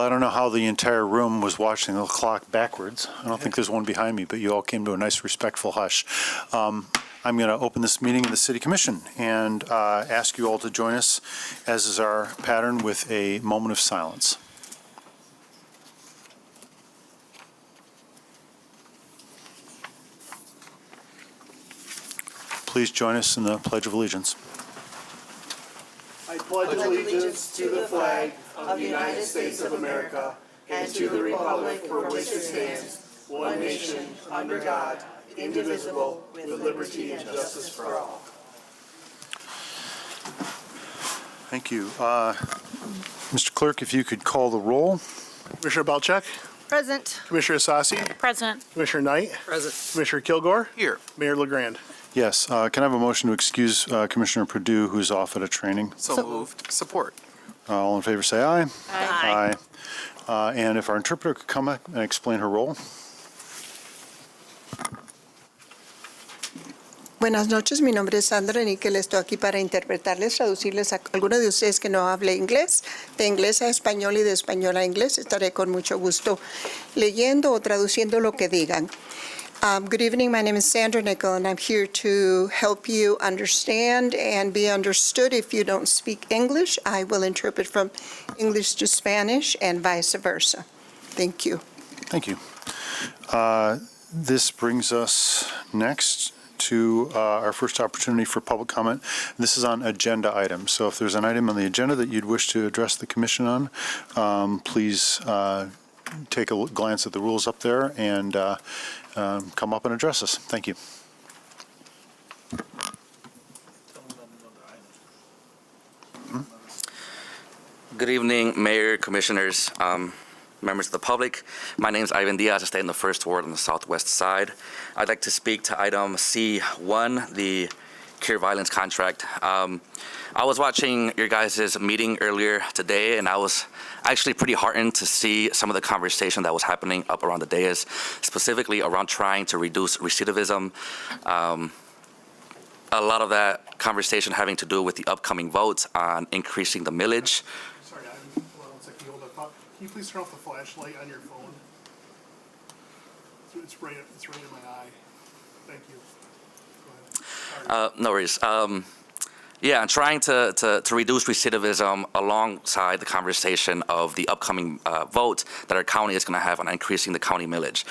I don't know how the entire room was watching the clock backwards. I don't think there's one behind me, but you all came to a nice respectful hush. I'm going to open this meeting of the City Commission and ask you all to join us, as is our pattern, with a moment of silence. Please join us in the Pledge of Allegiance. I pledge allegiance to the flag of the United States of America and to the republic for which it stands, one nation, under God, indivisible, with liberty and justice for all. Thank you. Mr. Clerk, if you could call the roll. Commissioner Belcheck, Present. Commissioner Asasi, Present. Commissioner Knight, Present. Commissioner Kilgore, Here. Mayor LaGrand. Yes. Can I have a motion to excuse Commissioner Perdue, who's off at a training? So moved. Support. All in favor, say aye. Aye. And if our interpreter could come back and explain her role. Buenas noches, mi nombre es Sandra Níquel, estoy aquí para interpretarles, traducirles a algunos de ustedes que no hable inglés, de inglés a español y de español a inglés. Estaré con mucho gusto leyendo o traduciendo lo que digan. Good evening, my name is Sandra Nickel, and I'm here to help you understand and be understood. If you don't speak English, I will interpret from English to Spanish and vice versa. Thank you. Thank you. This brings us next to our first opportunity for public comment. This is on agenda items. So if there's an item on the agenda that you'd wish to address the commission on, please take a glance at the rules up there and come up and address us. Thank you. Good evening, Mayor, Commissioners, members of the public. My name is Ivan Diaz. I stay in the First Ward on the southwest side. I'd like to speak to item C1, the Cure Violence contract. I was watching your guys' meeting earlier today, and I was actually pretty heartened to see some of the conversation that was happening up around the dais, specifically around trying to reduce recidivism. A lot of that conversation having to do with the upcoming votes on increasing the millage. Sorry, hold on one second. Hold up. Can you please turn off the flashlight on your phone? It's right in my eye. Thank you. Go ahead. No worries. Yeah, and trying to reduce recidivism alongside the conversation of the upcoming vote that our county is going to have on increasing the county millage.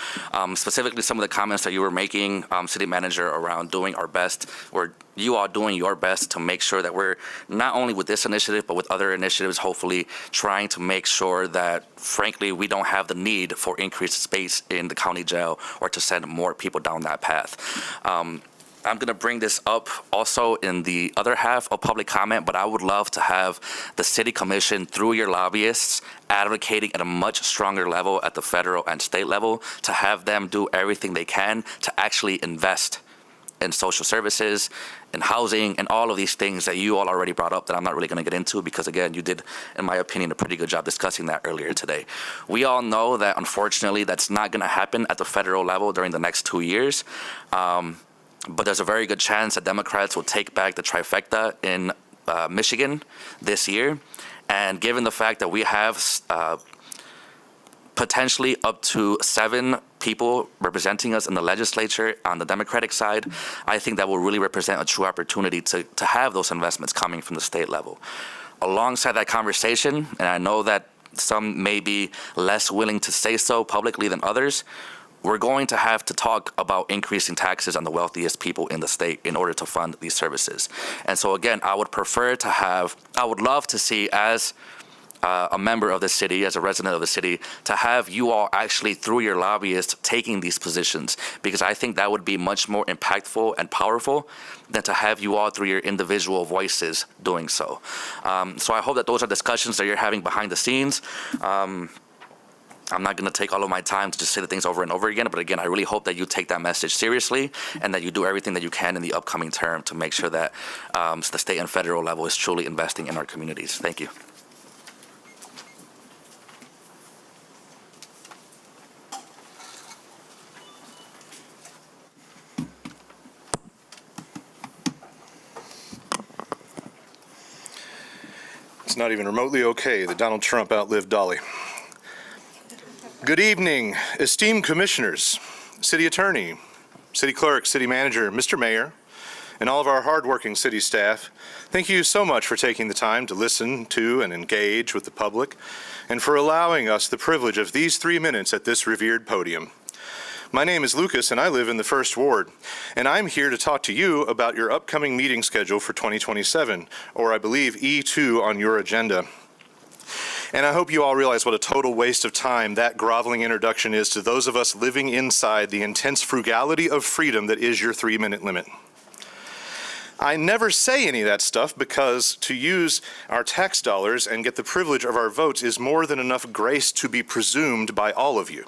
Specifically, some of the comments that you were making, City Manager, around doing our best, or you are doing your best to make sure that we're not only with this initiative, but with other initiatives, hopefully trying to make sure that, frankly, we don't have the need for increased space in the county jail or to send more people down that path. I'm going to bring this up also in the other half of public comment, but I would love to have the City Commission, through your lobbyists, advocating at a much stronger level at the federal and state level, to have them do everything they can to actually invest in social services, in housing, and all of these things that you all already brought up that I'm not really going to get into because, again, you did, in my opinion, a pretty good job discussing that earlier today. We all know that, unfortunately, that's not going to happen at the federal level during the next 2 years. But there's a very good chance that Democrats will take back the trifecta in Michigan this year. And given the fact that we have potentially up to 7 people representing us in the legislature on the Democratic side, I think that will really represent a true opportunity to have those investments coming from the state level. Alongside that conversation, and I know that some may be less willing to say so publicly than others, we're going to have to talk about increasing taxes on the wealthiest people in the state in order to fund these services. And so again, I would love to see, as a member of the city, as a resident of the city, to have you all actually, through your lobbyists, taking these positions, because I think that would be much more impactful and powerful than to have you all, through your individual voices, doing so. So I hope that those are discussions that you're having behind the scenes. I'm not going to take all of my time to just say the things over and over again, but again, I really hope that you take that message seriously and that you do everything that you can in the upcoming term to make sure that the state and federal level is truly investing in our communities. Thank you. It's not even remotely okay that Donald Trump outlived Dolly. Good evening, esteemed commissioners, city attorney, city clerk, city manager, Mr. Mayor, and all of our hardworking city staff. Thank you so much for taking the time to listen to and engage with the public, and for allowing us the privilege of these 3 minutes at this revered podium. My name is Lucas, and I live in the First Ward, and I'm here to talk to you about your upcoming meeting schedule for 2027, or I believe E2 on your agenda. And I hope you all realize what a total waste of time that groveling introduction is to those of us living inside the intense frugality of freedom that is your 3-minute limit. I never say any of that stuff because to use our tax dollars and get the privilege of our votes is more than enough grace to be presumed by all of you.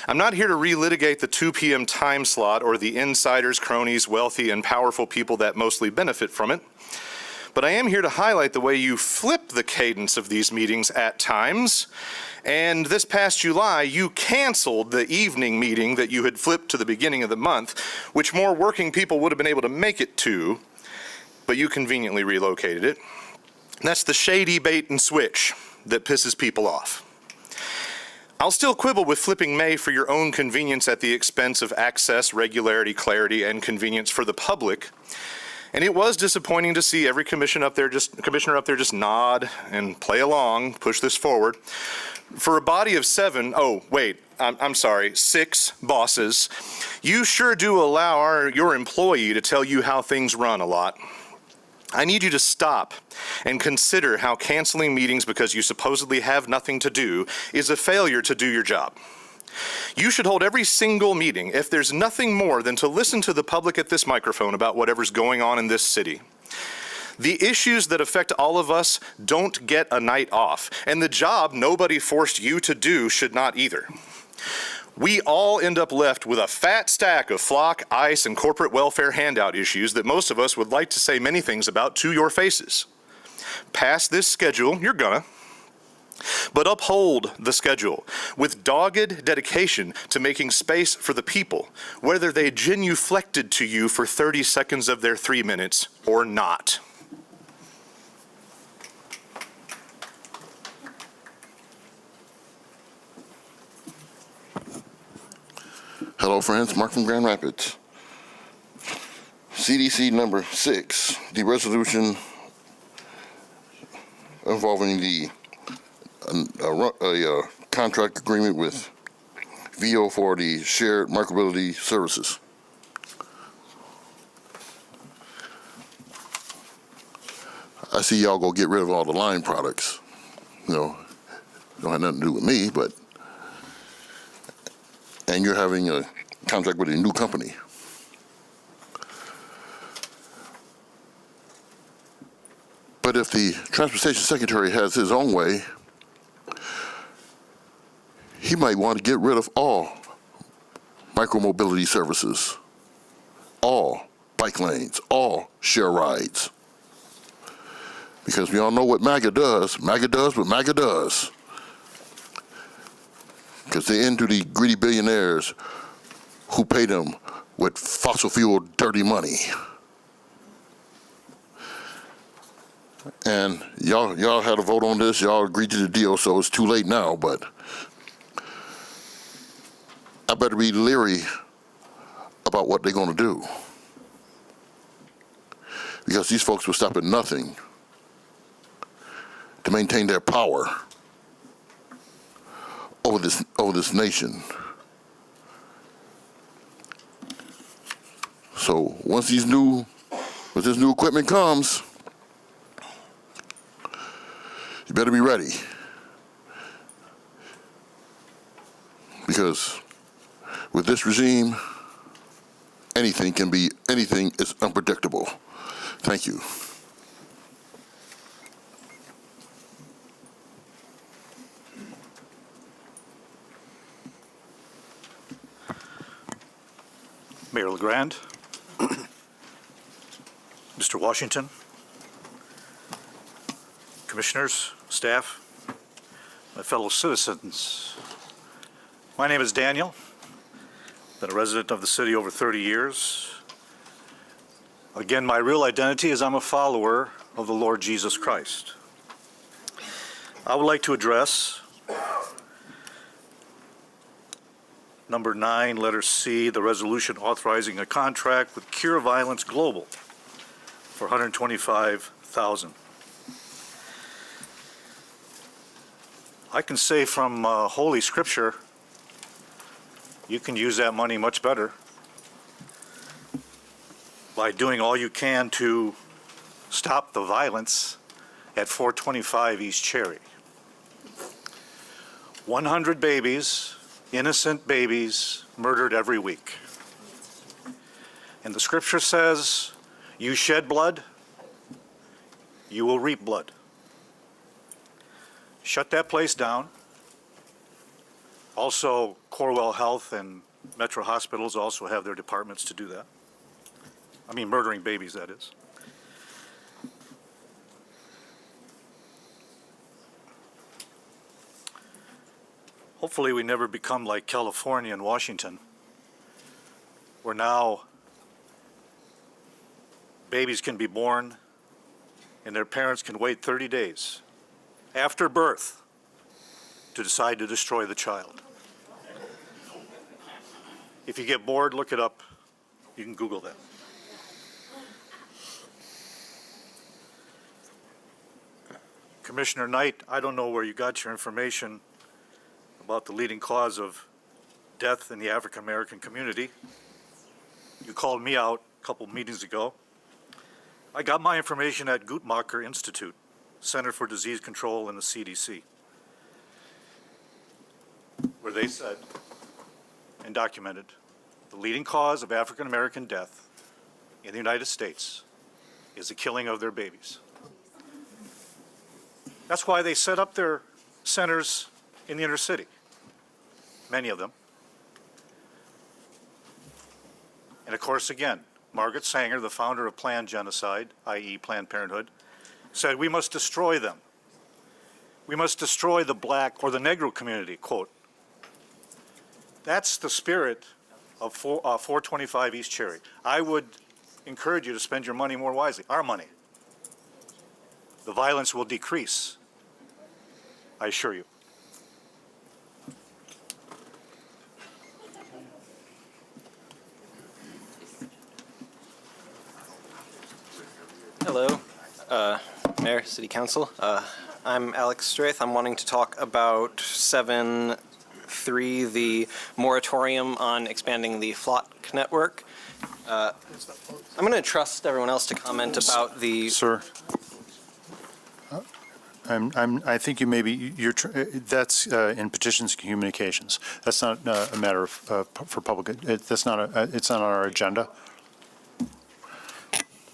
I'm not here to relitigate the 2 p.m. time slot or the insiders, cronies, wealthy, and powerful people that mostly benefit from it. But I am here to highlight the way you flip the cadence of these meetings at times. And this past July, you canceled the evening meeting that you had flipped to the beginning of the month, which more working people would have been able to make it to, but you conveniently relocated it. And that's the shady bait and switch that pisses people off. I'll still quibble with flipping May for your own convenience at the expense of access, regularity, clarity, and convenience for the public. And it was disappointing to see every commissioner up there just nod and play along, push this forward. For a body of 7, I'm sorry, 6 bosses, you sure do allow your employee to tell you how things run a lot. I need you to stop and consider how canceling meetings because you supposedly have nothing to do is a failure to do your job. You should hold every single meeting if there's nothing more than to listen to the public at this microphone about whatever's going on in this city. The issues that affect all of us don't get a night off, and the job nobody forced you to do should not either. We all end up left with a fat stack of flock, ICE, and corporate welfare handout issues that most of us would like to say many things about to your faces. Pass this schedule, you're gonna, but uphold the schedule with dogged dedication to making space for the people, whether they genuflected to you for 30 seconds of their 3 minutes or not. Hello friends, Mark from Grand Rapids. CDC number 6, the resolution involving a contract agreement with VO for the shared micromobility services. I see y'all go get rid of all the line products. You know, don't have nothing to do with me, but and you're having a contract with a new company. But if the Transportation Secretary has his own way, he might want to get rid of all micromobility services, all bike lanes, all share rides. Because we all know what MAGA does. MAGA does what MAGA does. Because they're into the greedy billionaires who pay them with fossil fuel dirty money. And y'all had a vote on this, y'all agreed to the deal, so it's too late now, but I better be leery about what they're gonna do. Because these folks will stop at nothing to maintain their power over this nation. So once this new equipment comes, you better be ready. Because with this regime, anything is unpredictable. Thank you. Mayor LeGrand, Mr. Washington, commissioners, staff, my fellow citizens. My name is Daniel. Been a resident of the city over 30 years. Again, my real identity is I'm a follower of the Lord Jesus Christ. I would like to address Number 9, letter C, the resolution authorizing a contract with Cure Violence Global for $125,000. I can say from Holy Scripture, you can use that money much better by doing all you can to stop the violence at 425 East Cherry. 100 babies, innocent babies, murdered every week. And the Scripture says, you shed blood, you will reap blood. Shut that place down. Also, Corewell Health and Metro Hospitals also have their departments to do that. I mean, murdering babies, that is. Hopefully, we never become like California and Washington, where now babies can be born and their parents can wait 30 days after birth to decide to destroy the child. If you get bored, look it up. You can Google that. Commissioner Knight, I don't know where you got your information about the leading cause of death in the African American community. You called me out a couple meetings ago. I got my information at Guttmacher Institute, Center for Disease Control in the CDC, where they said and documented the leading cause of African American death in the United States is the killing of their babies. That's why they set up their centers in the inner city, many of them. And of course, again, Margaret Sanger, the founder of Planned Genocide, i.e. Planned Parenthood, said we must destroy them. We must destroy the black or the Negro community, quote. That's the spirit of 425 East Cherry. I would encourage you to spend your money more wisely, our money. The violence will decrease, I assure you. Hello, Mayor, City Council. I'm Alex Straith. I'm wanting to talk about 7.3, the moratorium on expanding the FLOC network. I'm going to trust everyone else to comment about the... Sir, I think you may be, that's in petitions and communications. That's not a matter of, for public, it's not on our agenda.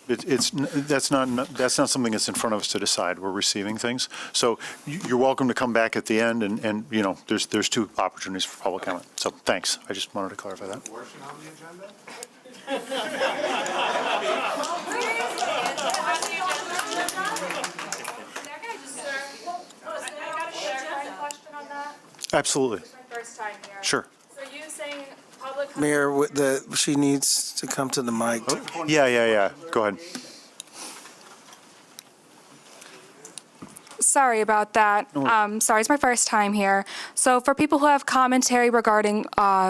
That's not something that's in front of us to decide. We're receiving things. So you're welcome to come back at the end and you know, there's 2 opportunities for public comment. So thanks. I just wanted to clarify that. Abortion on the agenda? Absolutely. It's my first time here. Sure. So you saying public... Mayor, she needs to come to the mic. Yeah. Go ahead. Sorry about that. Sorry, it's my first time here. So for people who have commentary regarding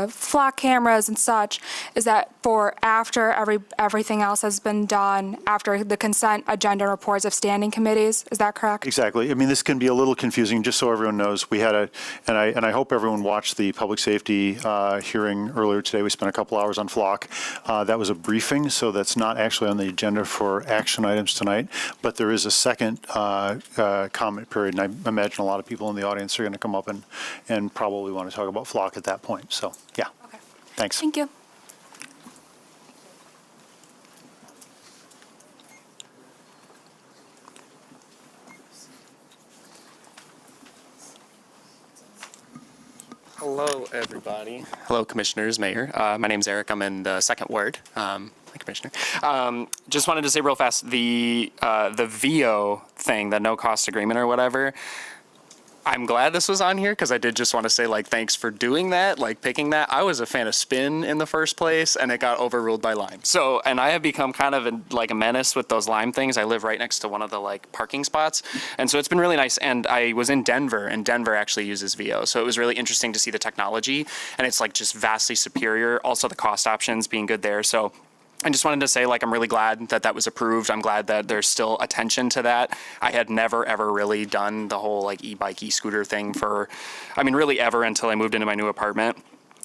flock cameras and such, is that for after everything else has been done, after the consent agenda reports of standing committees? Is that correct? Exactly. I mean, this can be a little confusing, just so everyone knows. We had and I hope everyone watched the public safety hearing earlier today. We spent a couple hours on FLOC. That was a briefing, so that's not actually on the agenda for action items tonight. But there is a second comment period, and I imagine a lot of people in the audience are going to come up and probably want to talk about FLOC at that point. So, yeah. Okay. Thanks. Thank you. Hello, everybody. Hello, Commissioners, Mayor. My name's Eric. I'm in the second ward. Commissioner. Just wanted to say real fast, the VO thing, the no cost agreement or whatever, I'm glad this was on here because I did just want to say, like, thanks for doing that, like, picking that. I was a fan of Spin in the first place, and it got overruled by Lime. So, and I have become kind of like a menace with those Lime things. I live right next to one of the, like, parking spots. And so it's been really nice. And I was in Denver, and Denver actually uses VO. So it was really interesting to see the technology, and it's, like, just vastly superior. Also, the cost options being good there. So I just wanted to say, like, I'm really glad that that was approved. I'm glad that there's still attention to that. I had never, ever really done the whole, like, e-bike, e-scooter thing for, I mean, really ever until I moved into my new apartment.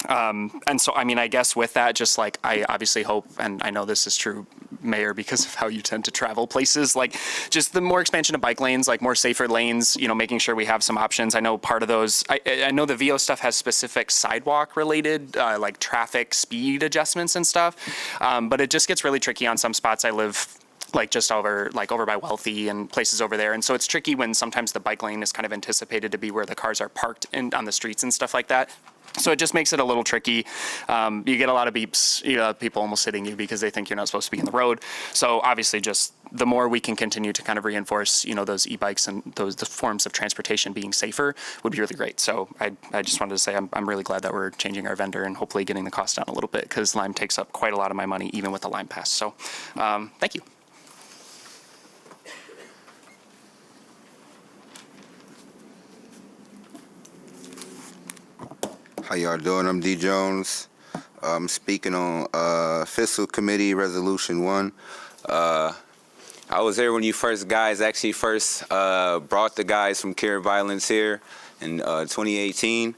And so, I mean, I guess with that, just like, I obviously hope, and I know this is true, Mayor, because of how you tend to travel places, like just the more expansion of bike lanes, like more safer lanes, you know, making sure we have some options. I know part of those, I know the VO stuff has specific sidewalk related, like traffic speed adjustments and stuff. But it just gets really tricky on some spots. I live like just over by Wealthy and places over there. And so it's tricky when sometimes the bike lane is kind of anticipated to be where the cars are parked on the streets and stuff like that. So it just makes it a little tricky. You get a lot of beeps, you know, people almost hitting you because they think you're not supposed to be in the road. So obviously just the more we can continue to kind of reinforce, you know, those e-bikes and the forms of transportation being safer would be really great. So I just wanted to say I'm really glad that we're changing our vendor and hopefully getting the cost down a little bit because Lime takes up quite a lot of my money even with the Lime Pass. So thank you. How y'all doing? I'm D. Jones. I'm speaking on Fiscal Committee Resolution 1. I was there when you guys brought the guys from Care Violence here in 2018.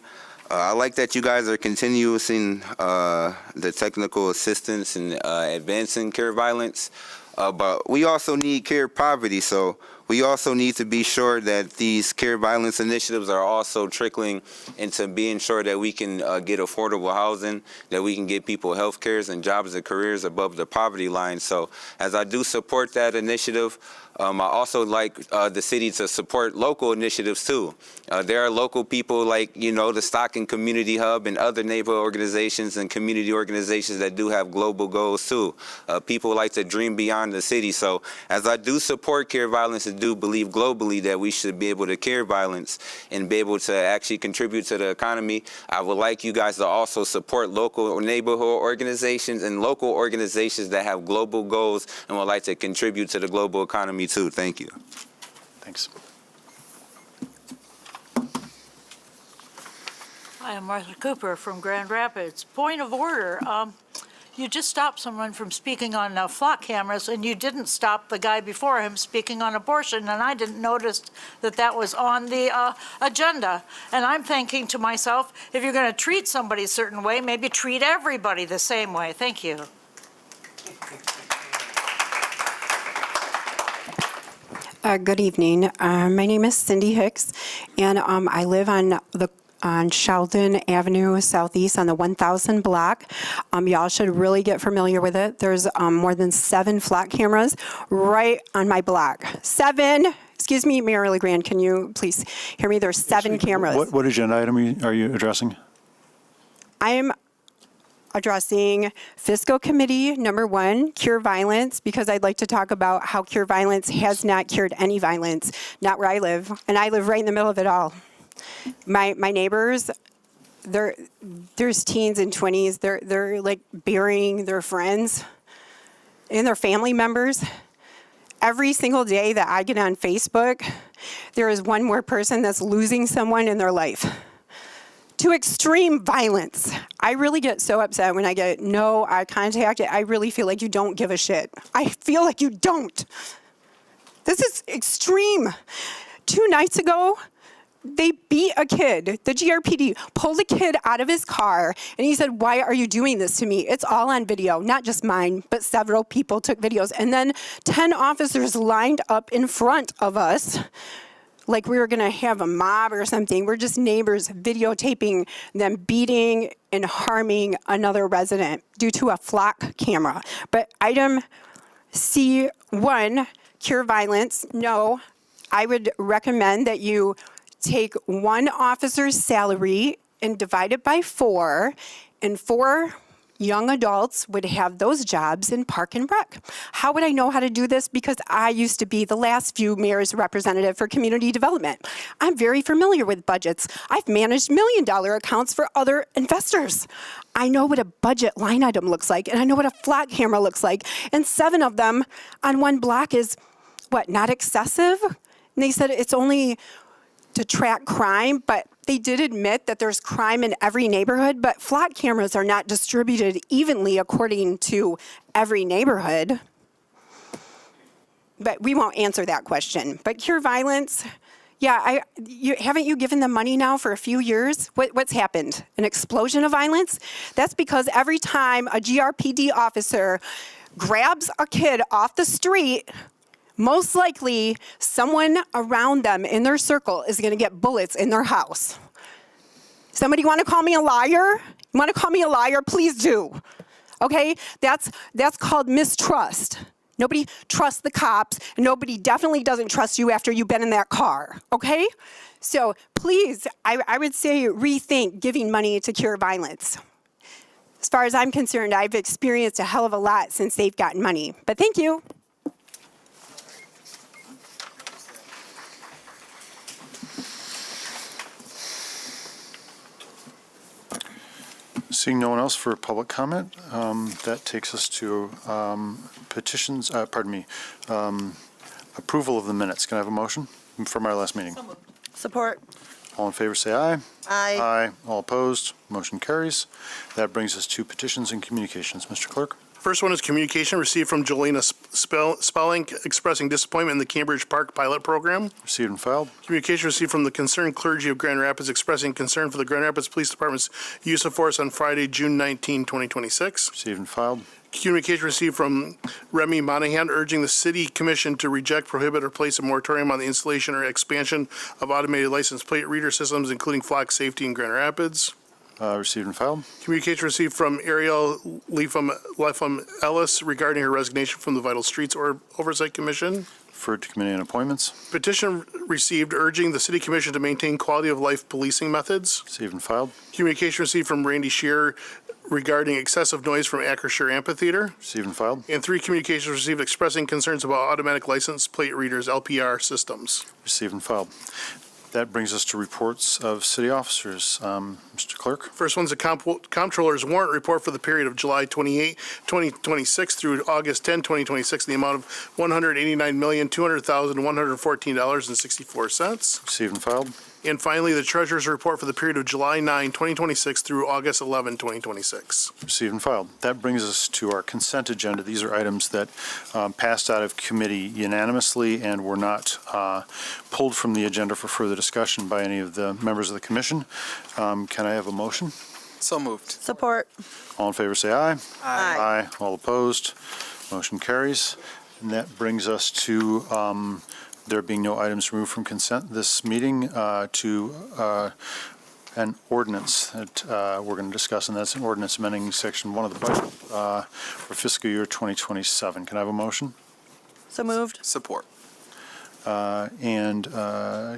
I like that you guys are continuing the technical assistance and advancing care violence, but we also need care poverty, so we also need to be sure that these care violence initiatives are also trickling into being sure that we can get affordable housing, that we can get people health cares and jobs and careers above the poverty line. So as I do support that initiative, I also like the city to support local initiatives too. There are local people like, you know, the Stockton Community Hub and other neighborhood organizations and community organizations that do have global goals too. People like to dream beyond the city. So as I do support care violence and do believe globally that we should be able to care violence and be able to actually contribute to the economy, I would like you guys to also support local neighborhood organizations and local organizations that have global goals and would like to contribute to the global economy too. Thank you. Thanks. Hi, I'm Martha Cooper from Grand Rapids. Point of order. You just stopped someone from speaking on flock cameras, and you didn't stop the guy before him speaking on abortion, and I didn't notice that that was on the agenda. And I'm thinking to myself, if you're going to treat somebody a certain way, maybe treat everybody the same way. Thank you. Good evening. My name is Cindy Hicks, and I live on Sheldon Avenue Southeast on the 1000 block. Y'all should really get familiar with it. There's more than 7 flock cameras right on my block. 7. Excuse me, Mayor LeGrand, can you please hear me? There's 7 cameras. What agenda item are you addressing? I am addressing Fiscal Committee number 1, Cure Violence, because I'd like to talk about how Cure Violence has not cured any violence, not where I live, and I live right in the middle of it all. My neighbors, there's teens and 20s, they're like burying their friends and their family members. Every single day that I get on Facebook, there is one more person that's losing someone in their life to extreme violence. I really get so upset when I get no eye contact. I really feel like you don't give a shit. I feel like you don't. This is extreme. 2 nights ago, they beat a kid. The GRPD pulled a kid out of his car, and he said, "Why are you doing this to me?" It's all on video, not just mine, but several people took videos. And then 10 officers lined up in front of us like we were going to have a mob or something. We're just neighbors videotaping them beating and harming another resident due to a flock camera. But item C1, Cure Violence, no, I would recommend that you take one officer's salary and divide it by 4, and 4 young adults would have those jobs in Park and Rec. How would I know how to do this? Because I used to be the last few mayor's representative for community development. I'm very familiar with budgets. I've managed million-dollar accounts for other investors. I know what a budget line item looks like, and I know what a flat camera looks like. And 7 of them on one block is, what, not excessive? And they said it's only to track crime, but they did admit that there's crime in every neighborhood, but flat cameras are not distributed evenly according to every neighborhood. But we won't answer that question. But cure violence, yeah, haven't you given them money now for a few years? What's happened? An explosion of violence? That's because every time a GRPD officer grabs a kid off the street, most likely someone around them in their circle is going to get bullets in their house. Somebody want to call me a liar? You want to call me a liar? Please do. Okay? That's called mistrust. Nobody trusts the cops, and nobody definitely doesn't trust you after you've been in that car. Okay? So please, I would say rethink giving money to cure violence. As far as I'm concerned, I've experienced a hell of a lot since they've gotten money. But thank you. Seeing no one else for public comment, that takes us to petitions, approval of the minutes. Can I have a motion from our last meeting? Support. All in favor, say aye. Aye. Aye. All opposed, motion carries. That brings us to petitions and communications. Mr. Clerk? First one is communication received from Jolena Spelling expressing disappointment in the Cambridge Park pilot program. Received and filed. Communication received from the concerned clergy of Grand Rapids expressing concern for the Grand Rapids Police Department's use of force on Friday, June 19, 2026. Received and filed. Communication received from Remy Monahan urging the City Commission to reject, prohibit, or place a moratorium on the installation or expansion of automated license plate reader systems, including flock safety in Grand Rapids. Received and filed. Communication received from Ariel Lefum Ellis regarding her resignation from the Vital Streets Oversight Commission. Referred to committee on appointments. Petition received urging the City Commission to maintain quality of life policing methods. Received and filed. Communication received from Randy Shear regarding excessive noise from Acrisure Amphitheater. Received and filed. And 3 communications received expressing concerns about automatic license plate readers, LPR systems. Received and filed. That brings us to reports of city officers. Mr. Clerk? First one's the Comptroller's warrant report for the period of July 28, 2026 through August 10, 2026, in the amount of $189,200,114.64. Received and filed. And finally, the Treasurer's report for the period of July 9, 2026 through August 11, 2026. Received and filed. That brings us to our consent agenda. These are items that passed out of committee unanimously and were not pulled from the agenda for further discussion by any of the members of the commission. Can I have a motion? So moved. Support. All in favor, say aye. Aye. All opposed, motion carries. And that brings us to, there being no items removed from consent this meeting, to an ordinance that we're going to discuss, and that's an ordinance amending Section 1 of the budget for fiscal year 2027. Can I have a motion? So moved. Support. And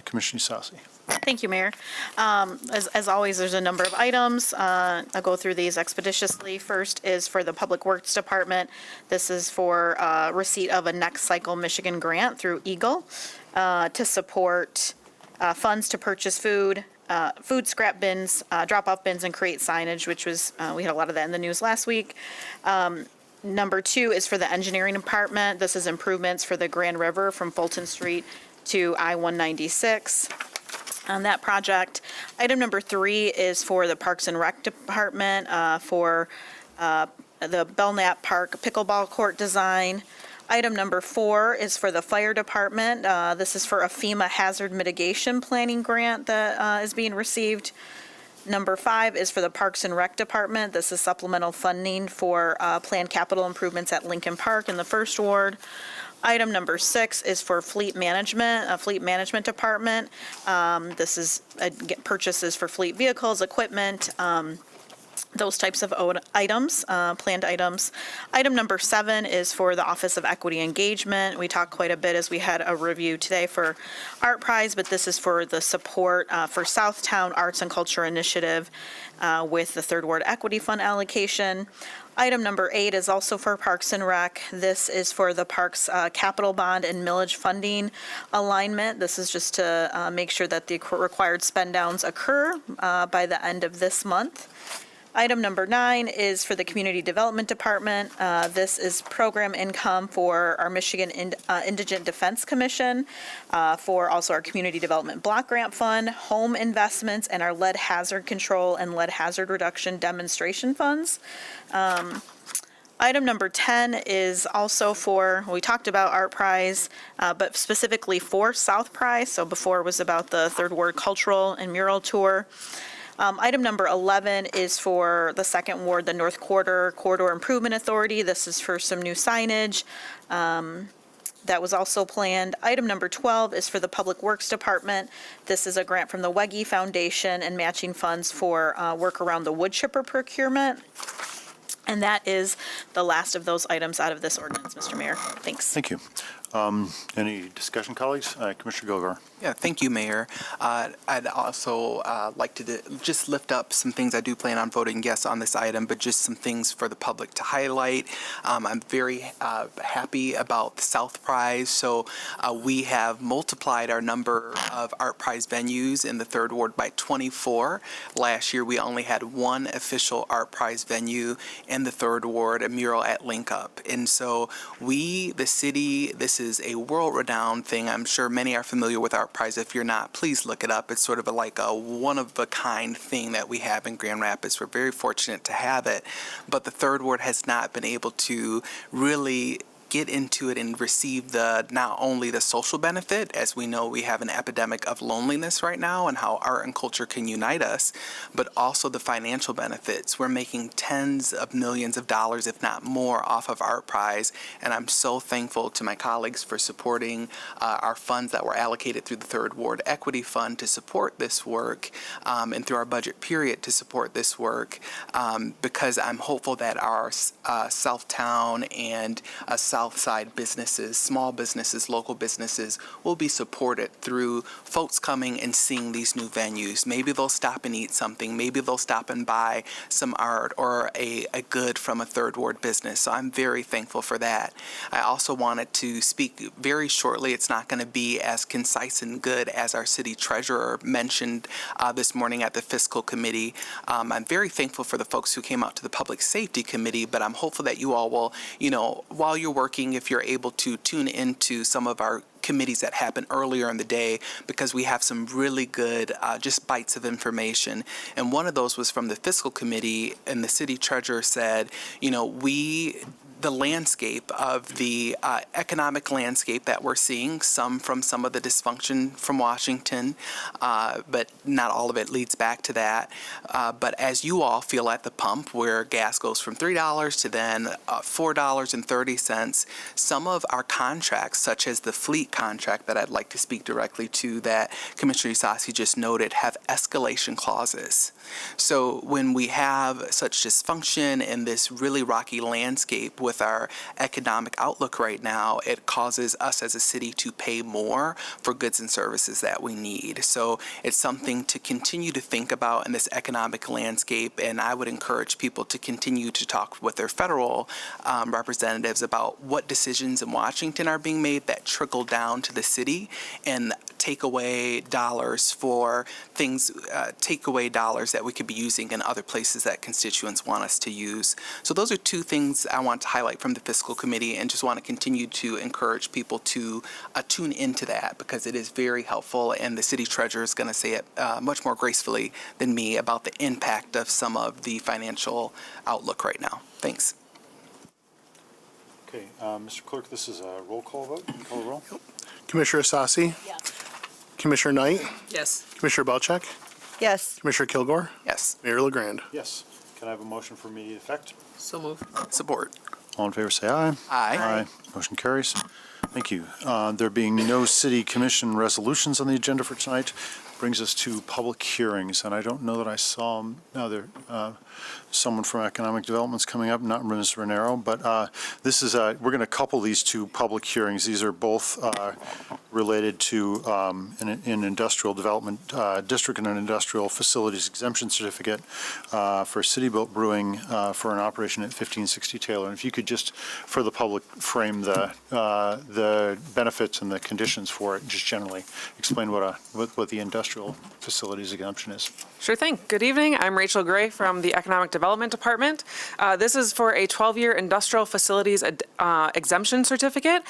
Commissioner Sassi. Thank you, Mayor. As always, there's a number of items. I'll go through these expeditiously. First is for the Public Works Department. This is for receipt of a Next Cycle Michigan grant through EAGLE to support funds to purchase food scrap bins, drop-off bins, and create signage, which was, we had a lot of that in the news last week. Number 2 is for the Engineering Department. This is improvements for the Grand River from Fulton Street to I-196. On that project. Item number 3 is for the Parks and Rec Department for the Belknap Park pickleball court design. Item number 4 is for the Fire Department. This is for a FEMA hazard mitigation planning grant that is being received. Number 5 is for the Parks and Rec Department. This is supplemental funding for planned capital improvements at Lincoln Park in the First Ward. Item number 6 is for Fleet Management Department. This is purchases for fleet vehicles, equipment, those types of items, planned items. Item number 7 is for the Office of Equity Engagement. We talked quite a bit as we had a review today for Art Prize, but this is for the support for Southtown Arts and Culture Initiative with the Third Ward Equity Fund allocation. Item number 8 is also for Parks and Rec. This is for the Parks Capital Bond and Millage Funding alignment. This is just to make sure that the required spend downs occur by the end of this month. Item number 9 is for the Community Development Department. This is program income for our Michigan Indigent Defense Commission, for also our Community Development Block Grant Fund, home investments, and our lead hazard control and lead hazard reduction demonstration funds. Item number 10 is also for, we talked about Art Prize, but specifically for South Prize. So before it was about the Third Ward Cultural and Mural Tour. Item number 11 is for the Second Ward, the North Corridor Improvement Authority. This is for some new signage that was also planned. Item number 12 is for the Public Works Department. This is a grant from the Weggy Foundation and matching funds for work around the wood chipper procurement. And that is the last of those items out of this ordinance, Mr. Mayor. Thanks. Thank you. Any discussion, colleagues? Commissioner Gilgar. Yeah, thank you, Mayor. I'd also like to just lift up some things. I do plan on voting yes on this item, but just some things for the public to highlight. I'm very happy about the South Prize. So we have multiplied our number of Art Prize venues in the Third Ward by 24. Last year, we only had one official Art Prize venue in the Third Ward, a mural at Link Up. And so we, the city, this is a world-renowned thing. I'm sure many are familiar with Art Prize. If you're not, please look it up. It's sort of like a one-of-a-kind thing that we have in Grand Rapids. We're very fortunate to have it, but the Third Ward has not been able to really get into it and receive the not only the social benefit, as we know we have an epidemic of loneliness right now and how art and culture can unite us, but also the financial benefits. We're making tens of millions of dollars, if not more, off of Art Prize, and I'm so thankful to my colleagues for supporting our funds that were allocated through the Third Ward Equity Fund to support this work, and through our budget period to support this work, because I'm hopeful that our Southtown and South Side businesses, small businesses, local businesses will be supported through folks coming and seeing these new venues. Maybe they'll stop and eat something. Maybe they'll stop and buy some art or a good from a Third Ward business. So I'm very thankful for that. I also wanted to speak very shortly. It's not going to be as concise and good as our city treasurer mentioned this morning at the fiscal committee. I'm very thankful for the folks who came out to the public safety committee, but I'm hopeful that you all will, while you're working, if you're able to tune into some of our committees that happen earlier in the day, because we have some really good just bites of information. And one of those was from the fiscal committee, and the city treasurer said, the landscape of the economic landscape that we're seeing, some of the dysfunction from Washington, but not all of it leads back to that. But as you all feel at the pump, where gas goes from $3 to then $4.30, some of our contracts, such as the fleet contract that I'd like to speak directly to that Commissioner Isasi just noted, have escalation clauses. So when we have such dysfunction in this really rocky landscape with our economic outlook right now, it causes us as a city to pay more for goods and services that we need. So it's something to continue to think about in this economic landscape, and I would encourage people to continue to talk with their federal representatives about what decisions in Washington are being made that trickle down to the city and take away dollars for things, take away dollars that we could be using in other places that constituents want us to use. So those are two things I want to highlight from the fiscal committee, and just want to continue to encourage people to tune into that, because it is very helpful, and the city treasurer is going to say it much more gracefully than me about the impact of some of the financial outlook right now. Thanks. Okay, Mr. Clerk, this is a roll call vote. Can you call the roll? Commissioner Isasi? Yes. Commissioner Knight? Yes. Commissioner Belcheck? Yes. Commissioner Kilgore? Yes. Mayor LaGrand? Yes. Can I have a motion for immediate effect? So moved. Support. All in favor, say aye. Aye. Motion carries. Thank you. There being no city commission resolutions on the agenda for tonight, brings us to public hearings, and I don't know that I saw someone from Economic Development's coming up, not Ms. Renero, but this is, we're going to couple these two public hearings. These are both related to an industrial development district and an industrial facilities exemption certificate for City-Built Brewing for an operation at 1560 Taylor. And if you could just, for the public, frame the benefits and the conditions for it, just generally explain what the industrial facilities exemption is. Sure thing. Good evening. I'm Rachel Gray from the Economic Development Department. This is for a 12-year industrial facilities exemption certificate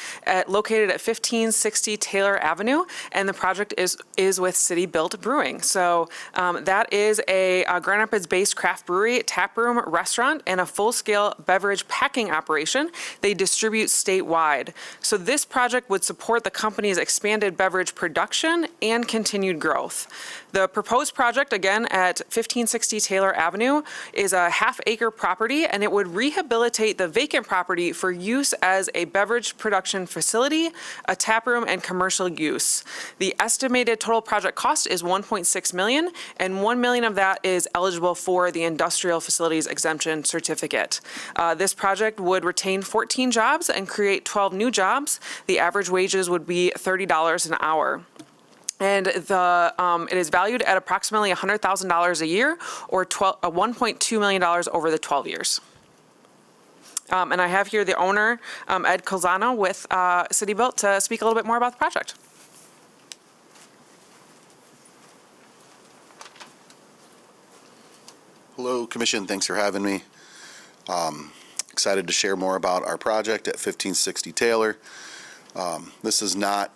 located at 1560 Taylor Avenue, and the project is with City Built Brewing. So that is a Grand Rapids-based craft brewery, tap room, restaurant, and a full-scale beverage packing operation. They distribute statewide. So this project would support the company's expanded beverage production and continued growth. The proposed project, again, at 1560 Taylor Avenue, is a half-acre property, and it would rehabilitate the vacant property for use as a beverage production facility, a tap room, and commercial use. The estimated total project cost is $1.6 million, and $1 million of that is eligible for the industrial facilities exemption certificate. This project would retain 14 jobs and create 12 new jobs. The average wages would be $30 an hour. And it is valued at approximately $100,000 a year, or $1.2 million over the 12 years. And I have here the owner, Ed Colzano, with City Built to speak a little bit more about the project. Hello, Commission. Thanks for having me. Excited to share more about our project at 1560 Taylor. This is not,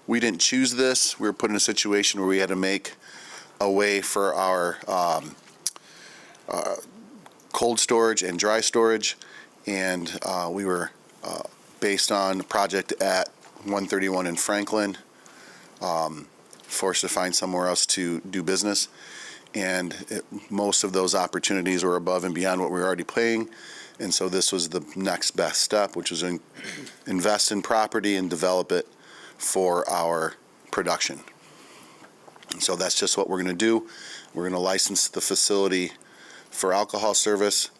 we didn't choose this. We were put in a situation where we had to make a way for our cold storage and dry storage, and we were based on the project at 131 in Franklin, forced to find somewhere else to do business. And most of those opportunities were above and beyond what we were already paying. And so this was the next best step, which was invest in property and develop it for our production. And so that's just what we're going to do. We're going to license the facility for alcohol service.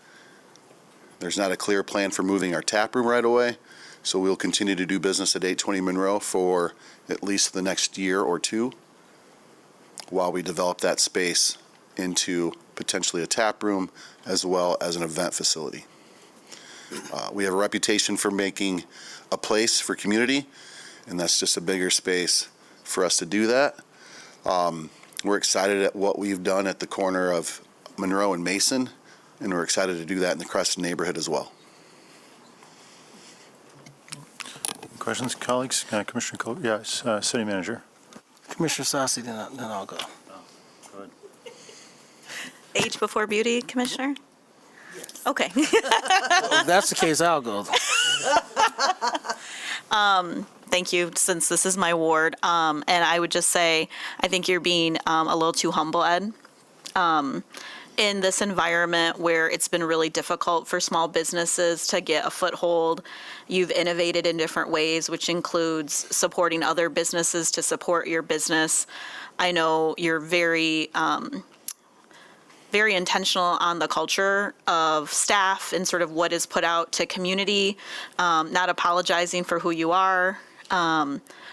There's not a clear plan for moving our tap room right away. So we'll continue to do business at 820 Monroe for at least the next year or two, while we develop that space into potentially a tap room as well as an event facility. We have a reputation for making a place for community, and that's just a bigger space for us to do that. We're excited at what we've done at the corner of Monroe and Mason, and we're excited to do that in the Creston neighborhood as well. Questions, colleagues? Commissioner Cole? Yes, City Manager. Commissioner Sassi, then I'll go. Age before beauty, Commissioner? Okay. If that's the case, I'll go. Thank you, since this is my ward. And I would just say, I think you're being a little too humble, Ed. In this environment where it's been really difficult for small businesses to get a foothold, you've innovated in different ways, which includes supporting other businesses to support your business. I know you're very intentional on the culture of staff and sort of what is put out to community, not apologizing for who you are.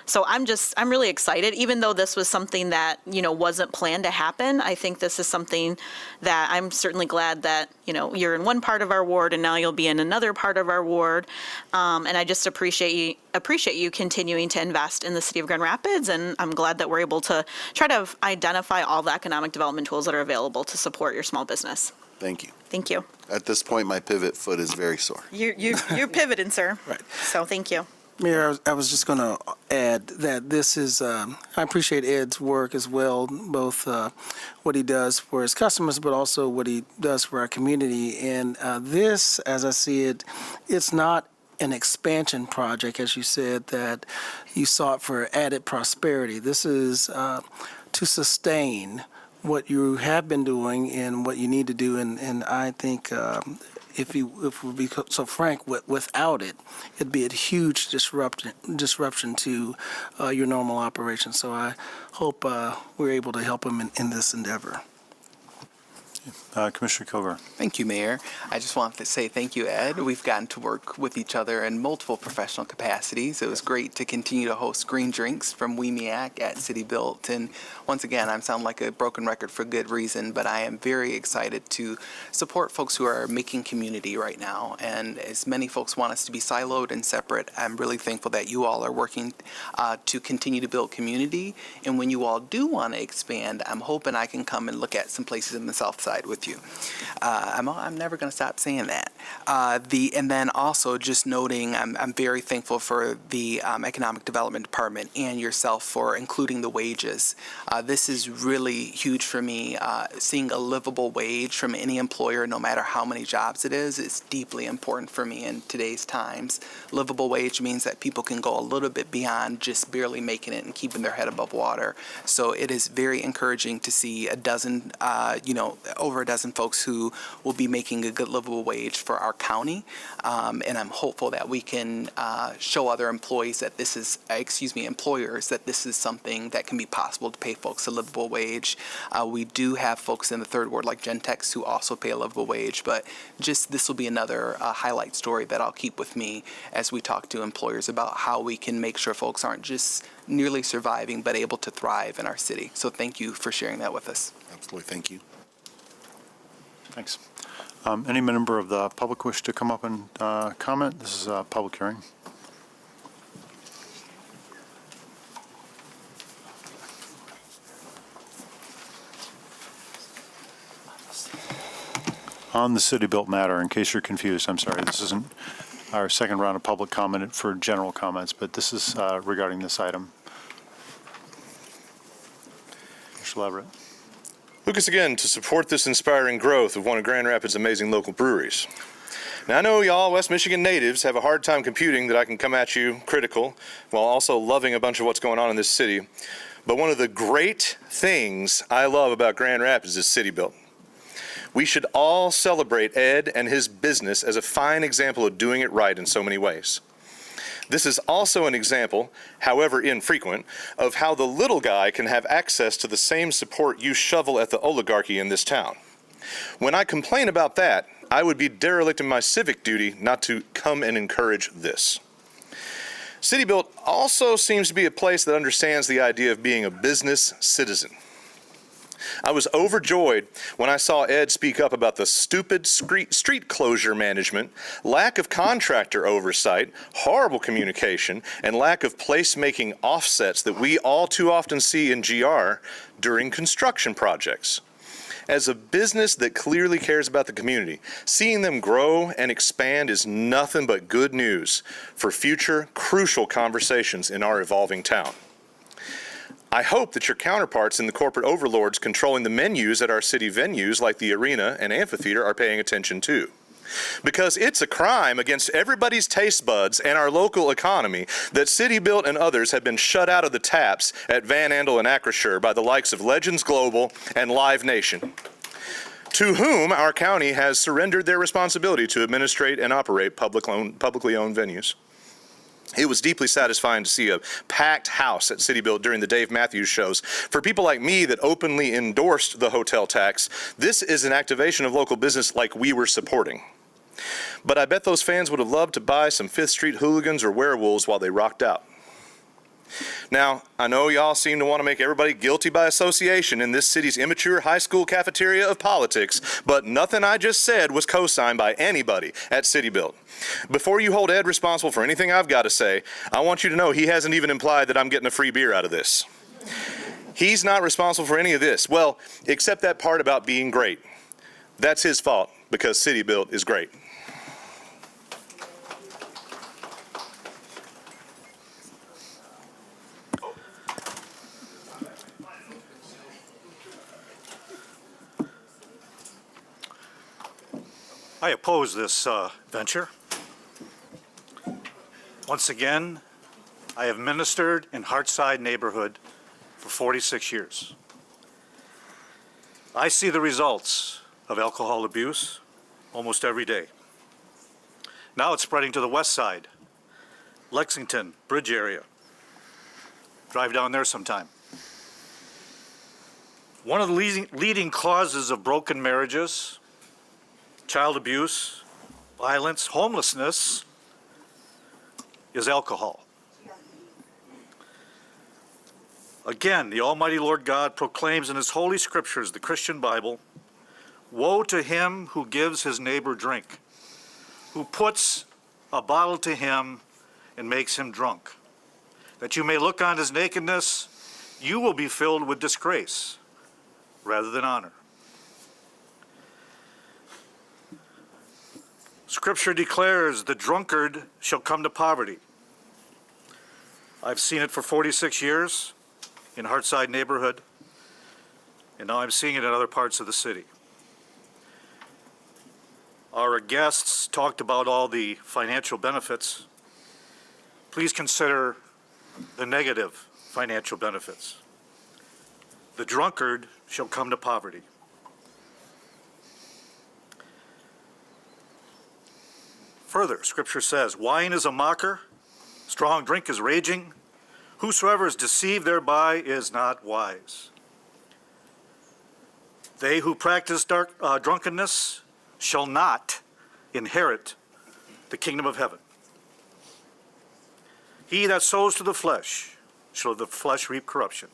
So I'm really excited, even though this was something that, wasn't planned to happen. I think this is something that I'm certainly glad that, you're in one part of our ward and now you'll be in another part of our ward. And I just appreciate you continuing to invest in the city of Grand Rapids. And I'm glad that we're able to try to identify all the economic development tools that are available to support your small business. Thank you. Thank you. At this point, my pivot foot is very sore. You're pivoting, sir. Right. So thank you. Mayor, I was just going to add that this is, I appreciate Ed's work as well, both what he does for his customers, but also what he does for our community. And this, as I see it, it's not an expansion project, as you said, that you sought for added prosperity. This is to sustain what you have been doing and what you need to do. And I think if we be so frank, without it, it'd be a huge disruption to your normal operation. So I hope we're able to help them in this endeavor. Commissioner Kilgore. Thank you, Mayor. I just want to say thank you, Ed. We've gotten to work with each other in multiple professional capacities. It was great to continue to host Green Drinks from WEMIAC at City Built. And once again, I sound like a broken record for good reason, but I am very excited to support folks who are making community right now. And as many folks want us to be siloed and separate, I'm really thankful that you all are working to continue to build community. And when you all do want to expand, I'm hoping I can come and look at some places in the South Side with you. I'm never going to stop saying that. And then also just noting, I'm very thankful for the Economic Development Department and yourself for including the wages. This is really huge for me. Seeing a livable wage from any employer, no matter how many jobs it is deeply important for me in today's times. Livable wage means that people can go a little bit beyond just barely making it and keeping their head above water. So it is very encouraging to see over a dozen folks who will be making a good livable wage for our county. And I'm hopeful that we can show other employers that this is something that can be possible to pay folks a livable wage. We do have folks in the third ward like Gentex who also pay a livable wage, but just this will be another highlight story that I'll keep with me as we talk to employers about how we can make sure folks aren't just nearly surviving but able to thrive in our city. So thank you for sharing that with us. Absolutely. Thank you. Thanks. Any member of the public wish to come up and comment? This is a public hearing. On the City Built matter, in case you're confused, I'm sorry, this isn't our second round of public comment for general comments, but this is regarding this item. Mr. Leverett. Lucas again to support this inspiring growth of one of Grand Rapids' amazing local breweries. Now I know y'all West Michigan natives have a hard time computing that I can come at you critical while also loving a bunch of what's going on in this city. But one of the great things I love about Grand Rapids is City Built. We should all celebrate Ed and his business as a fine example of doing it right in so many ways. This is also an example, however infrequent, of how the little guy can have access to the same support you shovel at the oligarchy in this town. When I complain about that, I would be derelict in my civic duty not to come and encourage this. City Built also seems to be a place that understands the idea of being a business citizen. I was overjoyed when I saw Ed speak up about the stupid street closure management, lack of contractor oversight, horrible communication, and lack of placemaking offsets that we all too often see in GR during construction projects. As a business that clearly cares about the community, seeing them grow and expand is nothing but good news for future crucial conversations in our evolving town. I hope that your counterparts in the corporate overlords controlling the menus at our city venues like the arena and amphitheater are paying attention too. Because it's a crime against everybody's taste buds and our local economy that City Built and others have been shut out of the taps at Van Andel and Acrisure by the likes of Legends Global and Live Nation, to whom our county has surrendered their responsibility to administrate and operate publicly owned venues. It was deeply satisfying to see a packed house at City Built during the Dave Matthews shows. For people like me that openly endorsed the hotel tax, this is an activation of local business like we were supporting. But I bet those fans would have loved to buy some 5th Street hooligans or werewolves while they rocked out. Now, I know y'all seem to want to make everybody guilty by association in this city's immature high school cafeteria of politics, but nothing I just said was co-signed by anybody at City Built. Before you hold Ed responsible for anything I've got to say, I want you to know he hasn't even implied that I'm getting a free beer out of this. He's not responsible for any of this. Well, except that part about being great. That's his fault because City Built is great. I oppose this venture. Once again, I have ministered in Hartside neighborhood for 46 years. I see the results of alcohol abuse almost every day. Now it's spreading to the west side, Lexington, Bridge area. Drive down there sometime. One of the leading causes of broken marriages, child abuse, violence, homelessness is alcohol. Again, the Almighty Lord God proclaims in His holy scriptures, the Christian Bible, woe to him who gives his neighbor drink, who puts a bottle to him and makes him drunk. That you may look on his nakedness, you will be filled with disgrace rather than honor. Scripture declares the drunkard shall come to poverty. I've seen it for 46 years in Hartside neighborhood, and now I'm seeing it in other parts of the city. Our guests talked about all the financial benefits. Please consider the negative financial benefits. The drunkard shall come to poverty. Further, Scripture says, wine is a mocker, strong drink is raging. Whosoever is deceived thereby is not wise. They who practice drunkenness shall not inherit the kingdom of heaven. He that sows to the flesh shall of the flesh reap corruption.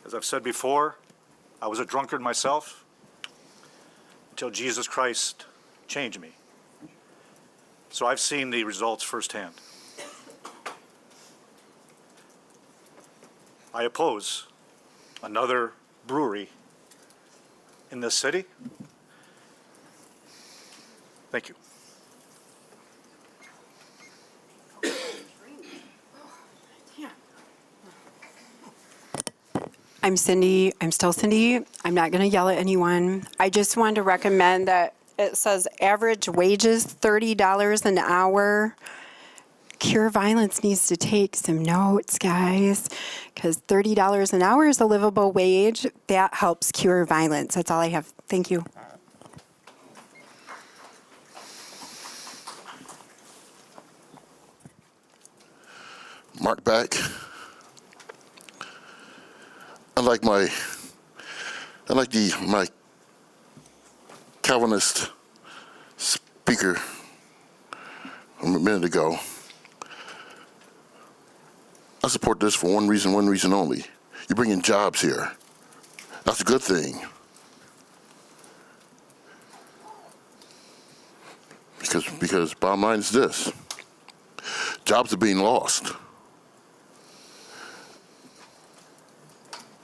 As I've said before, I was a drunkard myself until Jesus Christ changed me. So I've seen the results firsthand. I oppose another brewery in this city. Thank you. I'm Cindy. I'm still Cindy. I'm not going to yell at anyone. I just wanted to recommend that it says average wages $30 an hour. Cure Violence needs to take some notes, guys, because $30 an hour is a livable wage. That helps cure violence. That's all I have. Thank you. Mark Back. Unlike my Calvinist speaker a minute ago, I support this for one reason only. You're bringing jobs here. That's a good thing. Because bottom line is this. Jobs are being lost.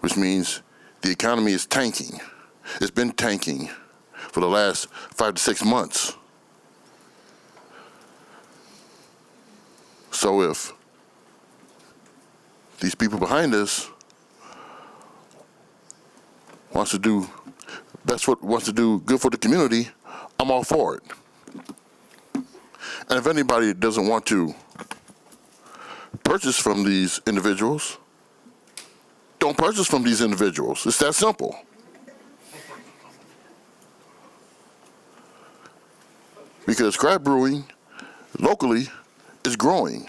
Which means the economy is tanking. It's been tanking for the last 5 to 6 months. So if these people behind us wants to do good for the community, I'm all for it. And if anybody doesn't want to purchase from these individuals, don't purchase from these individuals. It's that simple. Because craft brewing locally is growing.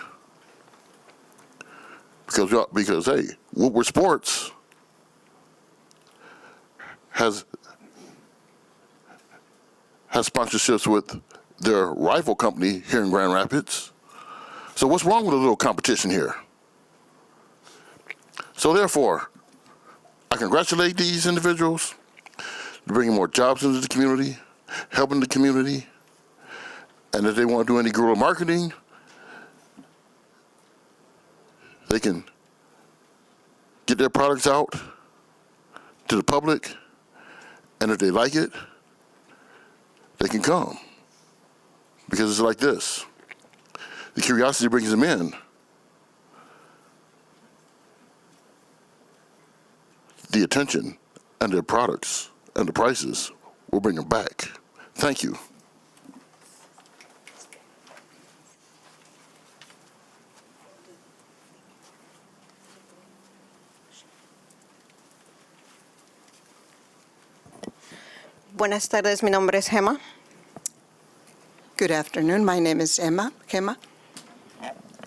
Because hey, Woodward Sports has sponsorships with their rival company here in Grand Rapids. So what's wrong with a little competition here? So therefore, I congratulate these individuals for bringing more jobs into the community, helping the community, and if they want to do any guerrilla marketing, they can get their products out to the public, and if they like it, they can come. Because it's like this. The curiosity brings them in. The attention and their products and the prices will bring them back. Thank you. Buenas tardes, mi nombre es Gemma. Good afternoon, my name is Gemma.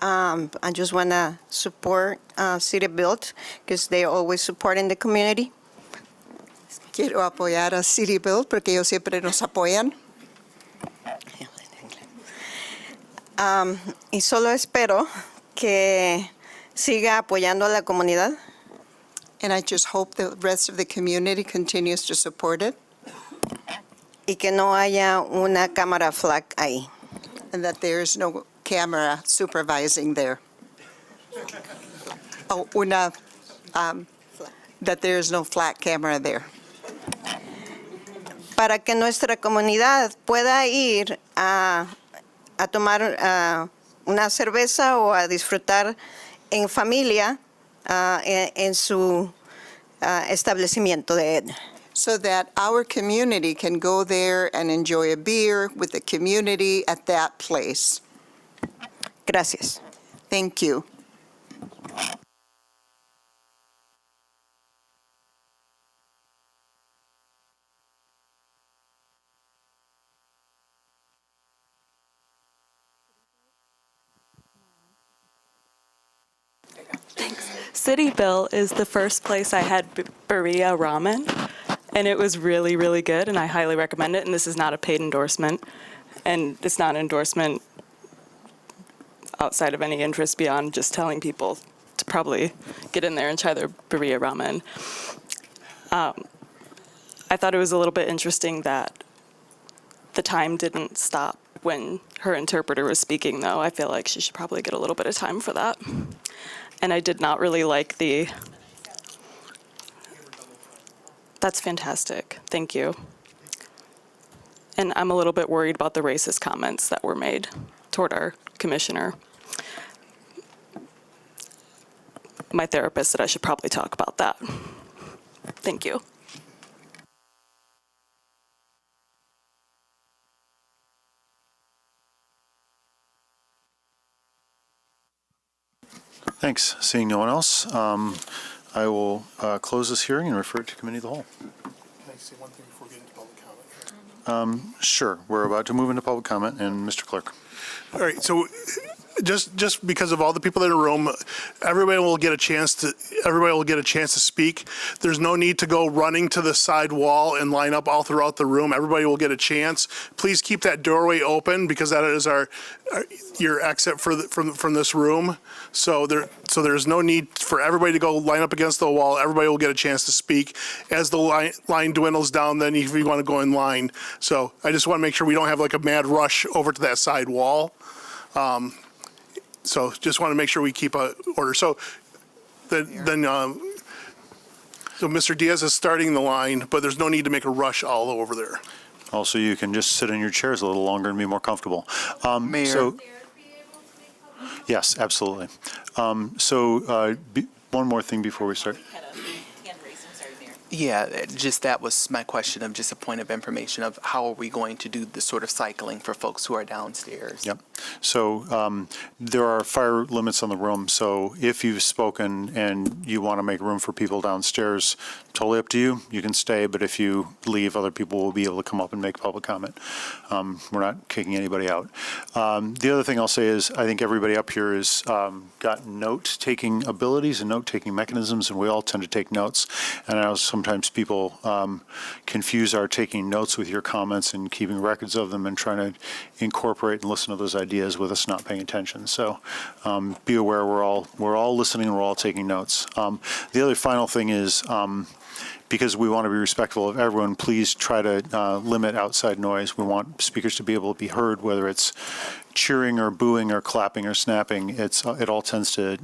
I just want to support City Build because they're always supporting the community. Quiero apoyar a City Build porque ellos siempre nos apoyan. Y solo espero que siga apoyando a la comunidad. And I just hope the rest of the community continues to support it. Y que no haya una cámara flag ahí. And that there is no camera supervising there. Oh, that there is no flat camera there. Para que nuestra comunidad pueda ir a tomar una cerveza o a disfrutar en familia en su establecimiento de él. So that our community can go there and enjoy a beer with the community at that place. Gracias. Thank you. City Bill is the first place I had Berea ramen, and it was really, really good, and I highly recommend it. And this is not a paid endorsement, and it's not an endorsement outside of any interest beyond just telling people to probably get in there and try their Berea ramen. I thought it was a little bit interesting that the time didn't stop when her interpreter was speaking, though. I feel like she should probably get a little bit of time for that. And I did not really like That's fantastic. Thank you. And I'm a little bit worried about the racist comments that were made toward our commissioner. My therapist said I should probably talk about that. Thank you. Thanks. Seeing no one else, I will close this hearing and refer it to committee of the whole. Can I say one thing before we get into public comment? Sure. We're about to move into public comment, and Mr. Clerk. All right, so just because of all the people in the room, everybody will get a chance to speak. There's no need to go running to the side wall and line up all throughout the room. Everybody will get a chance. Please keep that doorway open because that is your exit from this room. So there's no need for everybody to go line up against the wall. Everybody will get a chance to speak. As the line dwindles down, then if you want to go in line. So I just want to make sure we don't have like a mad rush over to that side wall. So just want to make sure we keep a order. So so Mr. Diaz is starting the line, but there's no need to make a rush all over there. Also, you can just sit in your chairs a little longer and be more comfortable. Mayor. Yes, absolutely. One more thing before we start. Yeah, just that was my question of just a point of information of how are we going to do the sort of cycling for folks who are downstairs? Yep. So there are fire limits on the room. So if you've spoken and you want to make room for people downstairs, totally up to you. You can stay, but if you leave, other people will be able to come up and make public comment. We're not kicking anybody out. The other thing I'll say is I think everybody up here has got note-taking abilities and note-taking mechanisms, and we all tend to take notes. And I know sometimes people confuse our taking notes with your comments and keeping records of them and trying to incorporate and listen to those ideas with us not paying attention. So be aware we're all listening and we're all taking notes. The other final thing is because we want to be respectful of everyone, please try to limit outside noise. We want speakers to be able to be heard, whether it's cheering or booing or clapping or snapping. It all tends to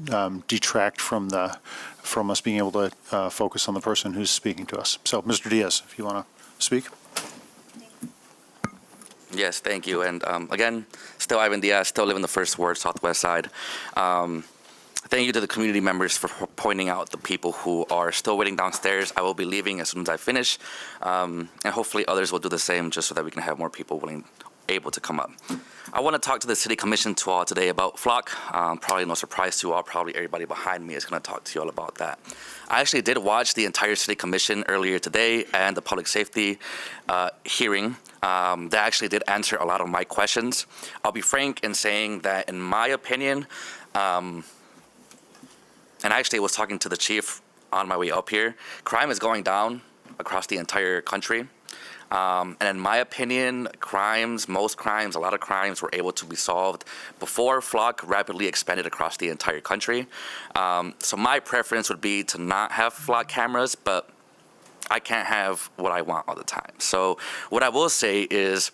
detract from us being able to focus on the person who's speaking to us. So, Mr. Diaz, if you want to speak. Yes, thank you. And again, still Ivan Diaz, still live in the First Ward, Southwest Side. Thank you to the community members for pointing out the people who are still waiting downstairs. I will be leaving as soon as I finish, and hopefully others will do the same just so that we can have more people able to come up. I want to talk to the City Commission to all today about Flock. Probably no surprise to you all, probably everybody behind me is going to talk to you all about that. I actually did watch the entire City Commission earlier today and the public safety hearing. They actually did answer a lot of my questions. I'll be frank in saying that in my opinion, and actually I was talking to the chief on my way up here, crime is going down across the entire country. And in my opinion, most crimes, a lot of crimes were able to be solved before Flock rapidly expanded across the entire country. So my preference would be to not have Flock cameras, but I can't have what I want all the time. So what I will say is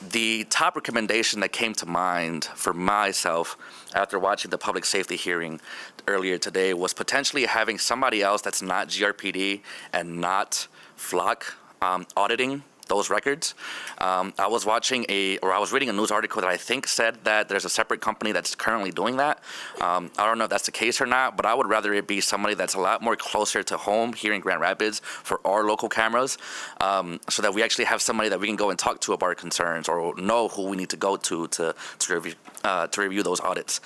the top recommendation that came to mind for myself after watching the public safety hearing earlier today was potentially having somebody else that's not GRPD and not Flock auditing those records. I was reading a news article that I think said that there's a separate company that's currently doing that. I don't know if that's the case or not, but I would rather it be somebody that's a lot more closer to home here in Grand Rapids for our local cameras, so that we actually have somebody that we can go and talk to about our concerns or know who we need to go to review those audits.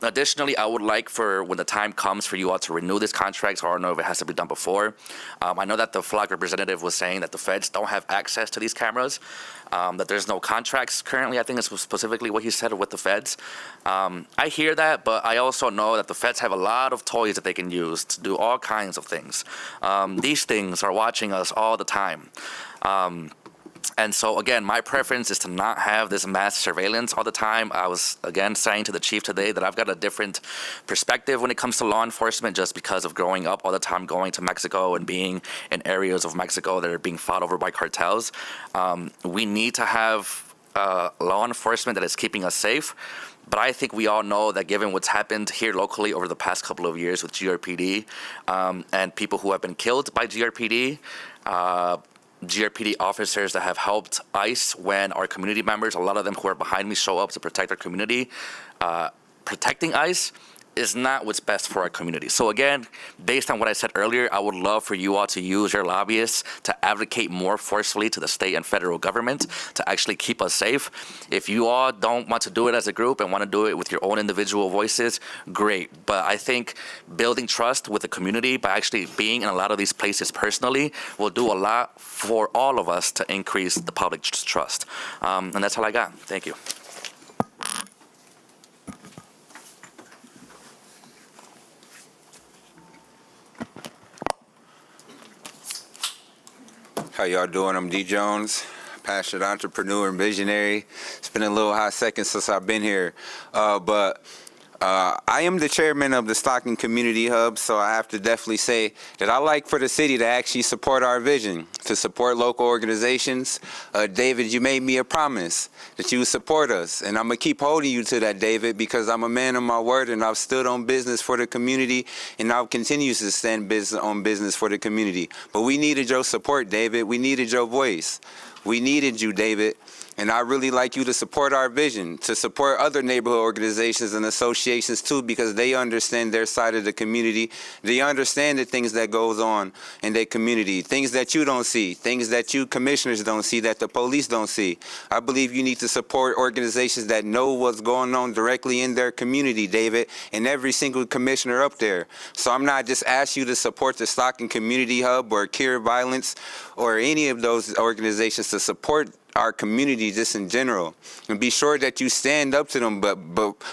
Additionally, I would like for when the time comes for you all to renew this contract, so I don't know if it has to be done before. I know that the Flock representative was saying that the feds don't have access to these cameras, that there's no contracts currently. I think it's specifically what he said with the feds. I hear that, but I also know that the feds have a lot of toys that they can use to do all kinds of things. These things are watching us all the time. And so, again, my preference is to not have this mass surveillance all the time. I was, again, saying to the chief today that I've got a different perspective when it comes to law enforcement just because of growing up all the time going to Mexico and being in areas of Mexico that are being fought over by cartels. We need to have law enforcement that is keeping us safe. But I think we all know that given what's happened here locally over the past couple of years with GRPD and people who have been killed by GRPD, GRPD officers that have helped ICE when our community members, a lot of them who are behind me, show up to protect our community. Protecting ICE is not what's best for our community. So again, based on what I said earlier, I would love for you all to use your lobbyists to advocate more forcefully to the state and federal government to actually keep us safe. If you all don't want to do it as a group and want to do it with your own individual voices, great. But I think building trust with the community by actually being in a lot of these places personally will do a lot for all of us to increase the public trust. And that's all I got. Thank you. How y'all doing? I'm D. Jones, passionate entrepreneur and visionary. It's been a little hot second since I've been here, but I am the chairman of the Stockton Community Hub, so I have to definitely say that I like for the city to actually support our vision, to support local organizations. David, you made me a promise that you would support us, and I'm going to keep holding you to that, David, because I'm a man of my word, and I've stood on business for the community, and I'll continue to stand on business for the community. But we needed your support, David. We needed your voice. We needed you, David. And I really like you to support our vision, to support other neighborhood organizations and associations too, because they understand their side of the community. They understand the things that goes on in their community, things that you don't see, things that you commissioners don't see, that the police don't see. I believe you need to support organizations that know what's going on directly in their community, David, and every single commissioner up there. So I'm not just asking you to support the Stockton Community Hub or Cure Violence or any of those organizations to support our community just in general, and be sure that you stand up to them, but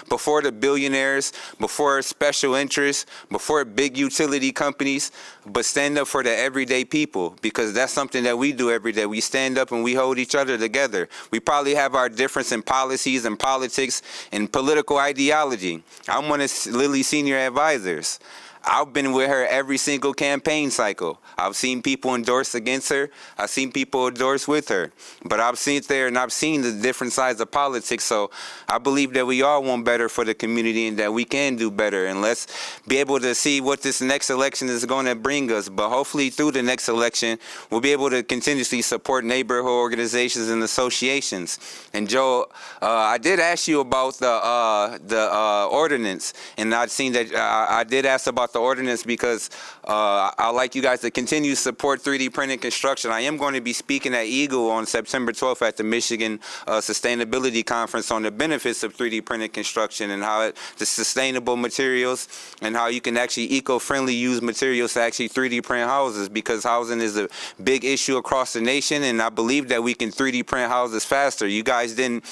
before the billionaires, before special interests, before big utility companies, but stand up for the everyday people, because that's something that we do every day. We stand up and we hold each other together. We probably have our difference in policies and politics and political ideology. I'm one of Lily's senior advisors. I've been with her every single campaign cycle. I've seen people endorse against her. I've seen people endorse with her. But I've seen there and I've seen the different sides of politics. So I believe that we all want better for the community and that we can do better. And let's be able to see what this next election is going to bring us. But hopefully through the next election, we'll be able to continuously support neighborhood organizations and associations. And Joe, I did ask you about the ordinance, and I've seen that I did ask about about the ordinance because I'd like you guys to continue to support 3D printed construction. I am going to be speaking at Eagle on September 12th at the Michigan Sustainability Conference on the benefits of 3D printed construction and how the sustainable materials and how you can actually eco-friendly use materials to actually 3D print houses, because housing is a big issue across the nation, and I believe that we can 3D print houses faster. You guys didn't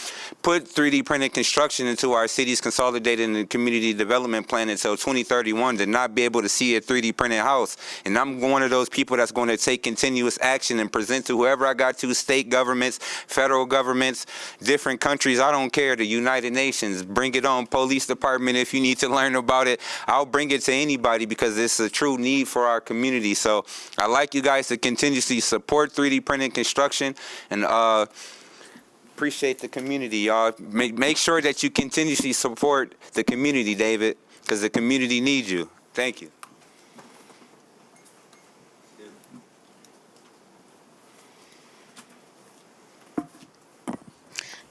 put 3D printed construction into our city's consolidated and community development plan until 2031 to not be able to see a 3D printed house. And I'm one of those people that's going to take continuous action and present to whoever I got to, state governments, federal governments, different countries. I don't care, the United Nations, bring it on, police department, if you need to learn about it, I'll bring it to anybody because it's a true need for our community. So I'd like you guys to continuously support 3D printed construction and appreciate the community, y'all. Make sure that you continuously support the community, David, because the community needs you. Thank you.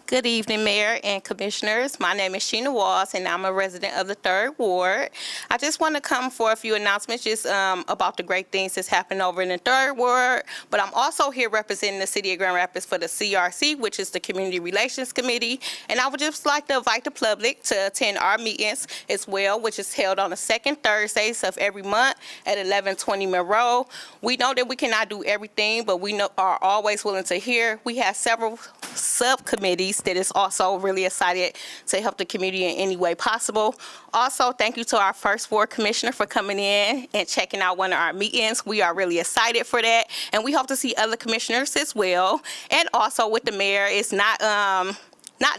Good evening, Mayor and Commissioners. My name is Sheena Walls, and I'm a resident of the 3rd Ward. I just want to come for a few announcements just about the great things that's happening over in the 3rd Ward, but I'm also here representing the City of Grand Rapids for the CRC, which is the Community Relations Committee, and I would just like to invite the public to attend our meetings as well, which is held on the 2nd Thursdays of every month at 1120 Monroe. We know that we cannot do everything, but we are always willing to hear. We have several subcommittees that is also really excited to help the community in any way possible. Also, thank you to our 1st Ward Commissioner for coming in and checking out one of our meetings. We are really excited for that, and we hope to see other commissioners as well. And also with the mayor, it's not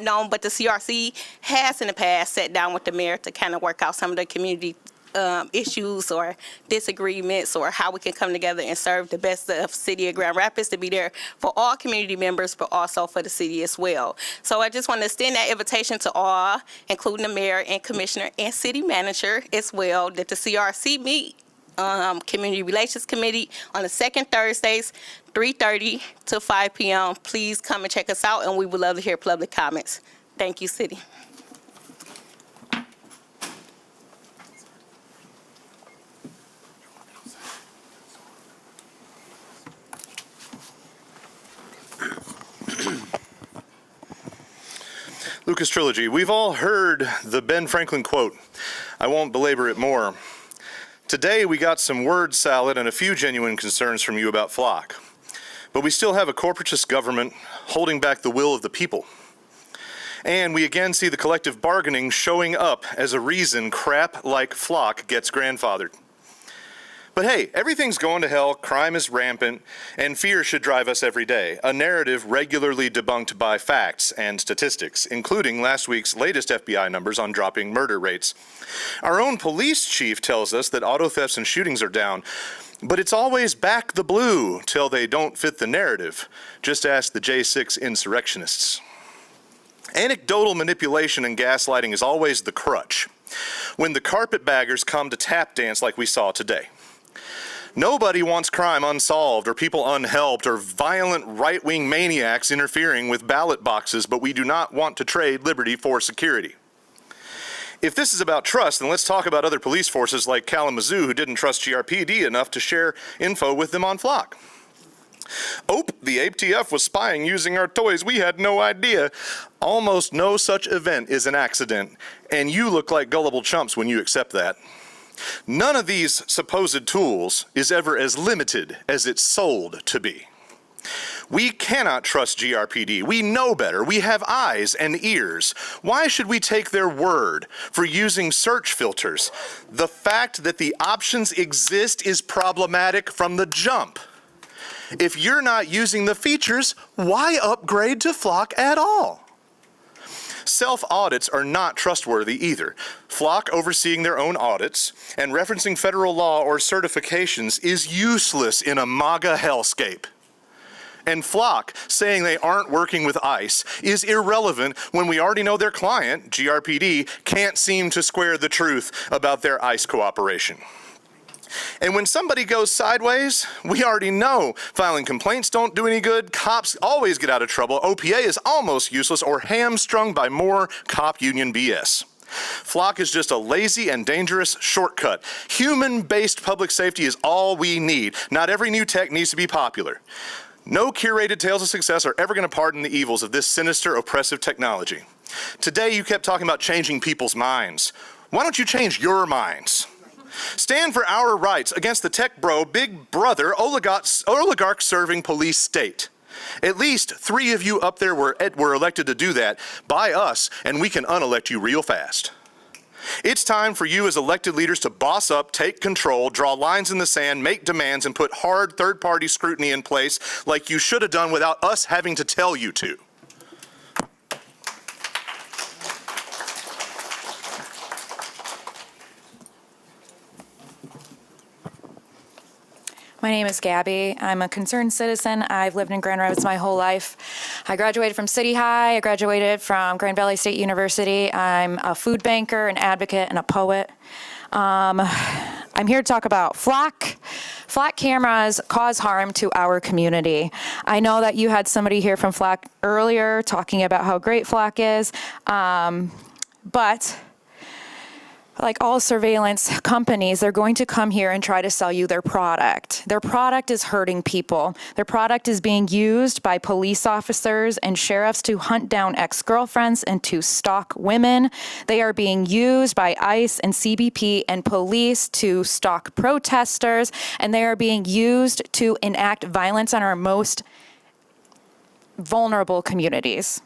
known, but the CRC has in the past sat down with the mayor to kind of work out some of the community issues or disagreements, or how we can come together and serve the best of City of Grand Rapids, to be there for all community members, but also for the city as well. So I just want to extend that invitation to all, including the mayor and commissioner and city manager as well, that the CRC meet Community Relations Committee on the 2nd Thursdays, 3:30 to 5 p.m. Please come and check us out, and we would love to hear public comments. Thank you, City. Lucas Trilogy, we've all heard the Ben Franklin quote. I won't belabor it more. Today we got some word salad and a few genuine concerns from you about Flock. But we still have a corporatist government holding back the will of the people. And we again see the collective bargaining showing up as a reason crap like Flock gets grandfathered. But hey, everything's going to hell, crime is rampant, and fear should drive us every day, a narrative regularly debunked by facts and statistics, including last week's latest FBI numbers on dropping murder rates. Our own police chief tells us that auto thefts and shootings are down, but it's always back the blue till they don't fit the narrative. Just ask the J6 insurrectionists. Anecdotal manipulation and gaslighting is always the crutch when the carpetbaggers come to tap dance like we saw today. Nobody wants crime unsolved or people unhelped or violent right-wing maniacs interfering with ballot boxes, but we do not want to trade liberty for security. If this is about trust, then let's talk about other police forces like Kalamazoo who didn't trust GRPD enough to share info with them on Flock. The ATF was spying using our toys. We had no idea. Almost no such event is an accident, and you look like gullible chumps when you accept that. None of these supposed tools is ever as limited as it's sold to be. We cannot trust GRPD. We know better. We have eyes and ears. Why should we take their word for using search filters? The fact that the options exist is problematic from the jump. If you're not using the features, why upgrade to Flock at all? Self-audits are not trustworthy either. Flock overseeing their own audits and referencing federal law or certifications is useless in a MAGA hellscape. And Flock saying they aren't working with ICE is irrelevant when we already know their client, GRPD, can't seem to square the truth about their ICE cooperation. And when somebody goes sideways, we already know filing complaints don't do any good, cops always get out of trouble, OPA is almost useless or hamstrung by more cop union BS. Flock is just a lazy and dangerous shortcut. Human-based public safety is all we need. Not every new tech needs to be popular. No curated tales of success are ever going to pardon the evils of this sinister, oppressive technology. Today, you kept talking about changing people's minds. Why don't you change your minds? Stand for our rights against the tech bro, big brother, oligarch-serving police state. At least 3 of you up there were elected to do that by us, and we can unelect you real fast. It's time for you as elected leaders to boss up, take control, draw lines in the sand, make demands, and put hard third-party scrutiny in place like you should have done without us having to tell you to. My name is Gabby. I'm a concerned citizen. I've lived in Grand Rapids my whole life. I graduated from City High. I graduated from Grand Valley State University. I'm a food banker, an advocate, and a poet. I'm here to talk about Flock. Flock cameras cause harm to our community. I know that you had somebody here from Flock earlier talking about how great Flock is, but like all surveillance companies, they're going to come here and try to sell you their product. Their product is hurting people. Their product is being used by police officers and sheriffs to hunt down ex-girlfriends and to stalk women. They are being used by ICE and CBP and police to stalk protesters, and they are being used to enact violence on our most vulnerable communities.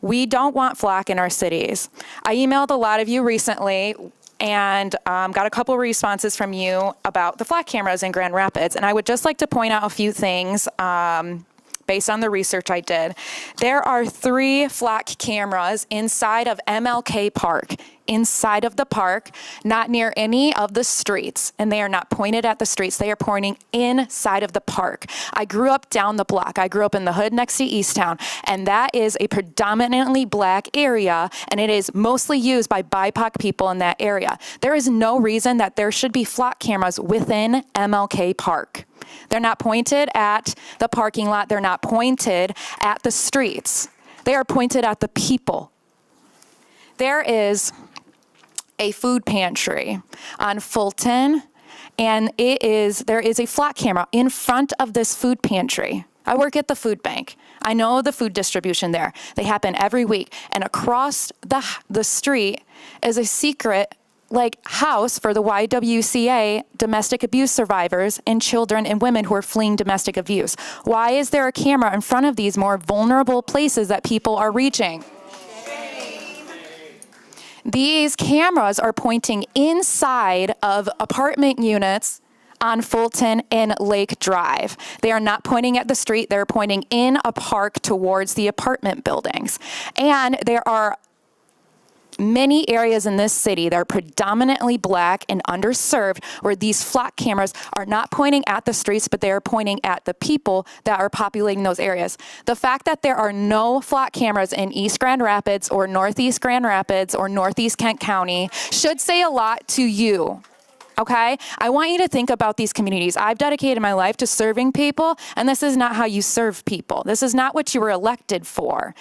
We don't want Flock in our cities. I emailed a lot of you recently and got a couple responses from you about the Flock cameras in Grand Rapids. And I would just like to point out a few things based on the research I did. There are 3 Flock cameras inside of MLK Park, inside of the park, not near any of the streets. And they are not pointed at the streets. They are pointing inside of the park. I grew up down the block. I grew up in the hood next to Easttown. And that is a predominantly black area. And it is mostly used by BIPOC people in that area. There is no reason that there should be Flock cameras within MLK Park. They're not pointed at the parking lot. They're not pointed at the streets. They are pointed at the people. There is a food pantry on Fulton, and there is a Flock camera in front of this food pantry. I work at the food bank. I know the food distribution there. They happen every week. And across the street is a secret house for the YWCA domestic abuse survivors and children and women who are fleeing domestic abuse. Why is there a camera in front of these more vulnerable places that people are reaching? These cameras are pointing inside of apartment units on Fulton and Lake Drive. They are not pointing at the street. They're pointing in a park towards the apartment buildings. And there are many areas in this city that are predominantly black and underserved where these Flock cameras are not pointing at the streets, but they are pointing at the people that are populating those areas. The fact that there are no Flock cameras in East Grand Rapids or Northeast Grand Rapids or Northeast Kent County should say a lot to you. Okay? I want you to think about these communities. I've dedicated my life to serving people, and this is not how you serve people. This is not what you were elected for.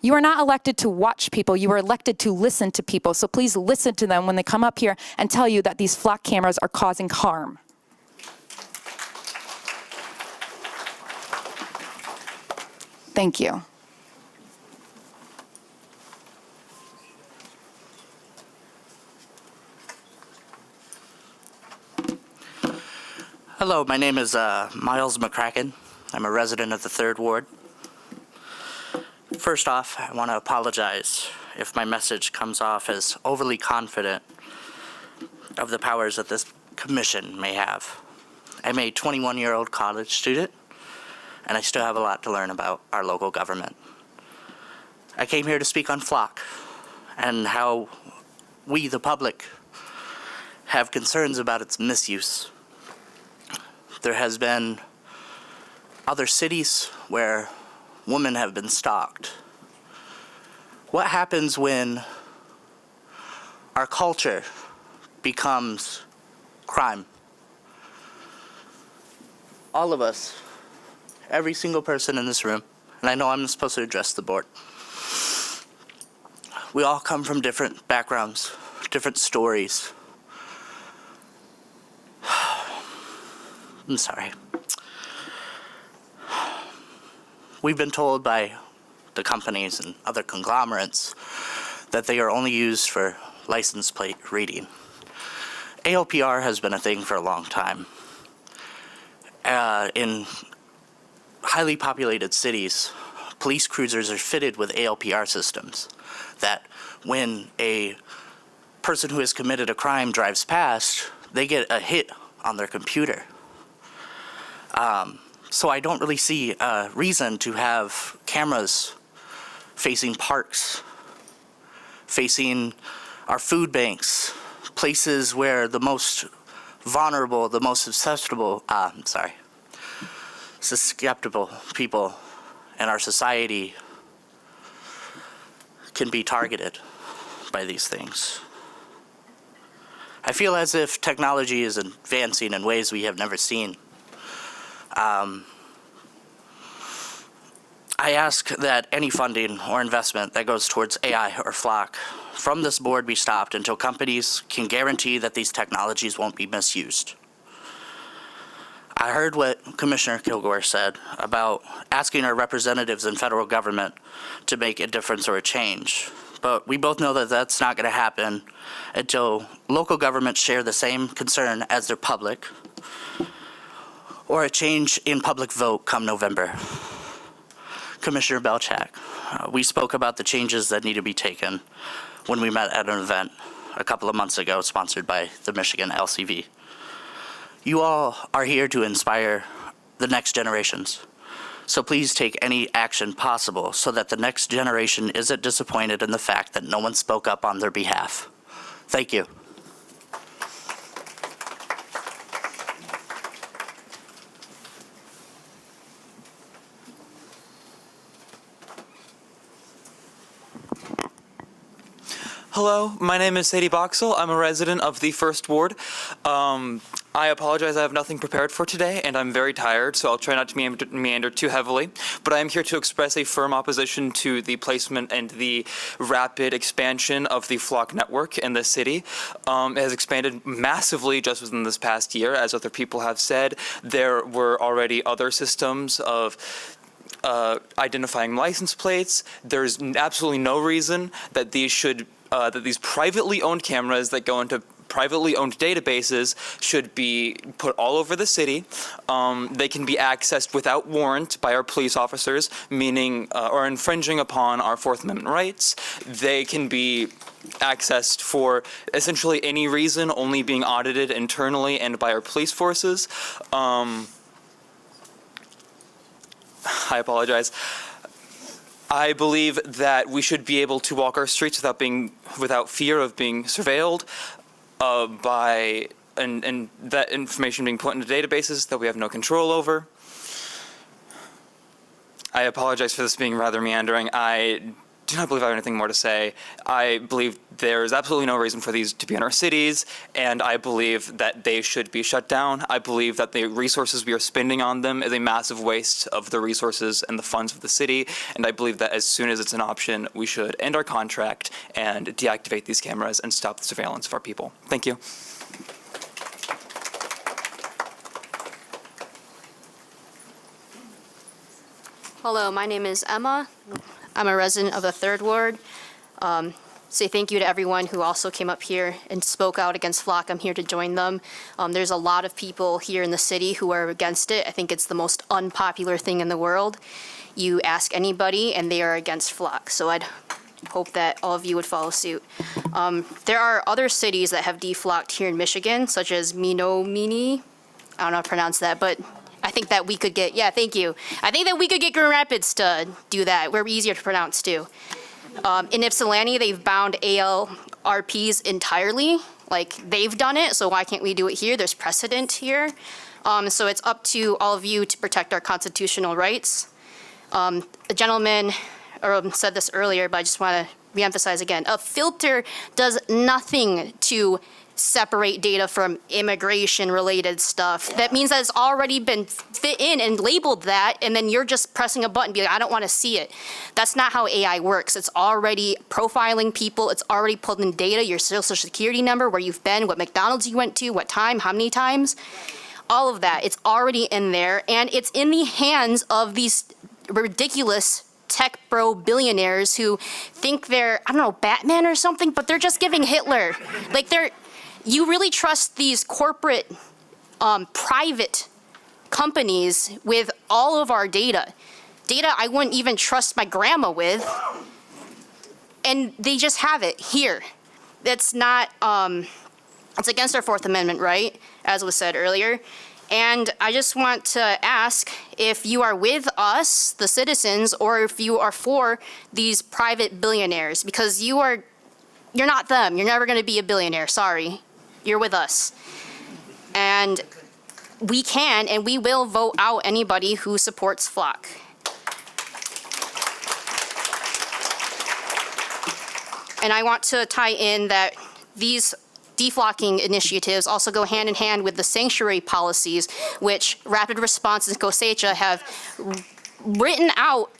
You are not elected to watch people. You were elected to listen to people. So please listen to them when they come up here and tell you that these Flock cameras are causing harm. Thank you. Hello, my name is Miles McCracken. I'm a resident of the 3rd Ward. First off, I want to apologize if my message comes off as overly confident of the powers that this commission may have. I'm a 21-year-old college student, and I still have a lot to learn about our local government. I came here to speak on Flock and how we, the public, have concerns about its misuse. There has been other cities where women have been stalked. What happens when our culture becomes crime? All of us, every single person in this room, and I know I'm supposed to address the board, We all come from different backgrounds, different stories. I'm sorry. We've been told by the companies and other conglomerates that they are only used for license plate reading. ALPR has been a thing for a long time. In highly populated cities, police cruisers are fitted with ALPR systems that when a person who has committed a crime drives past, they get a hit on their computer. So I don't really see a reason to have cameras facing parks, facing our food banks, places where the most vulnerable, the most susceptible people in our society can be targeted by these things. I feel as if technology is advancing in ways we have never seen. I ask that any funding or investment that goes towards AI or FLoC from this board be stopped until companies can guarantee that these technologies won't be misused. I heard what Commissioner Kilgore said about asking our representatives in federal government to make a difference or a change. But we both know that that's not going to happen until local governments share the same concern as their public, or a change in public vote come November. Commissioner Belchak, we spoke about the changes that need to be taken when we met at an event a couple of months ago sponsored by the Michigan LCV. You all are here to inspire the next generations. So please take any action possible so that the next generation isn't disappointed in the fact that no one spoke up on their behalf. Thank you. Hello, my name is Sadie Boxell. I'm a resident of the First Ward. I apologize, I have nothing prepared for today, and I'm very tired, so I'll try not to meander too heavily. But I am here to express a firm opposition to the placement and the rapid expansion of the FLoC network in the city. It has expanded massively just within this past year, as other people have said. There were already other systems of identifying license plates. There's absolutely no reason that these privately owned cameras that go into privately owned databases should be put all over the city. They can be accessed without warrant by our police officers, meaning or infringing upon our Fourth Amendment rights. They can be accessed for essentially any reason, only being audited internally and by our police forces. I apologize. I believe that we should be able to walk our streets without fear of being surveilled and that information being put into databases that we have no control over. I apologize for this being rather meandering. I do not believe I have anything more to say. I believe there is absolutely no reason for these to be in our cities, and I believe that they should be shut down. I believe that the resources we are spending on them is a massive waste of the resources and the funds of the city, and I believe that as soon as it's an option, we should end our contract and deactivate these cameras and stop the surveillance of our people. Thank you. Hello, my name is Emma. I'm a resident of the Third Ward. Say thank you to everyone who also came up here and spoke out against FLoC. I'm here to join them. There's a lot of people here in the city who are against it. I think it's the most unpopular thing in the world. You ask anybody and they are against FLoC. So I'd hope that all of you would follow suit. There are other cities that have deflocked here in Michigan, such as Menominee. I don't know how to pronounce that, but I think that we could get, thank you. I think that we could get Grand Rapids to do that. We're easier to pronounce too. In Ypsilanti, they've bound ALRPs entirely. Like, they've done it, so why can't we do it here? There's precedent here. So it's up to all of you to protect our constitutional rights. The gentleman said this earlier, but I just want to reemphasize again. A filter does nothing to separate data from immigration-related stuff. That means that it's already been fit in and labeled that, and then you're just pressing a button, be like, I don't want to see it. That's not how AI works. It's already profiling people. It's already pulled in data, your social security number, where you've been, what McDonald's you went to, what time, how many times. All of that, it's already in there, and it's in the hands of these ridiculous tech bro billionaires who think they're, I don't know, Batman or something, but they're just giving Hitler. Like you really trust these corporate, private companies with all of our data. Data I wouldn't even trust my grandma with. And they just have it here. That's not, it's against our Fourth Amendment, right? As was said earlier. And I just want to ask if you are with us, the citizens, or if you are for these private billionaires, because you're not them. You're never going to be a billionaire. Sorry. You're with us. And we can and we will vote out anybody who supports Flock. And I want to tie in that these deflocking initiatives also go hand in hand with the sanctuary policies, which Rapid Response and COSECHA have written out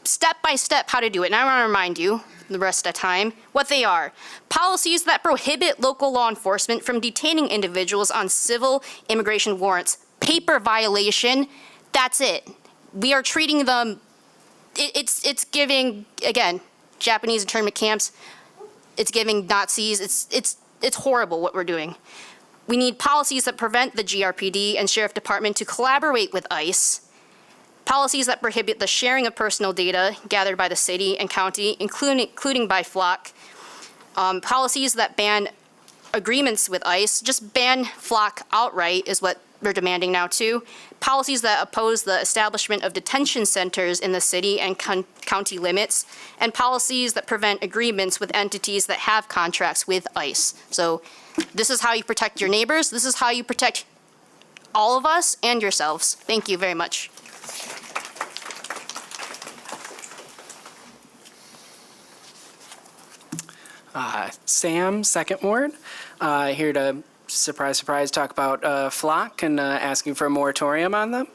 step by step how to do it. And I want to remind you, the rest of the time, what they are. Policies that prohibit local law enforcement from detaining individuals on civil immigration warrants. Paper violation, that's it. We are treating them, it's giving, again, Japanese internment camps, it's giving Nazis, it's horrible what we're doing. We need policies that prevent the GRPD and Sheriff Department to collaborate with ICE. Policies that prohibit the sharing of personal data gathered by the city and county, including by Flock. Policies that ban agreements with ICE, just ban Flock outright is what we're demanding now too. Policies that oppose the establishment of detention centers in the city and county limits, and policies that prevent agreements with entities that have contracts with ICE. So this is how you protect your neighbors. This is how you protect all of us and yourselves. Thank you very much. Sam, Second Ward, here to, surprise, surprise, talk about Flock and asking for a moratorium on them.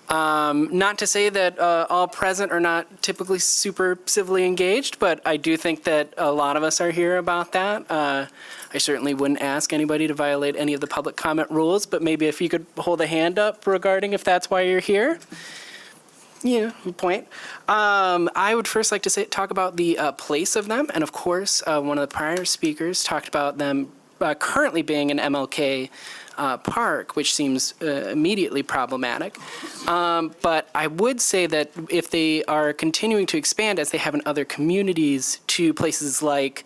Not to say that all present are not typically super civilly engaged, but I do think that a lot of us are here about that. I certainly wouldn't ask anybody to violate any of the public comment rules, but maybe if you could hold a hand up regarding if that's why you're here. Yeah, good point. I would first like to talk about the place of them. And of course, one of the prior speakers talked about them currently being in MLK Park, which seems immediately problematic. But I would say that if they are continuing to expand, as they have in other communities, to places like,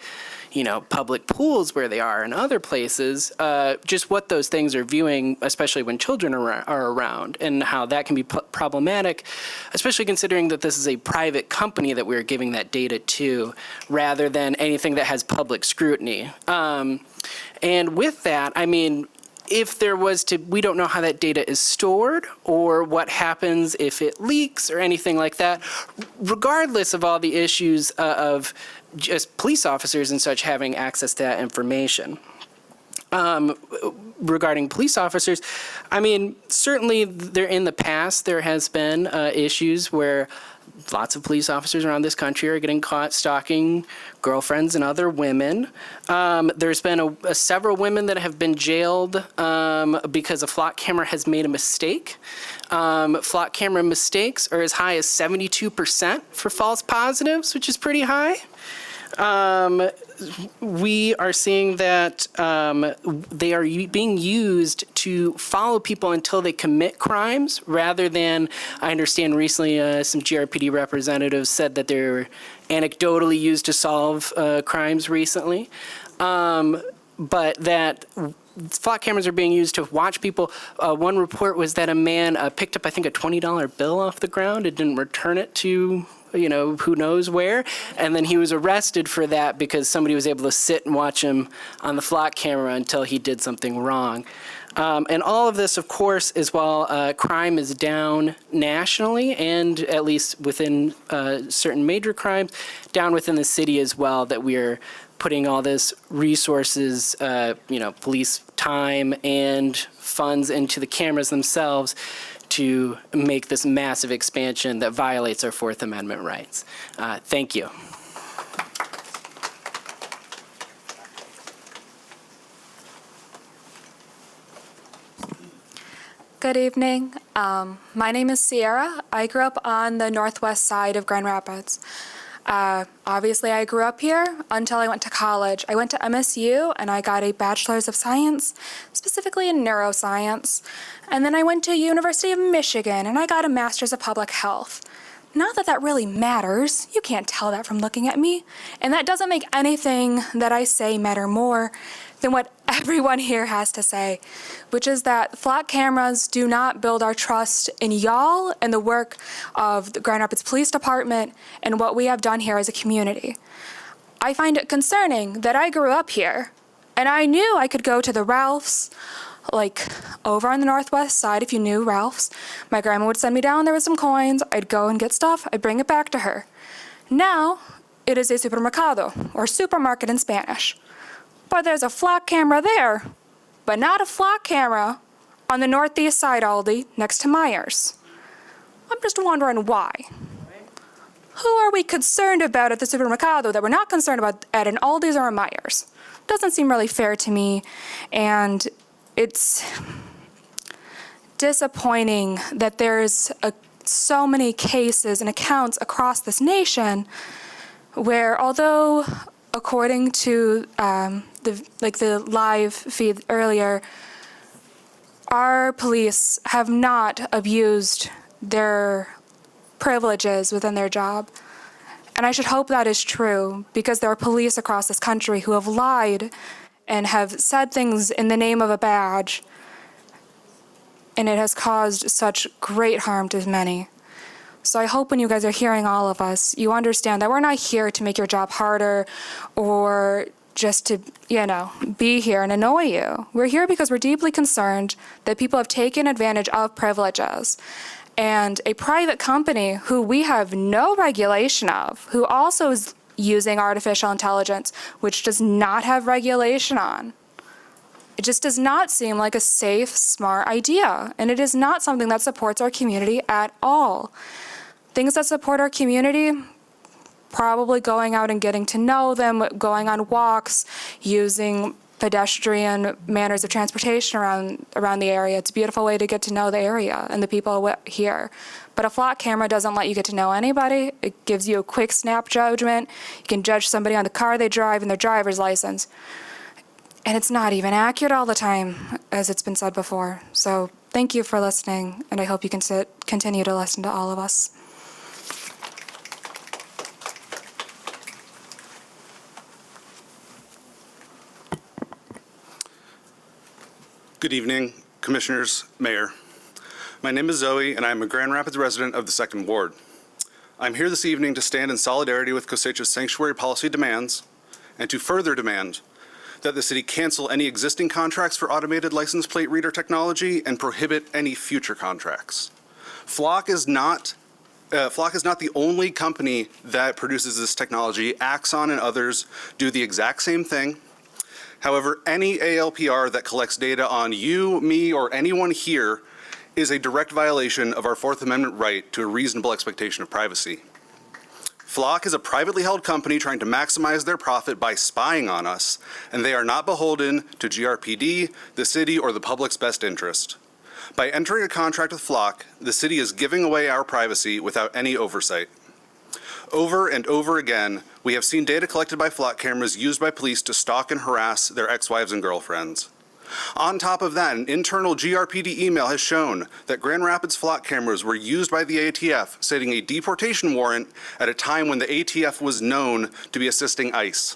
you know, public pools where they are and other places, just what those things are viewing, especially when children are around, and how that can be problematic, especially considering that this is a private company that we're giving that data to, rather than anything that has public scrutiny. And with that, I mean, if there was to, we don't know how that data is stored or what happens if it leaks or anything like that, regardless of all the issues of just police officers and such having access to that information. Regarding police officers, I mean, certainly in the past there has been issues where lots of police officers around this country are getting caught stalking girlfriends and other women. There's been several women that have been jailed because a Flock camera has made a mistake. Flock camera mistakes are as high as 72% for false positives, which is pretty high. We are seeing that they are being used to follow people until they commit crimes, rather than, I understand recently some GRPD representatives said that they're anecdotally used to solve crimes recently. But that Flock cameras are being used to watch people. One report was that a man picked up, I think, a $20 bill off the ground and didn't return it to who knows where. And then he was arrested for that because somebody was able to sit and watch him on the flock camera until he did something wrong. And all of this, of course, is while crime is down nationally and at least within certain major crimes, down within the city as well, that we are putting all this resources, police time and funds into the cameras themselves to make this massive expansion that violates our Fourth Amendment rights. Thank you. Good evening. My name is Sierra. I grew up on the northwest side of Grand Rapids. Obviously, I grew up here until I went to college. I went to MSU and I got a Bachelor's of Science, specifically in neuroscience. And then I went to University of Michigan and I got a Master's of Public Health. Not that that really matters. You can't tell that from looking at me. And that doesn't make anything that I say matter more than what everyone here has to say, which is that flock cameras do not build our trust in y'all and the work of the Grand Rapids Police Department and what we have done here as a community. I find it concerning that I grew up here and I knew I could go to the Ralphs, like over on the northwest side, if you knew Ralph's. My grandma would send me down there with some coins, I'd go and get stuff, I'd bring it back to her. Now, it is a supermercado, or supermarket in Spanish. But there's a flock camera there, but not a flock camera on the northeast side Aldi next to Myers. I'm just wondering why. Who are we concerned about at the supermercado that we're not concerned about at an Aldi's or a Myers? Doesn't seem really fair to me, and it's disappointing that there's so many cases and accounts across this nation where, although according to the live feed earlier, our police have not abused their privileges within their job. And I should hope that is true, because there are police across this country who have lied and have said things in the name of a badge, and it has caused such great harm to many. So I hope when you guys are hearing all of us, you understand that we're not here to make your job harder or just to, be here and annoy you. We're here because we're deeply concerned that people have taken advantage of privileges. And a private company who we have no regulation of, who also is using artificial intelligence, which does not have regulation on. It just does not seem like a safe, smart idea. And it is not something that supports our community at all. Things that support our community, probably going out and getting to know them, going on walks, using pedestrian manners of transportation around the area. It's a beautiful way to get to know the area and the people here. But a flock camera doesn't let you get to know anybody. It gives you a quick snap judgment. You can judge somebody on the car they drive and their driver's license. And it's not even accurate all the time, as it's been said before. So thank you for listening, and I hope you can continue to listen to all of us. Good evening, Commissioners, Mayor. My name is Zoe, and I am a Grand Rapids resident of the 2nd Ward. I'm here this evening to stand in solidarity with Cosecha's sanctuary policy demands and to further demand that the city cancel any existing contracts for automated license plate reader technology and prohibit any future contracts. Flock is not the only company that produces this technology. Axon and others do the exact same thing. However, any ALPR that collects data on you, me, or anyone here is a direct violation of our Fourth Amendment right to a reasonable expectation of privacy. Flock is a privately held company trying to maximize their profit by spying on us, and they are not beholden to GRPD, the city, or the public's best interest. By entering a contract with Flock, the city is giving away our privacy without any oversight. Over and over again, we have seen data collected by flock cameras used by police to stalk and harass their ex-wives and girlfriends. On top of that, an internal GRPD email has shown that Grand Rapids flock cameras were used by the ATF, citing a deportation warrant at a time when the ATF was known to be assisting ICE.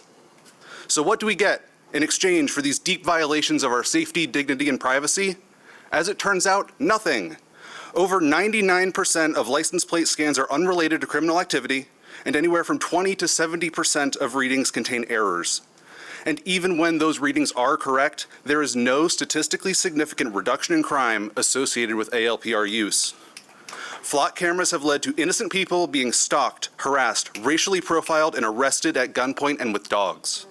So what do we get in exchange for these deep violations of our safety, dignity, and privacy? As it turns out, nothing. Over 99% of license plate scans are unrelated to criminal activity, and anywhere from 20 to 70% of readings contain errors. And even when those readings are correct, there is no statistically significant reduction in crime associated with ALPR use. Flock cameras have led to innocent people being stalked, harassed, racially profiled, and arrested at gunpoint and with dogs.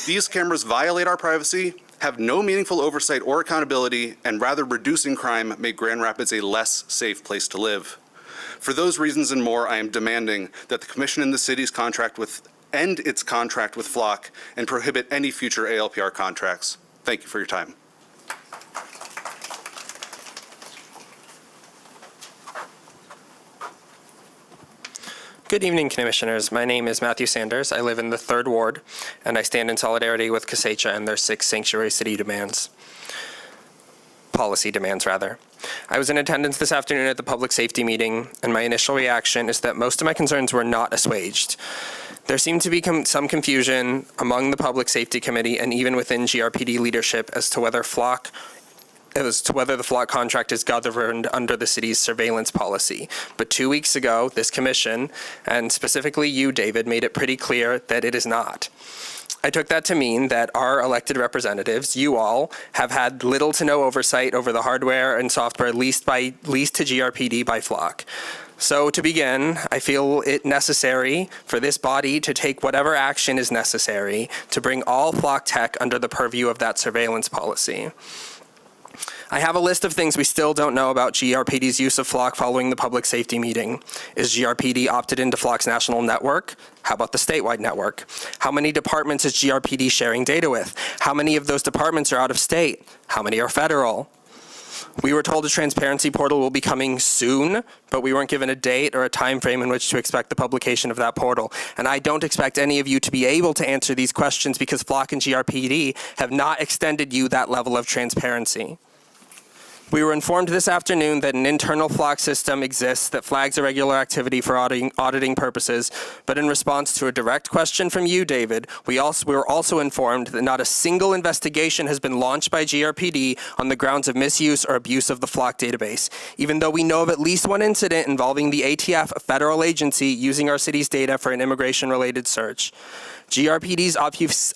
These cameras violate our privacy, have no meaningful oversight or accountability, and rather reducing crime, make Grand Rapids a less safe place to live. For those reasons and more, I am demanding that the Commission and the city's end its contract with Flock and prohibit any future ALPR contracts. Thank you for your time. Good evening, Commissioners. My name is Matthew Sanders. I live in the 3rd Ward, and I stand in solidarity with Kosacha and their 6 sanctuary city demands. Policy demands, rather. I was in attendance this afternoon at the public safety meeting, and my initial reaction is that most of my concerns were not assuaged. There seemed to be some confusion among the Public Safety Committee and even within GRPD leadership as to whether the Flock contract is governed under the city's surveillance policy. But 2 weeks ago, this commission, and specifically you, David, made it pretty clear that it is not. I took that to mean that our elected representatives, you all, have had little to no oversight over the hardware and software leased to GRPD by Flock. So to begin, I feel it necessary for this body to take whatever action is necessary to bring all Flock tech under the purview of that surveillance policy. I have a list of things we still don't know about GRPD's use of Flock following the public safety meeting. Is GRPD opted into Flock's national network? How about the statewide network? How many departments is GRPD sharing data with? How many of those departments are out of state? How many are federal? We were told a transparency portal will be coming soon, but we weren't given a date or a time frame in which to expect the publication of that portal. And I don't expect any of you to be able to answer these questions because Flock and GRPD have not extended you that level of transparency. We were informed this afternoon that an internal Flock system exists that flags irregular activity for auditing purposes, but in response to a direct question from you, David, we were also informed that not a single investigation has been launched by GRPD on the grounds of misuse or abuse of the Flock database, even though we know of at least one incident involving the ATF, a federal agency, using our city's data for an immigration-related search. GRPD's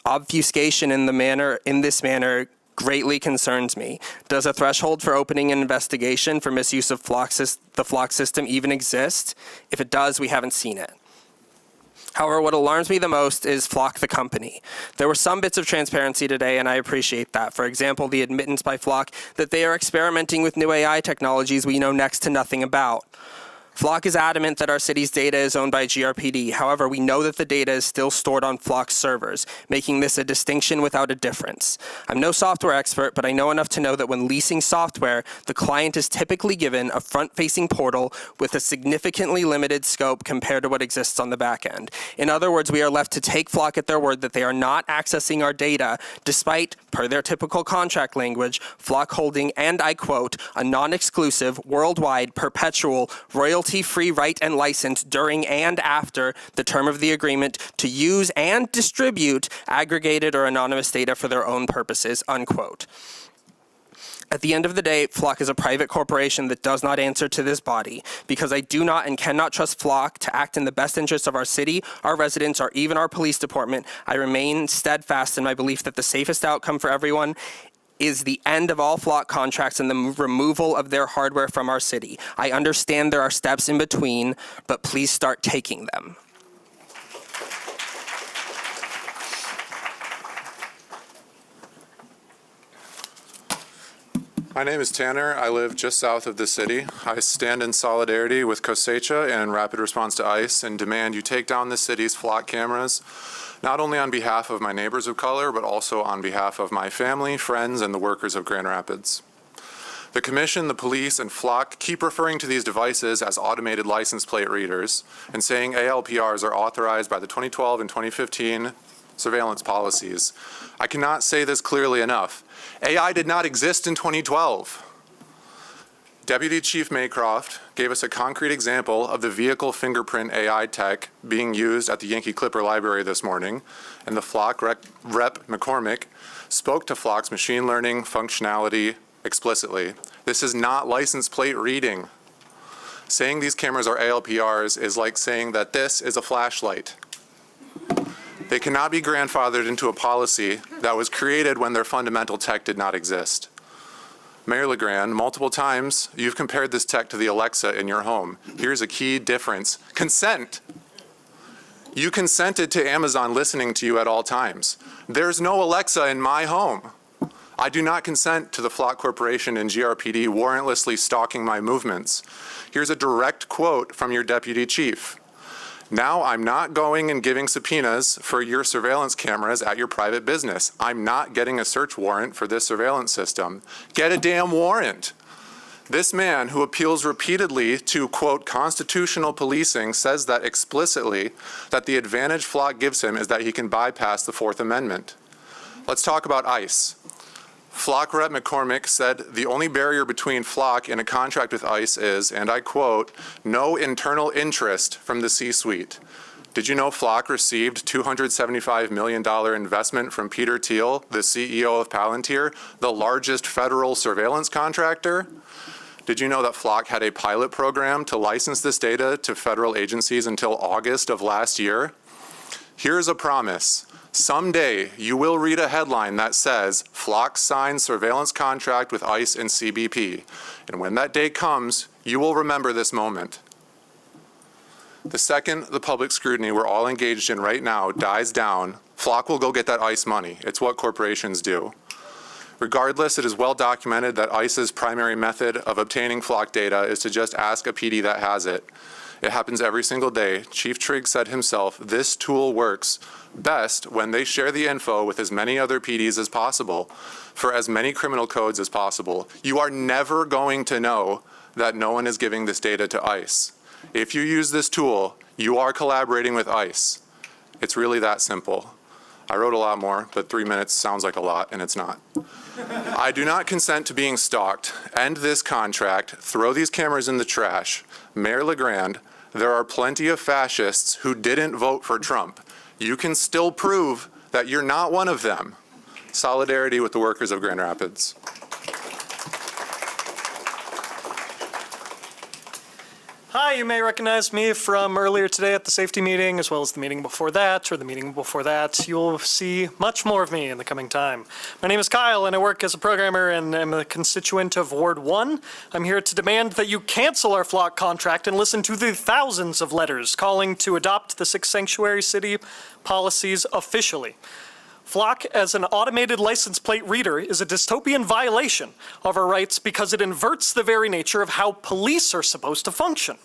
obfuscation in this manner greatly concerns me. Does a threshold for opening an investigation for misuse of the Flock system even exist? If it does, we haven't seen it. However, what alarms me the most is Flock the company. There were some bits of transparency today, and I appreciate that. For example, the admittance by Flock that they are experimenting with new AI technologies we know next to nothing about. Flock is adamant that our city's data is owned by GRPD. However, we know that the data is still stored on Flock's servers, making this a distinction without a difference. I'm no software expert, but I know enough to know that when leasing software, the client is typically given a front-facing portal with a significantly limited scope compared to what exists on the back end. In other words, we are left to take Flock at their word that they are not accessing our data, despite, per their typical contract language, Flock holding, and I quote, a non-exclusive, worldwide, perpetual, royalty-free right and license during and after the term of the agreement to use and distribute aggregated or anonymous data for their own purposes, unquote. At the end of the day, Flock is a private corporation that does not answer to this body. Because I do not and cannot trust Flock to act in the best interest of our city, our residents, or even our police department, I remain steadfast in my belief that the safest outcome for everyone is the end of all Flock contracts and the removal of their hardware from our city. I understand there are steps in between, but please start taking them. My name is Tanner. I live just south of the city. I stand in solidarity with Kosacha and Rapid Response to ICE and demand you take down the city's Flock cameras, not only on behalf of my neighbors of color, but also on behalf of my family, friends, and the workers of Grand Rapids. The Commission, the police, and Flock keep referring to these devices as automated license plate readers and saying ALPRs are authorized by the 2012 and 2015 surveillance policies. I cannot say this clearly enough. AI did not exist in 2012. Deputy Chief Maycroft gave us a concrete example of the vehicle fingerprint AI tech being used at the Yankee Clipper Library this morning, and the Flock Rep McCormick spoke to Flock's machine learning functionality explicitly. This is not license plate reading. Saying these cameras are ALPRs is like saying that this is a flashlight. They cannot be grandfathered into a policy that was created when their fundamental tech did not exist. Mayor LeGrand, multiple times you've compared this tech to the Alexa in your home. Here's a key difference. Consent. You consented to Amazon listening to you at all times. There's no Alexa in my home. I do not consent to the Flock Corporation and GRPD warrantlessly stalking my movements. Here's a direct quote from your deputy chief. Now I'm not going and giving subpoenas for your surveillance cameras at your private business. I'm not getting a search warrant for this surveillance system. Get a damn warrant. This man, who appeals repeatedly to, quote, constitutional policing, says that explicitly that the advantage Flock gives him is that he can bypass the Fourth Amendment. Let's talk about ICE. Flock Rep. McCormick said the only barrier between Flock and a contract with ICE is, and I quote, no internal interest from the C-suite. Did you know Flock received $275 million investment from Peter Thiel, the CEO of Palantir, the largest federal surveillance contractor? Did you know that Flock had a pilot program to license this data to federal agencies until August of last year? Here's a promise. Someday, you will read a headline that says, Flock signed surveillance contract with ICE and CBP. And when that day comes, you will remember this moment. The second the public scrutiny we're all engaged in right now dies down, Flock will go get that ICE money. It's what corporations do. Regardless, it is well documented that ICE's primary method of obtaining Flock data is to just ask a PD that has it. It happens every single day. Chief Trigg said himself, this tool works best when they share the info with as many other PDs as possible for as many criminal codes as possible. You are never going to know that no one is giving this data to ICE. If you use this tool, you are collaborating with ICE. It's really that simple. I wrote a lot more, but 3 minutes sounds like a lot, and it's not. I do not consent to being stalked. End this contract. Throw these cameras in the trash. Mayor LeGrand, there are plenty of fascists who didn't vote for Trump. You can still prove that you're not one of them. Solidarity with the workers of Grand Rapids. Hi, you may recognize me from earlier today at the safety meeting, as well as the meeting before that, or the meeting before that. You'll see much more of me in the coming time. My name is Kyle, and I work as a programmer and I'm a constituent of Ward 1. I'm here to demand that you cancel our Flock contract and listen to the thousands of letters calling to adopt the 6 sanctuary city policies officially. Flock, as an automated license plate reader, is a dystopian violation of our rights because it inverts the very nature of how police are supposed to function.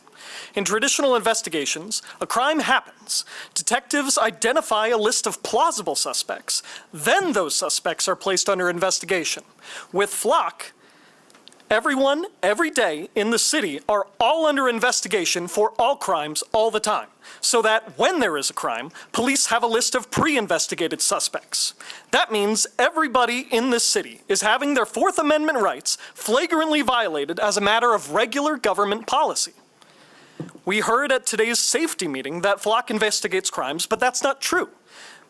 In traditional investigations, a crime happens. Detectives identify a list of plausible suspects. Then those suspects are placed under investigation. With Flock, everyone, every day in the city are all under investigation for all crimes all the time, so that when there is a crime, police have a list of pre-investigated suspects. That means everybody in this city is having their Fourth Amendment rights flagrantly violated as a matter of regular government policy. We heard at today's safety meeting that Flock investigates crimes, but that's not true,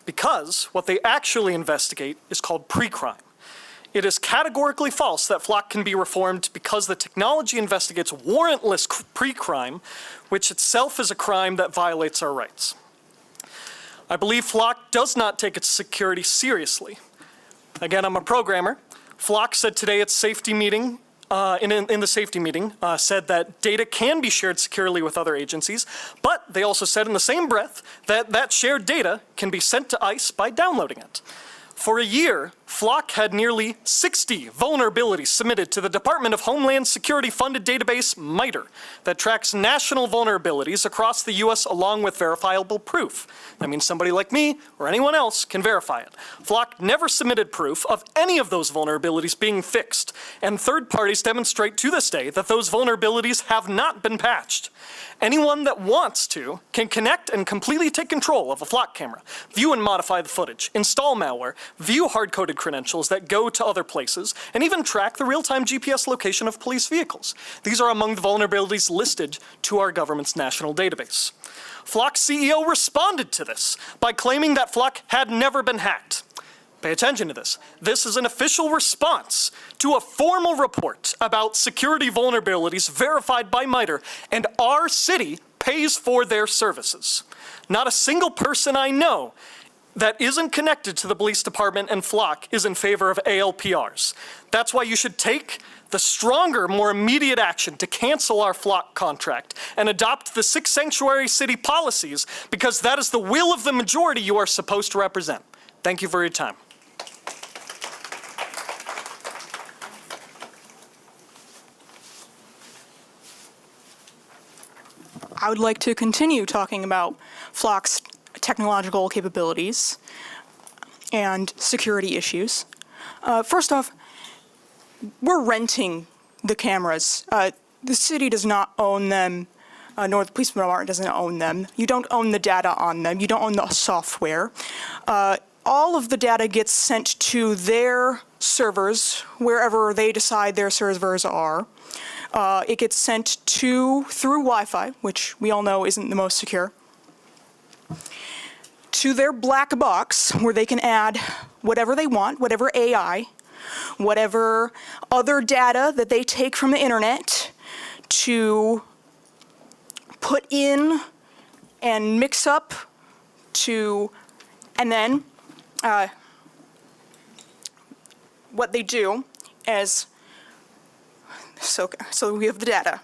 because what they actually investigate is called pre-crime. It is categorically false that Flock can be reformed because the technology investigates warrantless pre-crime, which itself is a crime that violates our rights. I believe Flock does not take its security seriously. Again, I'm a programmer. Flock said today at safety meeting, in the safety meeting, said that data can be shared securely with other agencies, but they also said in the same breath that that shared data can be sent to ICE by downloading it. For a year, Flock had nearly 60 vulnerabilities submitted to the Department of Homeland Security funded database MITRE that tracks national vulnerabilities across the U.S. along with verifiable proof. That means somebody like me or anyone else can verify it. Flock never submitted proof of any of those vulnerabilities being fixed, and third parties demonstrate to this day that those vulnerabilities have not been patched. Anyone that wants to can connect and completely take control of a Flock camera, view and modify the footage, install malware, view hard-coded credentials that go to other places, and even track the real-time GPS location of police vehicles. These are among the vulnerabilities listed to our government's national database. Flock's CEO responded to this by claiming that Flock had never been hacked. Pay attention to this. This is an official response to a formal report about security vulnerabilities verified by MITRE, and our city pays for their services. Not a single person I know that isn't connected to the police department and Flock is in favor of ALPRs. That's why you should take the stronger, more immediate action to cancel our Flock contract and adopt the 6 sanctuary city policies, because that is the will of the majority you are supposed to represent. Thank you for your time. I would like to continue talking about Flock's technological capabilities and security issues. First off, we're renting the cameras. The city does not own them, nor the police department doesn't own them. You don't own the data on them. You don't own the software. All of the data gets sent to their servers, wherever they decide their servers are. It gets sent through Wi-Fi, which we all know isn't the most secure, to their black box, where they can add whatever they want, whatever AI, whatever other data that they take from the internet to put in and mix up and then what they do is, so we have the data,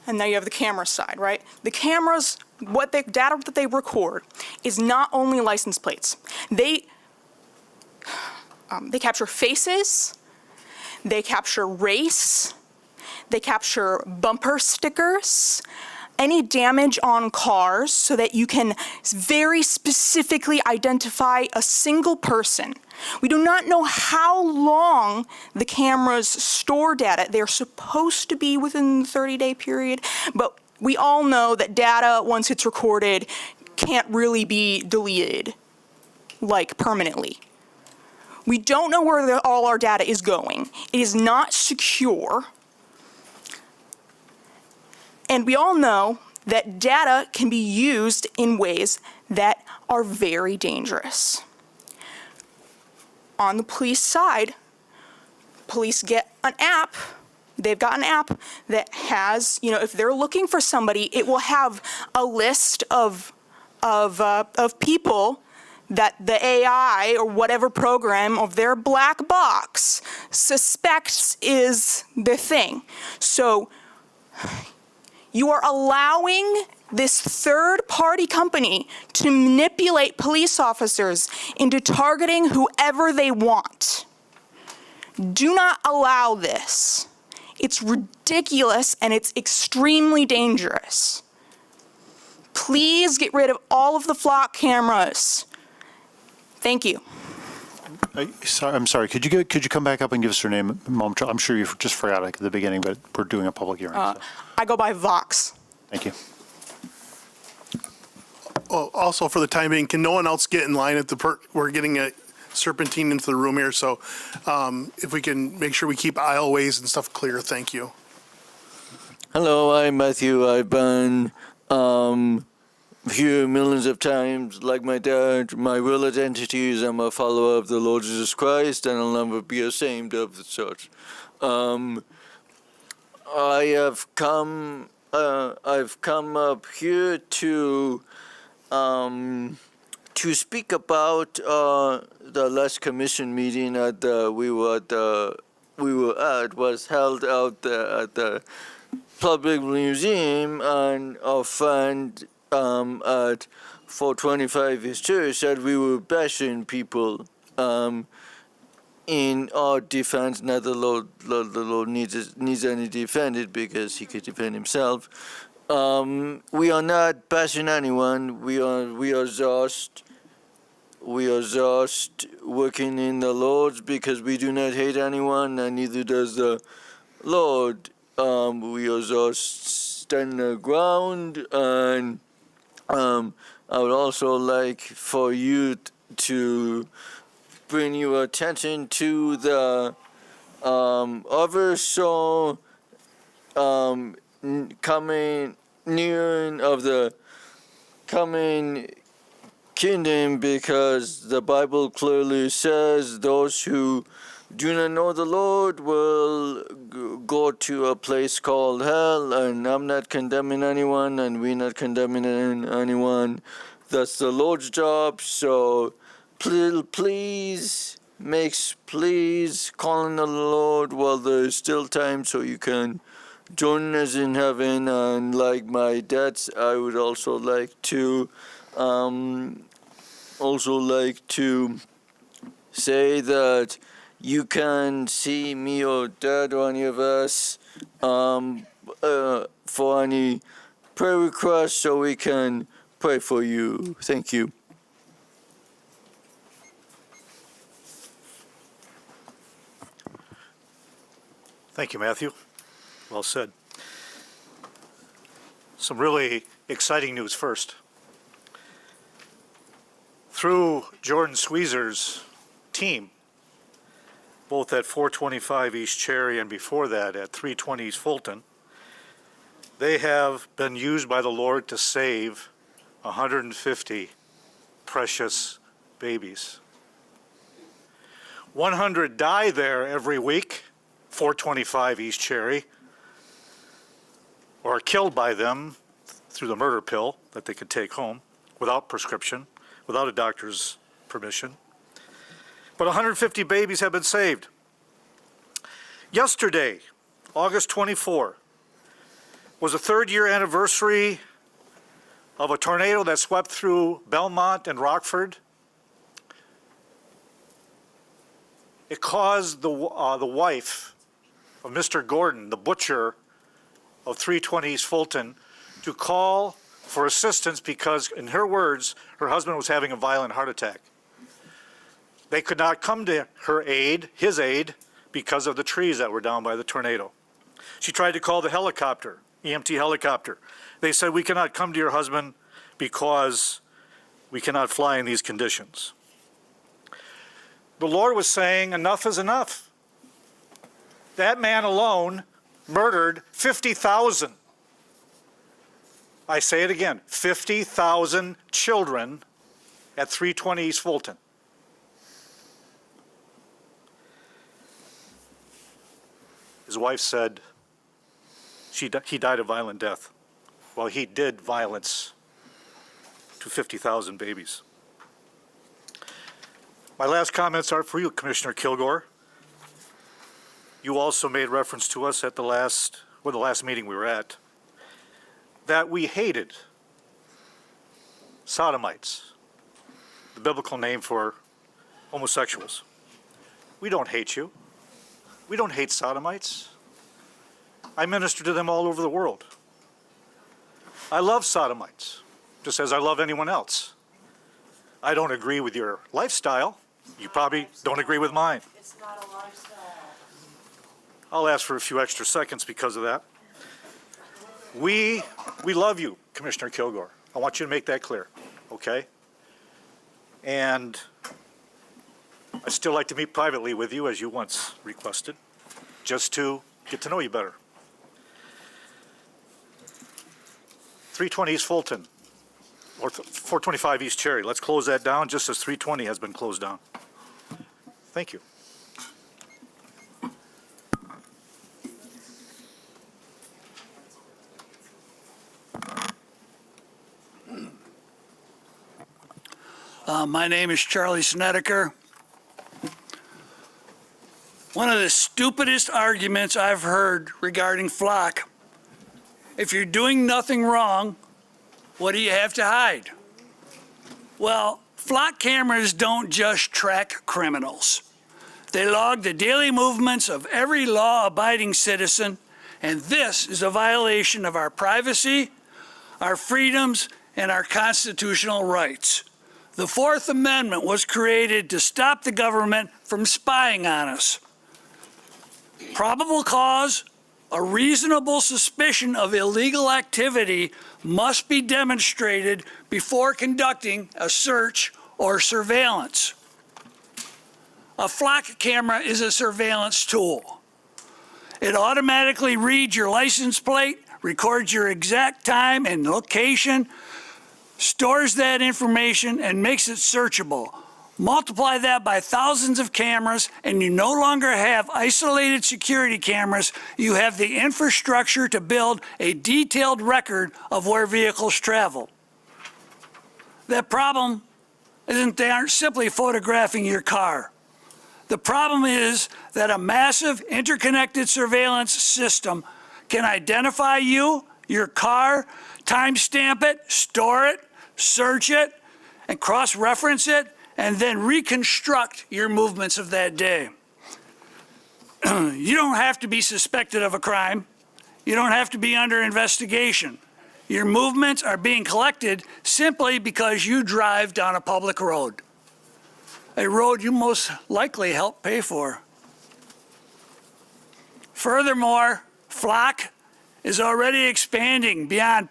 and now you have the camera side, right? The cameras, data that they record is not only license plates. They capture faces, they capture race, they capture bumper stickers, any damage on cars, so that you can very specifically identify a single person. We do not know how long the cameras store data. They're supposed to be within the 30-day period, but we all know that data, once it's recorded, can't really be deleted, like permanently. We don't know where all our data is going. It is not secure. And we all know that data can be used in ways that are very dangerous. On the police side, police get an app. They've got an app that has, if they're looking for somebody, it will have a list of people that the AI or whatever program of their black box suspects is the thing. So you are allowing this third-party company to manipulate police officers into targeting whoever they want. Do not allow this. It's ridiculous and it's extremely dangerous. Please get rid of all of the Flock cameras. Thank you. I'm sorry. Could you come back up and give us your name a moment? I'm sure you just forgot at the beginning, but we're doing a public hearing. So. I go by Vox. Thank you. Oh, also for the time being, can no one else get in line at we're getting a serpentine into the room here, so if we can make sure we keep aisleways and stuff clear, thank you. Hello, I'm Matthew. I've been here millions of times, like my dad. My real identity is I'm a follower of the Lord Jesus Christ, and I'll never be ashamed of the church. I've come up here to speak about the last commission meeting we were at was held out at the public museum, and our friend at 425 East Church said we were bashing people. In our defense, not the Lord needs any defended because he could defend himself. We are not bashing anyone. We are just working in the Lord, because we do not hate anyone, and neither does the Lord. We are just standing the ground, and I would also like for you to bring your attention to the other show coming kingdom, because the Bible clearly says those who do not know the Lord will go to a place called hell, and I'm not condemning anyone, and we're not condemning anyone. That's the Lord's job, so please call on the Lord while there's still time so you can join us in heaven. And like my dad, I would also like to say that you can see me or dad or any of us for any prayer requests so we can pray for you. Thank you. Thank you, Matthew. Well said. Some really exciting news first. Through Jordan Squeezer's team, both at 425 East Cherry and before that at 320 East Fulton, they have been used by the Lord to save 150 precious babies. 100 die there every week, 425 East Cherry, or are killed by them through the murder pill that they could take home without prescription, without a doctor's permission. But 150 babies have been saved. Yesterday, August 24, was the third-year anniversary of a tornado that swept through Belmont and Rockford. It caused the wife of Mr. Gordon, the butcher of 320 East Fulton, to call for assistance because, in her words, her husband was having a violent heart attack. They could not come to her aid, his aid, because of the trees that were down by the tornado. She tried to call the helicopter, EMT helicopter. They said, we cannot come to your husband because we cannot fly in these conditions. The Lord was saying, enough is enough. That man alone murdered 50,000. I say it again, 50,000 children at 320 East Fulton. His wife said he died a violent death. Well, he did violence to 50,000 babies. My last comments are for you, Commissioner Kilgore. You also made reference to us at the last meeting we were at, that we hated sodomites, the biblical name for homosexuals. We don't hate you. We don't hate sodomites. I minister to them all over the world. I love sodomites, just as I love anyone else. I don't agree with your lifestyle. You probably don't agree with mine. It's not a lifestyle. I'll ask for a few extra seconds because of that. We love you, Commissioner Kilgore. I want you to make that clear, okay? And I'd still like to meet privately with you, as you once requested, just to get to know you better. 320 East Fulton, or 425 East Cherry. Let's close that down just as 320 has been closed down. Thank you. My name is Charlie Snedeker. One of the stupidest arguments I've heard regarding flock, if you're doing nothing wrong, what do you have to hide? Well, flock cameras don't just track criminals. They log the daily movements of every law-abiding citizen, and this is a violation of our privacy, our freedoms, and our constitutional rights. The Fourth Amendment was created to stop the government from spying on us. Probable cause, a reasonable suspicion of illegal activity must be demonstrated before conducting a search or surveillance. A flock camera is a surveillance tool. It automatically reads your license plate, records your exact time and location, stores that information and makes it searchable. Multiply that by thousands of cameras, and you no longer have isolated security cameras. You have the infrastructure to build a detailed record of where vehicles travel. That problem isn't they aren't simply photographing your car. The problem is that a massive interconnected surveillance system can identify you, your car, timestamp it, store it, search it, and cross-reference it, and then reconstruct your movements of that day. You don't have to be suspected of a crime. You don't have to be under investigation. Your movements are being collected simply because you drive down a public road, a road you most likely helped pay for. Furthermore, Flock is already expanding beyond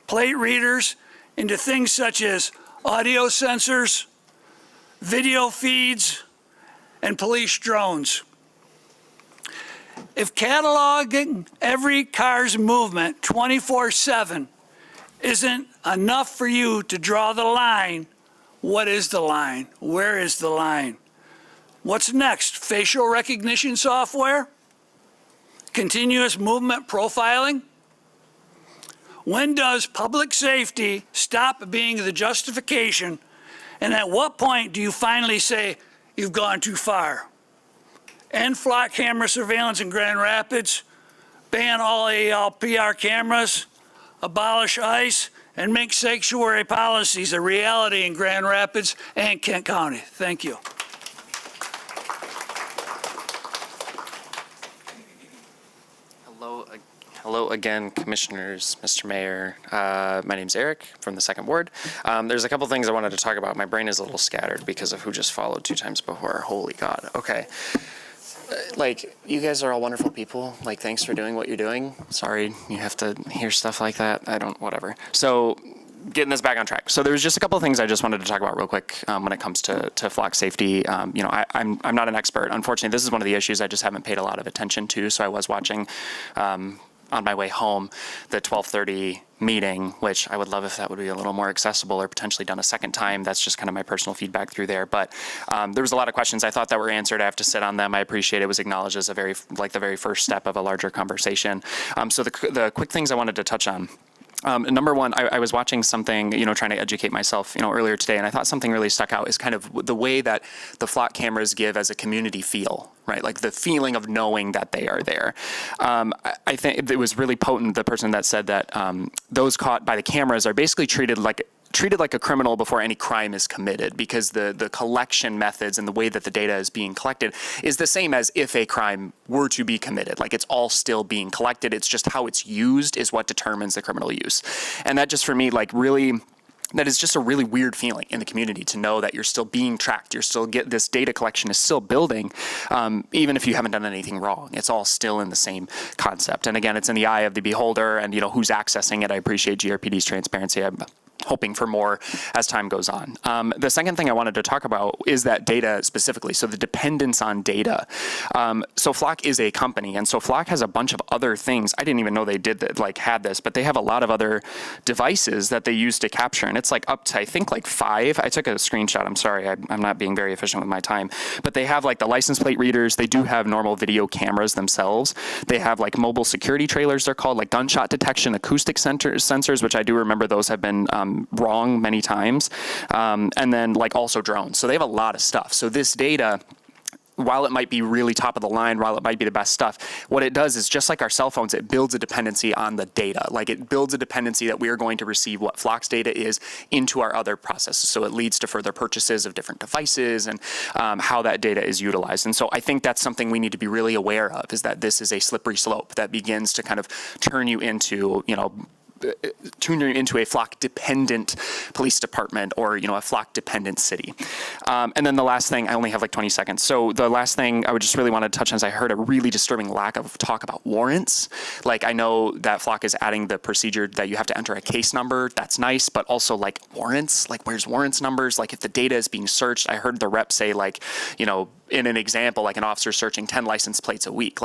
plate readers into things such as audio sensors, video feeds, and police drones. If cataloging every car's movement 24/7 isn't enough for you to draw the line, what is the line? Where is the line? What's next? Facial recognition software? Continuous movement profiling? When does public safety stop being the justification, and at what point do you finally say you've gone too far? End flock camera surveillance in Grand Rapids, ban all ALPR cameras, abolish ICE, and make sanctuary policies a reality in Grand Rapids and Kent County. Thank you. Hello again, Commissioners, Mr. Mayor. My name's Eric from the 2nd Ward. There's a couple things I wanted to talk about. My brain is a little scattered because of who just followed 2 times before. Holy God. Okay. Like, you guys are all wonderful people. Like, thanks for doing what you're doing. Sorry you have to hear stuff like that. Whatever. So, getting this back on track. So there's just a couple of things I just wanted to talk about real quick when it comes to flock safety. I'm not an expert. Unfortunately, this is one of the issues I just haven't paid a lot of attention to. So I was watching on my way home the 12:30 meeting, which I would love if that would be a little more accessible or potentially done a second time. That's just kind of my personal feedback through there. But there was a lot of questions I thought that were answered. I have to sit on them. I appreciate it was acknowledged as the very first step of a larger conversation. So the quick things I wanted to touch on. Number one, I was watching something, trying to educate myself, earlier today, and I thought something really stuck out is kind of the way that the flock cameras give as a community feel, right? Like the feeling of knowing that they are there. I think it was really potent, the person that said that those caught by the cameras are basically treated like a criminal before any crime is committed, because the collection methods and the way that the data is being collected is the same as if a crime were to be committed. Like, it's all still being collected. It's just how it's used is what determines the criminal use. And that just for me, that is just a really weird feeling in the community to know that you're still being tracked. This data collection is still building, even if you haven't done anything wrong. It's all still in the same concept. And again, it's in the eye of the beholder and, who's accessing it. I appreciate GRPD's transparency. I'm hoping for more as time goes on. The second thing I wanted to talk about is that data specifically, so the dependence on data. So Flock is a company, and so Flock has a bunch of other things. I didn't even know they had this, but they have a lot of other devices that they use to capture, and it's up to, I think, 5. I took a screenshot. I'm sorry, I'm not being very efficient with my time, but they have the license plate readers. They do have normal video cameras themselves. They have mobile security trailers, they're called, gunshot detection, acoustic sensors, which I do remember those have been wrong many times, and then also drones. So they have a lot of stuff. So this data, while it might be really top of the line, while it might be the best stuff, what it does is, just like our cell phones, it builds a dependency on the data. It builds a dependency that we are going to receive what Flock's data is into our other processes. So it leads to further purchases of different devices and how that data is utilized. And so I think that's something we need to be really aware of, is that this is a slippery slope that begins to kind of turn you into, a flock-dependent police department or, a flock-dependent city. And then the last thing, I only have 20 seconds. So the last thing I would just really want to touch on is I heard a really disturbing lack of talk about warrants. I know that Flock is adding the procedure that you have to enter a case number. That's nice, but also warrants, where's warrants numbers? If the data is being searched, I heard the rep say in an example, an officer searching 10 license plates a week.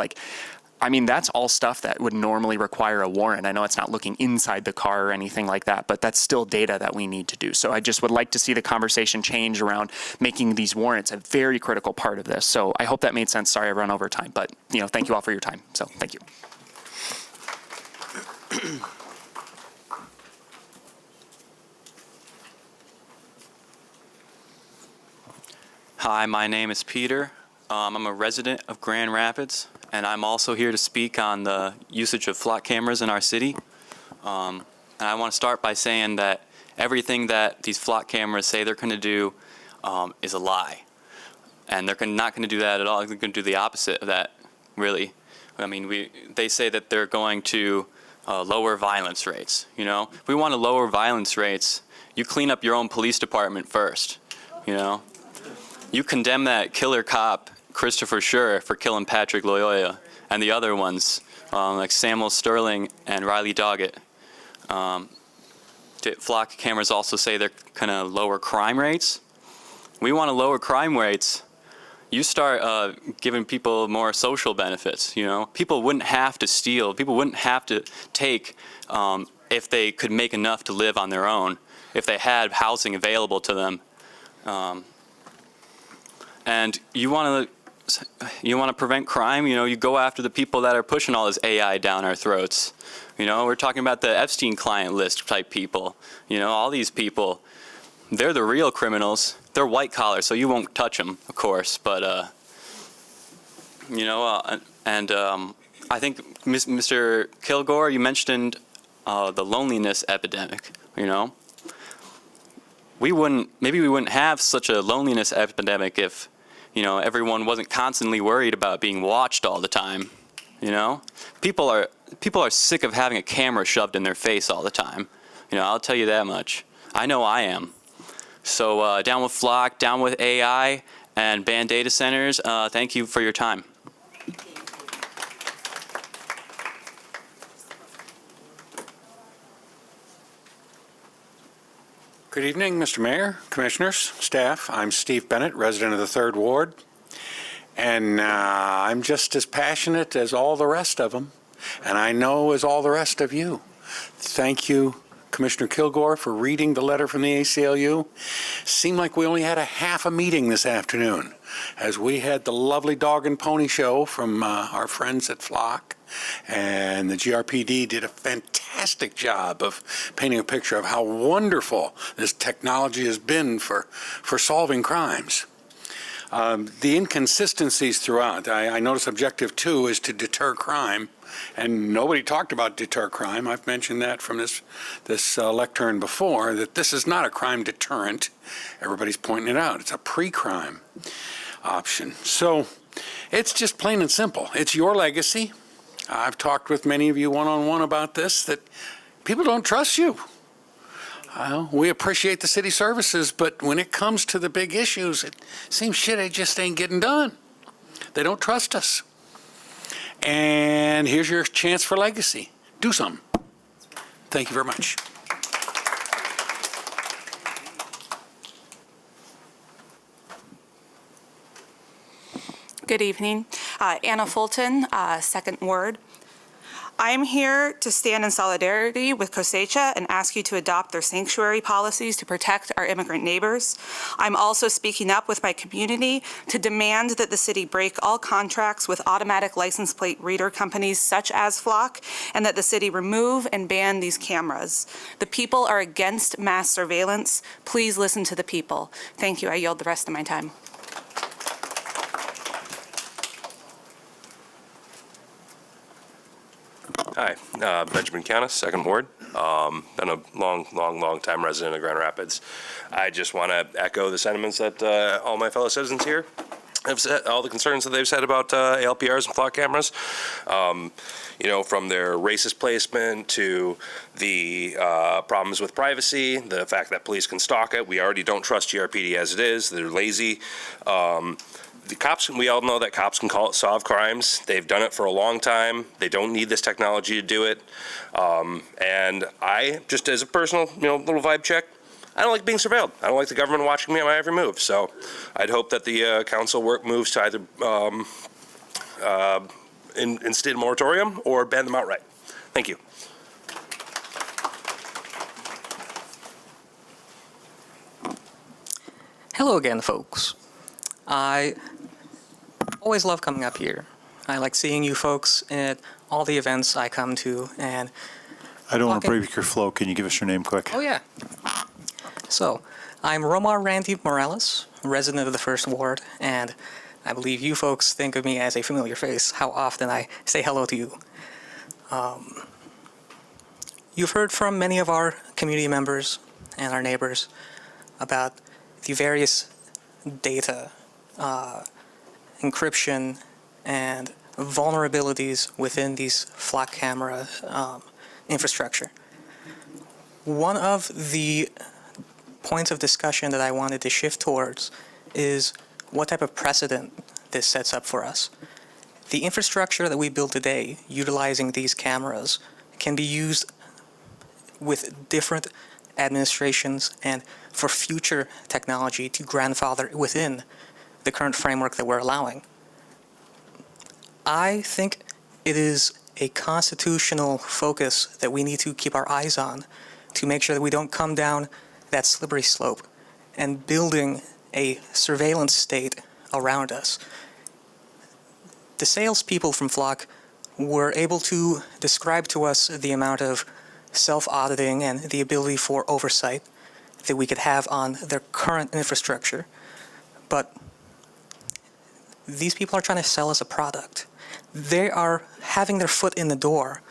I mean, that's all stuff that would normally require a warrant. I know it's not looking inside the car or anything like that, but that's still data that we need to do. So I just would like to see the conversation change around making these warrants a very critical part of this. So I hope that made sense. Sorry I ran over time, but thank you all for your time. So thank you. Hi, my name is Peter. I'm a resident of Grand Rapids, and I'm also here to speak on the usage of flock cameras in our city. And I want to start by saying that everything that these flock cameras say they're going to do is a lie. And they're not going to do that at all. They're going to do the opposite of that, really. I mean, they say that they're going to lower violence rates. If we want to lower violence rates, you clean up your own police department first, You condemn that killer cop, Christopher Schur, for killing Patrick Loyola, and the other ones, like Samuel Sterling and Riley Doggett. Flock cameras also say they're going to lower crime rates. We want to lower crime rates. You start giving people more social benefits, People wouldn't have to steal. People wouldn't have to take if they could make enough to live on their own, if they had housing available to them. And you want to prevent crime, you go after the people that are pushing all this AI down our throats. We're talking about the Epstein client list type people. All these people, they're the real criminals. They're white collar, so you won't touch them, of course. But, I think Mr. Kilgore, you mentioned the loneliness epidemic, maybe we wouldn't have such a loneliness epidemic if everyone wasn't constantly worried about being watched all the time. People are sick of having a camera shoved in their face all the time. I'll tell you that much. I know I am. So down with Flock, down with AI, and ban data centers. Thank you for your time. Good evening, Mr. Mayor, Commissioners, staff. I'm Steve Bennett, resident of the 3rd Ward, and I'm just as passionate as all the rest of them, and I know as all the rest of you. Thank you, Commissioner Kilgore, for reading the letter from the ACLU. Seemed like we only had a half a meeting this afternoon, as we had the lovely dog and pony show from our friends at Flock, and the GRPD did a fantastic job of painting a picture of how wonderful this technology has been for solving crimes. The inconsistencies throughout, I notice objective 2 is to deter crime, and nobody talked about deter crime. I've mentioned that from this lectern before, that this is not a crime deterrent. Everybody's pointing it out. It's a pre-crime option. So it's just plain and simple. It's your legacy. I've talked with many of you one-on-one about this, that people don't trust you. We appreciate the city services, but when it comes to the big issues, it seems shit just ain't getting done. They don't trust us. And here's your chance for legacy. Do something. Thank you very much. Good evening. Anna Fulton, 2nd Ward. I'm here to stand in solidarity with Kosacha and ask you to adopt their sanctuary policies to protect our immigrant neighbors. I'm also speaking up with my community to demand that the city break all contracts with automatic license plate reader companies such as Flock, and that the city remove and ban these cameras. The people are against mass surveillance. Please listen to the people. Thank you. I yield the rest of my time. Hi, Benjamin Canis, 2nd Ward. Been a long time resident of Grand Rapids. I just want to echo the sentiments that all my fellow citizens here have said, all the concerns that they've said about ALPRs and flock cameras. From their racist placement to the problems with privacy, the fact that police can stalk it. We already don't trust GRPD as it is. They're lazy. The cops, we all know that cops can solve crimes. They've done it for a long time. They don't need this technology to do it. And I, just as a personal, little vibe check, I don't like being surveilled. I don't like the government watching me on my every move. So I'd hope that the council moves to either instate a moratorium or ban them outright. Thank you. Hello again, folks. I always love coming up here. I like seeing you folks at all the events I come to, and I don't want to break your flow. Can you give us your name quick? oh yeah. So, I'm Romar Randy Morales, resident of the First Ward, and I believe you folks think of me as a familiar face, how often I say hello to you. You've heard from many of our community members and our neighbors about the various data, encryption, and vulnerabilities within these flock camera infrastructure. One of the points of discussion that I wanted to shift towards is what type of precedent this sets up for us. The infrastructure that we build today, utilizing these cameras, can be used with different administrations and for future technology to grandfather within the current framework that we're allowing. I think it is a constitutional focus that we need to keep our eyes on to make sure that we don't come down that slippery slope and building a surveillance state around us. The salespeople from Flock were able to describe to us the amount of self-auditing and the ability for oversight that we could have on their current infrastructure. But these people are trying to sell us a product. They are having their foot in the door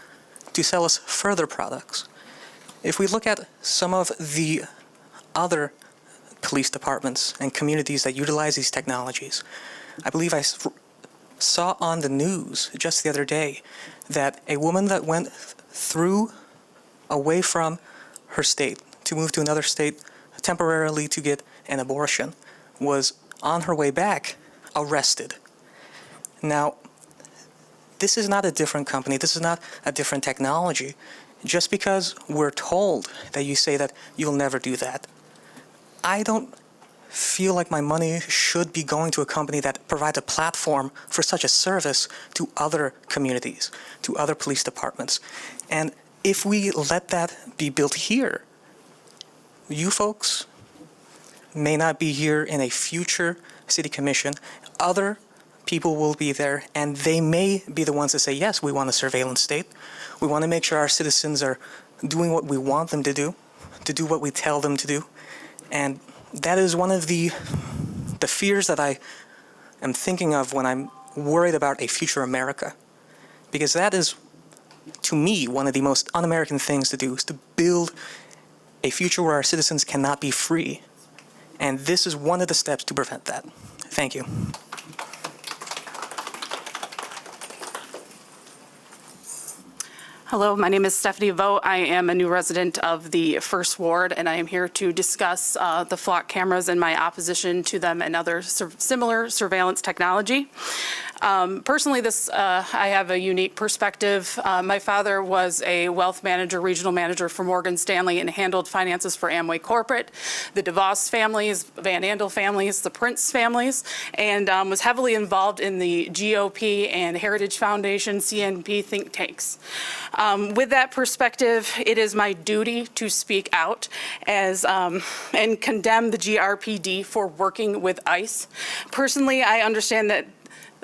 to sell us further products. If we look at some of the other police departments and communities that utilize these technologies, I believe I saw on the news just the other day that a woman that went away from her state to move to another state temporarily to get an abortion was on her way back arrested. Now, this is not a different company. This is not a different technology. Just because we're told that you say that you'll never do that, I don't feel like my money should be going to a company that provides a platform for such a service to other communities, to other police departments. And if we let that be built here, you folks may not be here in a future city commission. Other people will be there, and they may be the ones that say, yes, we want a surveillance state. We want to make sure our citizens are doing what we want them to do what we tell them to do. And that is one of the fears that I am thinking of when I'm worried about a future America. Because that is, to me, one of the most un-American things to do, is to build a future where our citizens cannot be free. And this is one of the steps to prevent that. Thank you. Hello, my name is Stephanie Vogt. I am a new resident of the First Ward, and I am here to discuss the flock cameras and my opposition to them and other similar surveillance technology. Personally, I have a unique perspective. My father was a wealth manager, regional manager for Morgan Stanley, and handled finances for Amway Corporate, the DeVos families, Van Andel families, the Prince families, and was heavily involved in the GOP and Heritage Foundation, CNP think tanks. With that perspective, it is my duty to speak out and condemn the GRPD for working with ICE. Personally, I understand that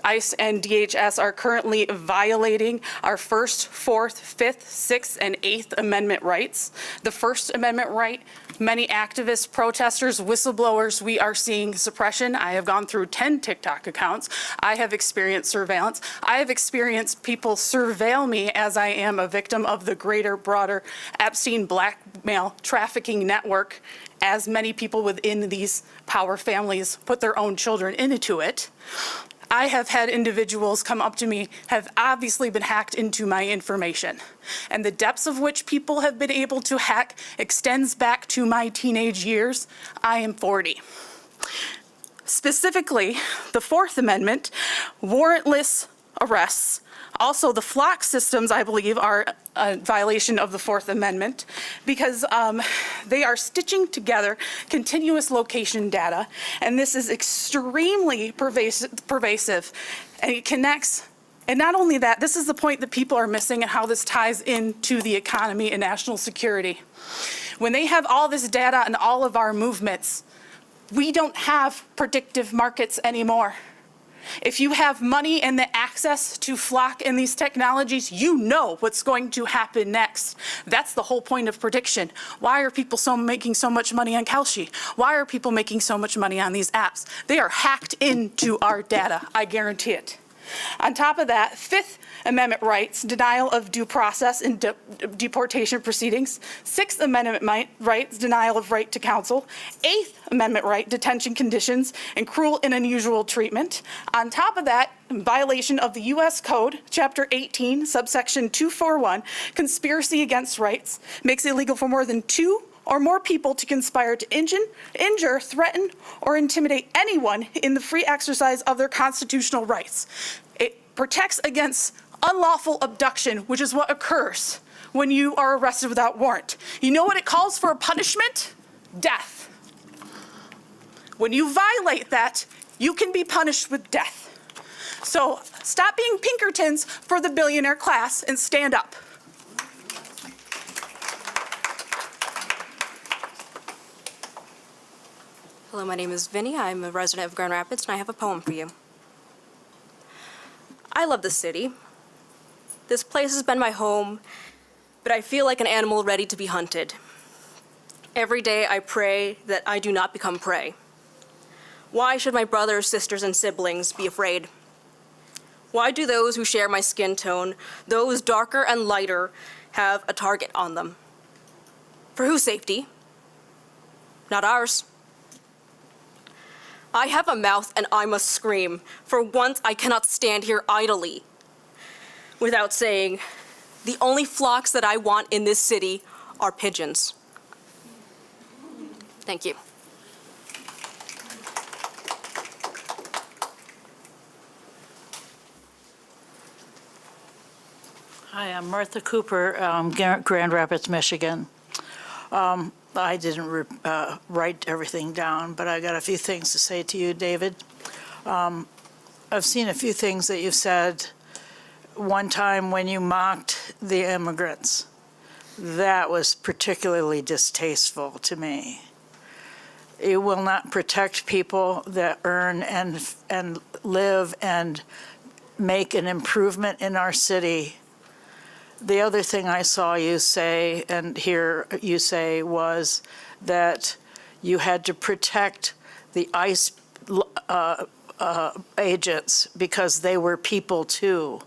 ICE and DHS are currently violating our First, Fourth, Fifth, Sixth, and Eighth Amendment rights. The First Amendment right, many activists, protesters, whistleblowers, we are seeing suppression. I have gone through 10 TikTok accounts. I have experienced surveillance. I have experienced people surveil me as I am a victim of the greater, broader Epstein blackmail trafficking network, as many people within these power families put their own children into it. I have had individuals come up to me, have obviously been hacked into my information. And the depths of which people have been able to hack extends back to my teenage years. I am 40. Specifically, the Fourth Amendment, warrantless arrests. Also, the flock systems, I believe, are a violation of the Fourth Amendment because they are stitching together continuous location data, and this is extremely pervasive, and it connects And not only that, this is the point that people are missing and how this ties into the economy and national security. When they have all this data and all of our movements, we don't have predictive markets anymore. If you have money and the access to Flock and these technologies, you know what's going to happen next. That's the whole point of prediction. Why are people making so much money on Kalshi? Why are people making so much money on these apps? They are hacked into our data, I guarantee it. On top of that, Fifth Amendment rights, denial of due process in deportation proceedings. Sixth Amendment rights, denial of right to counsel. Eighth Amendment right, detention conditions, and cruel and unusual treatment. On top of that, in violation of the U.S. Code, Chapter 18, subsection 241, conspiracy against rights, makes it illegal for more than 2 or more people to conspire to injure, threaten, or intimidate anyone in the free exercise of their constitutional rights. It protects against unlawful abduction, which is what occurs when you are arrested without warrant. You know what it calls for a punishment? Death. When you violate that, you can be punished with death. So stop being Pinkertons for the billionaire class and stand up. Hello, my name is Vinny. I'm a resident of Grand Rapids, and I have a poem for you. I love this city. This place has been my home, but I feel like an animal ready to be hunted. Every day I pray that I do not become prey. Why should my brothers, sisters, and siblings be afraid? Why do those who share my skin tone, those darker and lighter, have a target on them? For whose safety? Not ours. I have a mouth and I must scream. For once I cannot stand here idly without saying, the only flocks that I want in this city are pigeons. Thank you. Hi, I'm Martha Cooper, Grand Rapids, Michigan. I didn't write everything down, but I got a few things to say to you, David. I've seen a few things that you've said. One time when you mocked the immigrants, that was particularly distasteful to me. You will not protect people that earn and live and make an improvement in our city. The other thing I saw you say and hear you say was that you had to protect the ICE agents because they were people too.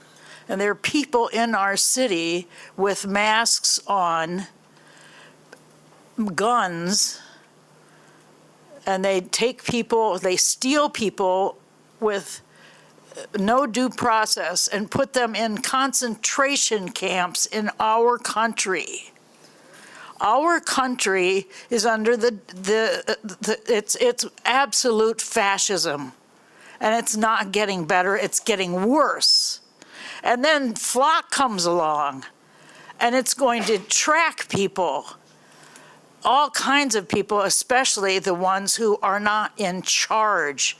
And there are people in our city with masks on, guns, and they take people, they steal people with no due process and put them in concentration camps in our country. Our country is under it's absolute fascism, and it's not getting better, it's getting worse. And then Flock comes along, and it's going to track people, all kinds of people, especially the ones who are not in charge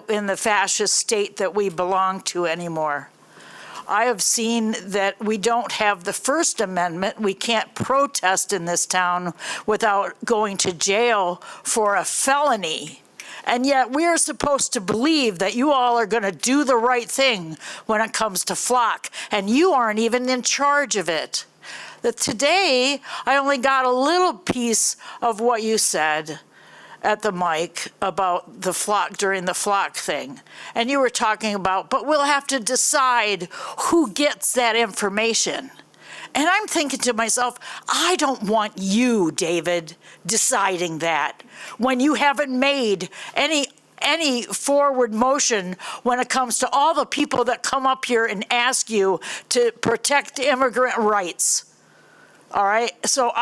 in the fascist state that we belong to anymore. I have seen that we don't have the First Amendment. We can't protest in this town without going to jail for a felony. And yet we're supposed to believe that you all are going to do the right thing when it comes to Flock, and you aren't even in charge of it. That today, I only got a little piece of what you said at the mic about the Flock, during the Flock thing. And you were talking about, but we'll have to decide who gets that information. And I'm thinking to myself, I don't want you, David, deciding that when you haven't made any forward motion when it comes to all the people that come up here and ask you to protect immigrant rights. All right, so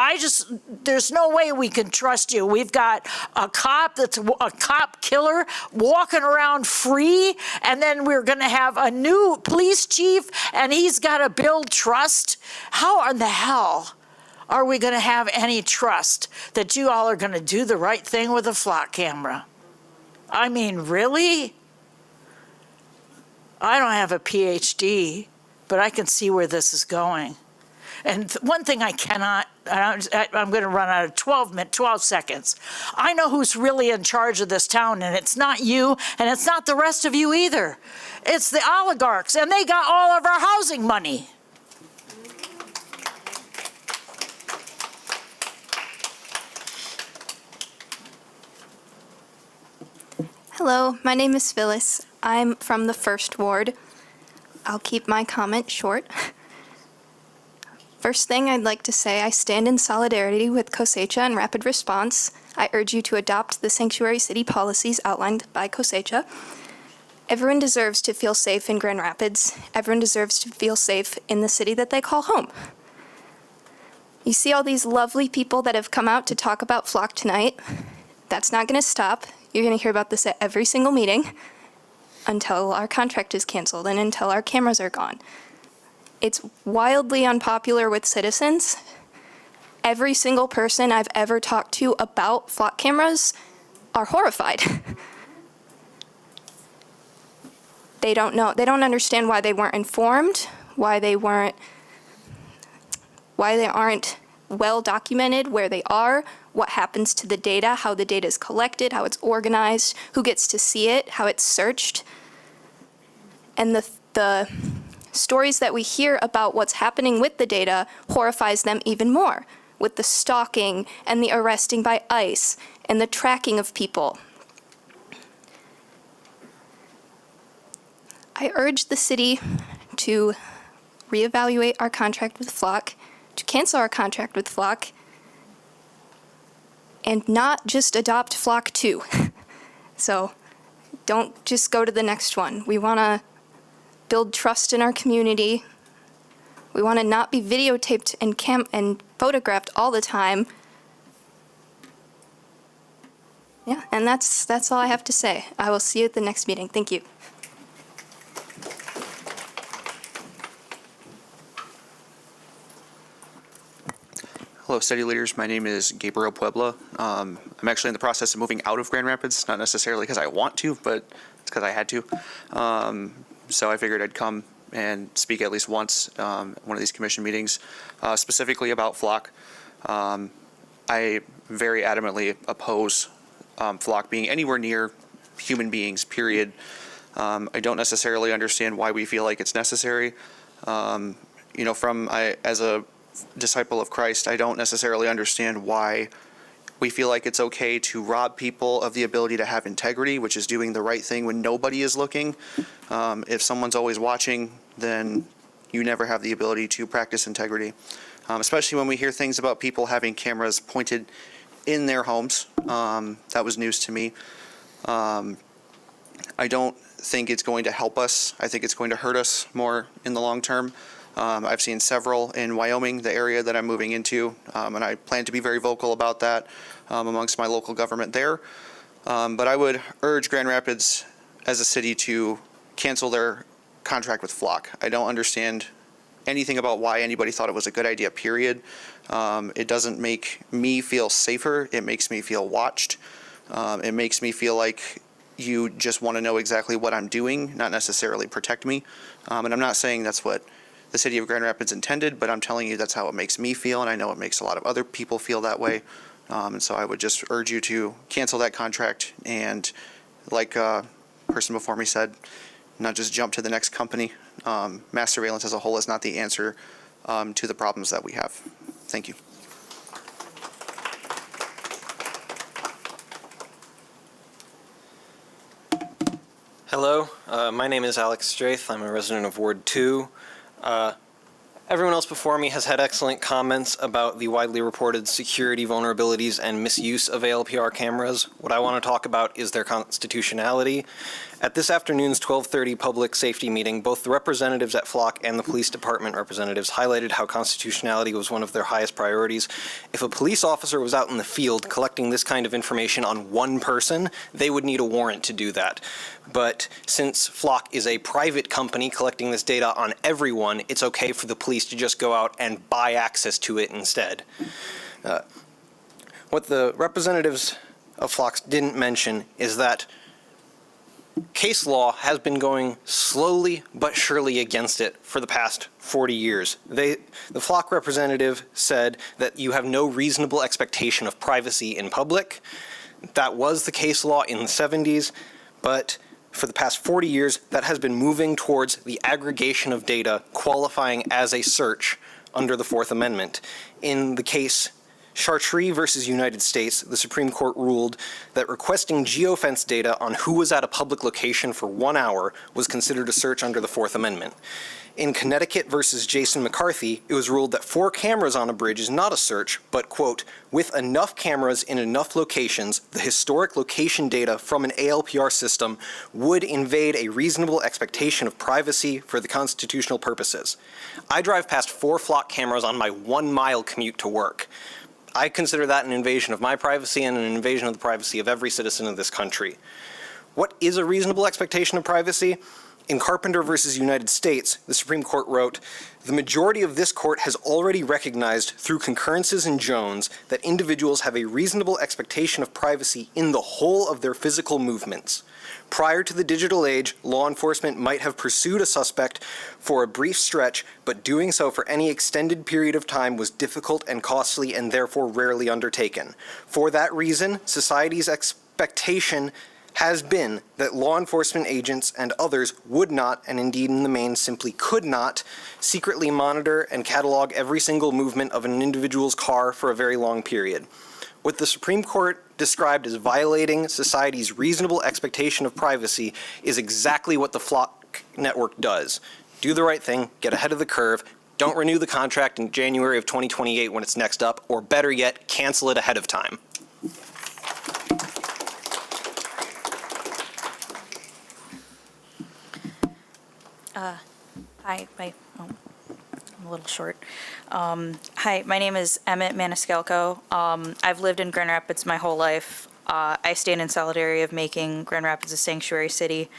there's no way we can trust you. We've got a cop that's a cop killer walking around free, and then we're gonna have a new police chief, and he's gotta build trust. How in the hell are we gonna have any trust that you all are gonna do the right thing with a Flock camera? I mean, really? I don't have a PhD, but I can see where this is going. And one thing I cannot, I'm going to run out of 12 seconds. I know who's really in charge of this town, and it's not you, and it's not the rest of you either. It's the oligarchs, and they got all of our housing money. Hello, my name is Phyllis. I'm from the 1st Ward. I'll keep my comment short. First thing I'd like to say, I stand in solidarity with Kosacha and Rapid Response. I urge you to adopt the sanctuary city policies outlined by Kosacha. Everyone deserves to feel safe in Grand Rapids. Everyone deserves to feel safe in the city that they call home. You see all these lovely people that have come out to talk about Flock tonight. That's not going to stop. You're going to hear about this at every single meeting until our contract is canceled and until our cameras are gone. It's wildly unpopular with citizens. Every single person I've ever talked to about Flock cameras are horrified. They don't know, they don't understand why they weren't informed, why they aren't well documented where they are, what happens to the data, how the data is collected, how it's organized, who gets to see it, how it's searched. And the stories that we hear about what's happening with the data horrifies them even more, with the stalking and the arresting by ICE and the tracking of people. I urge the city to reevaluate our contract with Flock, to cancel our contract with Flock, and not just adopt Flock 2. So don't just go to the next one. We want to build trust in our community. We want to not be videotaped and photographed all the time. Yeah, and that's all I have to say. I will see you at the next meeting. Thank you. Hello, city leaders. My name is Gabriel Puebla. I'm actually in the process of moving out of Grand Rapids, not necessarily because I want to, but it's because I had to. So I figured I'd come and speak at least once at one of these commission meetings, specifically about Flock. I very adamantly oppose Flock being anywhere near human beings, period. I don't necessarily understand why we feel like it's necessary. As a disciple of Christ, I don't necessarily understand why we feel like it's okay to rob people of the ability to have integrity, which is doing the right thing when nobody is looking. If someone's always watching, then you never have the ability to practice integrity, especially when we hear things about people having cameras pointed in their homes. That was news to me. I don't think it's going to help us. I think it's going to hurt us more in the long term. I've seen several in Wyoming, the area that I'm moving into, and I plan to be very vocal about that amongst my local government there. But I would urge Grand Rapids as a city to cancel their contract with Flock. I don't understand anything about why anybody thought it was a good idea, period. It doesn't make me feel safer. It makes me feel watched. It makes me feel like you just want to know exactly what I'm doing, not necessarily protect me. And I'm not saying that's what the city of Grand Rapids intended, but I'm telling you that's how it makes me feel, and I know it makes a lot of other people feel that way. And so I would just urge you to cancel that contract and, like a person before me said, not just jump to the next company. Mass surveillance as a whole is not the answer to the problems that we have. Thank you. Hello, my name is Alex Straith. I'm a resident of Ward 2. Everyone else before me has had excellent comments about the widely reported security vulnerabilities and misuse of ALPR cameras. What I want to talk about is their constitutionality. At this afternoon's 12:30 public safety meeting, both the representatives at Flock and the police department representatives highlighted how constitutionality was one of their highest priorities. If a police officer was out in the field collecting this kind of information on one person, they would need a warrant to do that. But since Flock is a private company collecting this data on everyone, it's okay for the police to just go out and buy access to it instead. What the representatives of Flock didn't mention is that case law has been going slowly but surely against it for the past 40 years. The Flock representative said that you have no reasonable expectation of privacy in public. That was the case law in the 70s, but for the past 40 years, that has been moving towards the aggregation of data qualifying as a search under the Fourth Amendment. In the case Chartres versus United States, the Supreme Court ruled that requesting geofence data on who was at a public location for 1 hour was considered a search under the Fourth Amendment. In Connecticut versus Jason McCarthy, it was ruled that 4 cameras on a bridge is not a search, but, quote, with enough cameras in enough locations, the historic location data from an ALPR system would invade a reasonable expectation of privacy for the constitutional purposes. I drive past 4 Flock cameras on my 1-mile commute to work. I consider that an invasion of my privacy and an invasion of the privacy of every citizen of this country. What is a reasonable expectation of privacy? In Carpenter versus United States, the Supreme Court wrote, "The majority of this court has already recognized through concurrences in Jones that individuals have a reasonable expectation of privacy in the whole of their physical movements. Prior to the digital age, law enforcement might have pursued a suspect for a brief stretch, but doing so for any extended period of time was difficult and costly and therefore rarely undertaken. For that reason, society's expectation has been that law enforcement agents and others would not, and indeed in the main simply could not, secretly monitor and catalog every single movement of an individual's car for a very long period. What the Supreme Court described as violating society's reasonable expectation of privacy is exactly what the Flock network does. Do the right thing, get ahead of the curve, don't renew the contract in January of 2028 when it's next up, or better yet, cancel it ahead of time." Hi, I'm a little short. Hi, my name is Emmett Maniscalco. I've lived in Grand Rapids my whole life. I stand in solidarity of making Grand Rapids a sanctuary city.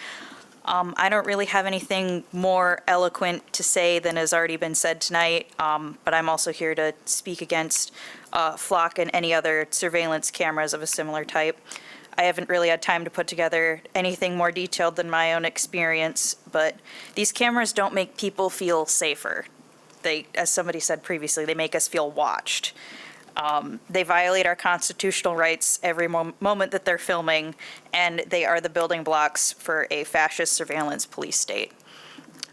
I don't really have anything more eloquent to say than has already been said tonight, but I'm also here to speak against Flock and any other surveillance cameras of a similar type. I haven't really had time to put together anything more detailed than my own experience, but these cameras don't make people feel safer. They, as somebody said previously, they make us feel watched. They violate our constitutional rights every moment that they're filming, and they are the building blocks for a fascist surveillance police state.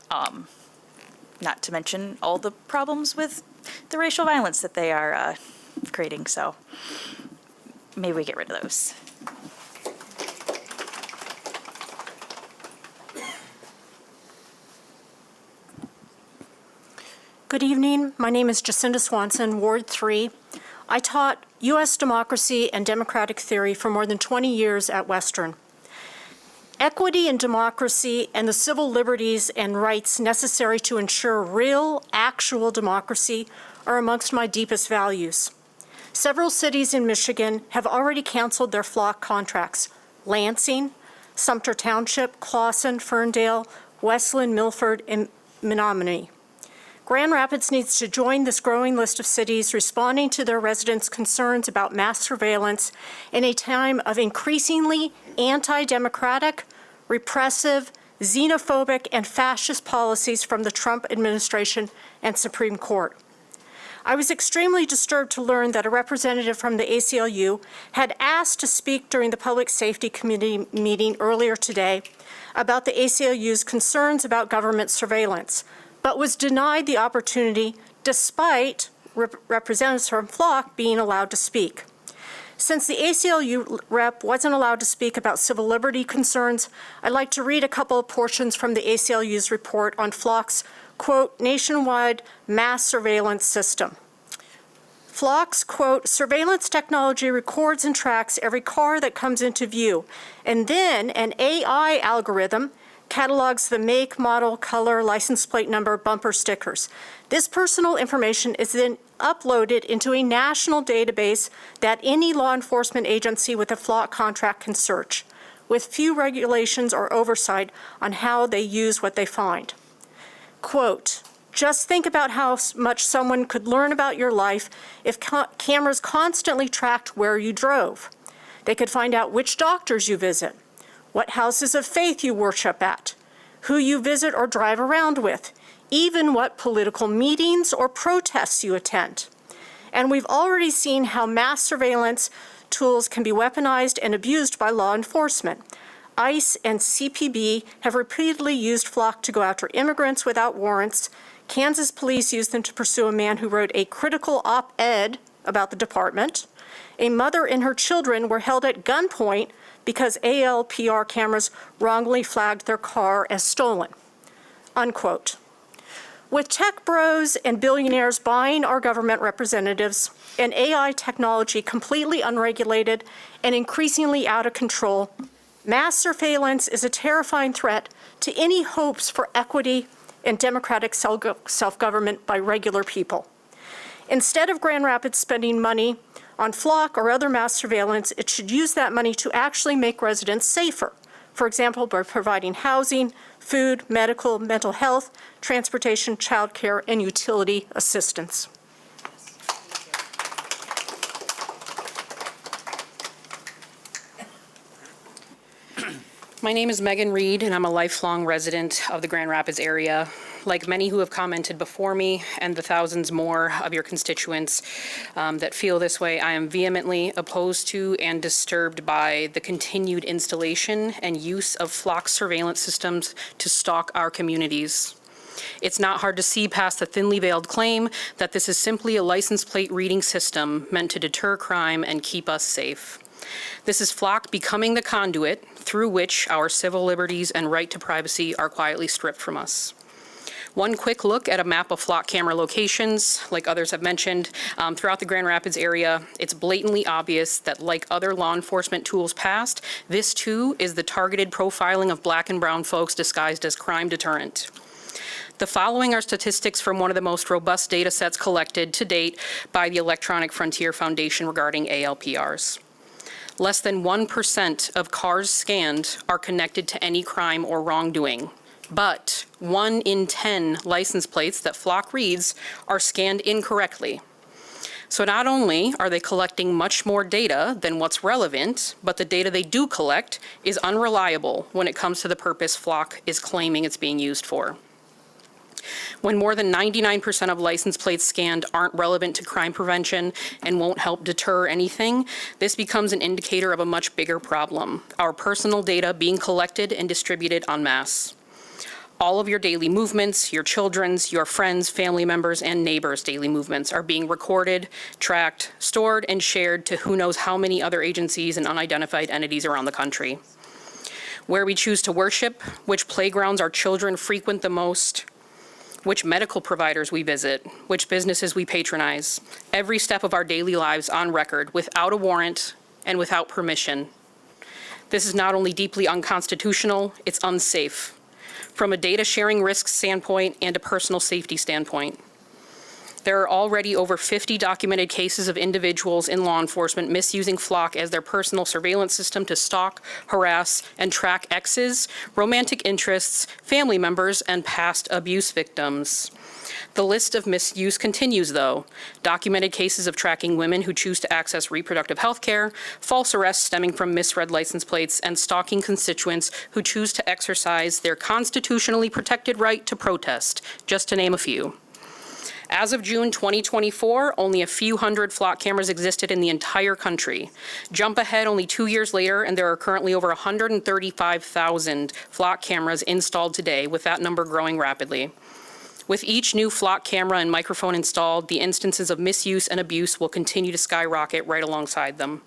Not to mention all the problems with the racial violence that they are creating, so maybe we get rid of those. Good evening. My name is Jacinda Swanson, Ward 3. I taught U.S. democracy and democratic theory for more than 20 years at Western. Equity and democracy and the civil liberties and rights necessary to ensure real, actual democracy are amongst my deepest values. Several cities in Michigan have already canceled their Flock contracts: Lansing, Sumter Township, Clawson, Ferndale, Westland, Milford, and Menominee. Grand Rapids needs to join this growing list of cities responding to their residents' concerns about mass surveillance in a time of increasingly anti-democratic, repressive, xenophobic, and fascist policies from the Trump administration and Supreme Court. I was extremely disturbed to learn that a representative from the ACLU had asked to speak during the Public Safety Committee meeting earlier today about the ACLU's concerns about government surveillance, but was denied the opportunity despite representatives from Flock being allowed to speak. Since the ACLU rep wasn't allowed to speak about civil liberty concerns, I'd like to read a couple of portions from the ACLU's report on Flock's, quote, nationwide mass surveillance system. Flock's, quote, surveillance technology records and tracks every car that comes into view, and then an AI algorithm catalogs the make, model, color, license plate number, bumper stickers. This personal information is then uploaded into a national database that any law enforcement agency with a Flock contract can search, with few regulations or oversight on how they use what they find. Quote, just think about how much someone could learn about your life if cameras constantly tracked where you drove. They could find out which doctors you visit, what houses of faith you worship at, who you visit or drive around with, even what political meetings or protests you attend. And we've already seen how mass surveillance tools can be weaponized and abused by law enforcement. ICE and CPB have repeatedly used Flock to go after immigrants without warrants. Kansas police used them to pursue a man who wrote a critical op-ed about the department. A mother and her children were held at gunpoint because ALPR cameras wrongly flagged their car as stolen, unquote. With tech bros and billionaires buying our government representatives and AI technology completely unregulated and increasingly out of control, mass surveillance is a terrifying threat to any hopes for equity and democratic self-government by regular people. Instead of Grand Rapids spending money on Flock or other mass surveillance, it should use that money to actually make residents safer. For example, by providing housing, food, medical, mental health, transportation, childcare, and utility assistance. My name is Megan Reed, and I'm a lifelong resident of the Grand Rapids area. Like many who have commented before me and the thousands more of your constituents that feel this way, I am vehemently opposed to and disturbed by the continued installation and use of Flock surveillance systems to stalk our communities. It's not hard to see past the thinly veiled claim that this is simply a license plate reading system meant to deter crime and keep us safe. This is Flock becoming the conduit through which our civil liberties and right to privacy are quietly stripped from us. One quick look at a map of Flock camera locations, like others have mentioned, throughout the Grand Rapids area, it's blatantly obvious that like other law enforcement tools past, this too is the targeted profiling of Black and brown folks disguised as crime deterrent. The following are statistics from one of the most robust data sets collected to date by the Electronic Frontier Foundation regarding ALPRs. Less than 1% of cars scanned are connected to any crime or wrongdoing, but 1 in 10 license plates that Flock reads are scanned incorrectly. So not only are they collecting much more data than what's relevant, but the data they do collect is unreliable when it comes to the purpose Flock is claiming it's being used for. When more than 99% of license plates scanned aren't relevant to crime prevention and won't help deter anything, this becomes an indicator of a much bigger problem: our personal data being collected and distributed en masse. All of your daily movements, your children's, your friends, family members, and neighbors' daily movements are being recorded, tracked, stored, and shared to who knows how many other agencies and unidentified entities around the country. Where we choose to worship, which playgrounds our children frequent the most, which medical providers we visit, which businesses we patronize, every step of our daily lives on record without a warrant and without permission. This is not only deeply unconstitutional, it's unsafe, from a data sharing risk standpoint and a personal safety standpoint. There are already over 50 documented cases of individuals in law enforcement misusing Flock as their personal surveillance system to stalk, harass, and track exes, romantic interests, family members, and past abuse victims. The list of misuse continues, though. Documented cases of tracking women who choose to access reproductive health care, false arrests stemming from misread license plates, and stalking constituents who choose to exercise their constitutionally protected right to protest, just to name a few. As of June 2024, only a few hundred Flock cameras existed in the entire country. Jump ahead only 2 years later, and there are currently over 135,000 Flock cameras installed today, with that number growing rapidly. With each new Flock camera and microphone installed, the instances of misuse and abuse will continue to skyrocket right alongside them.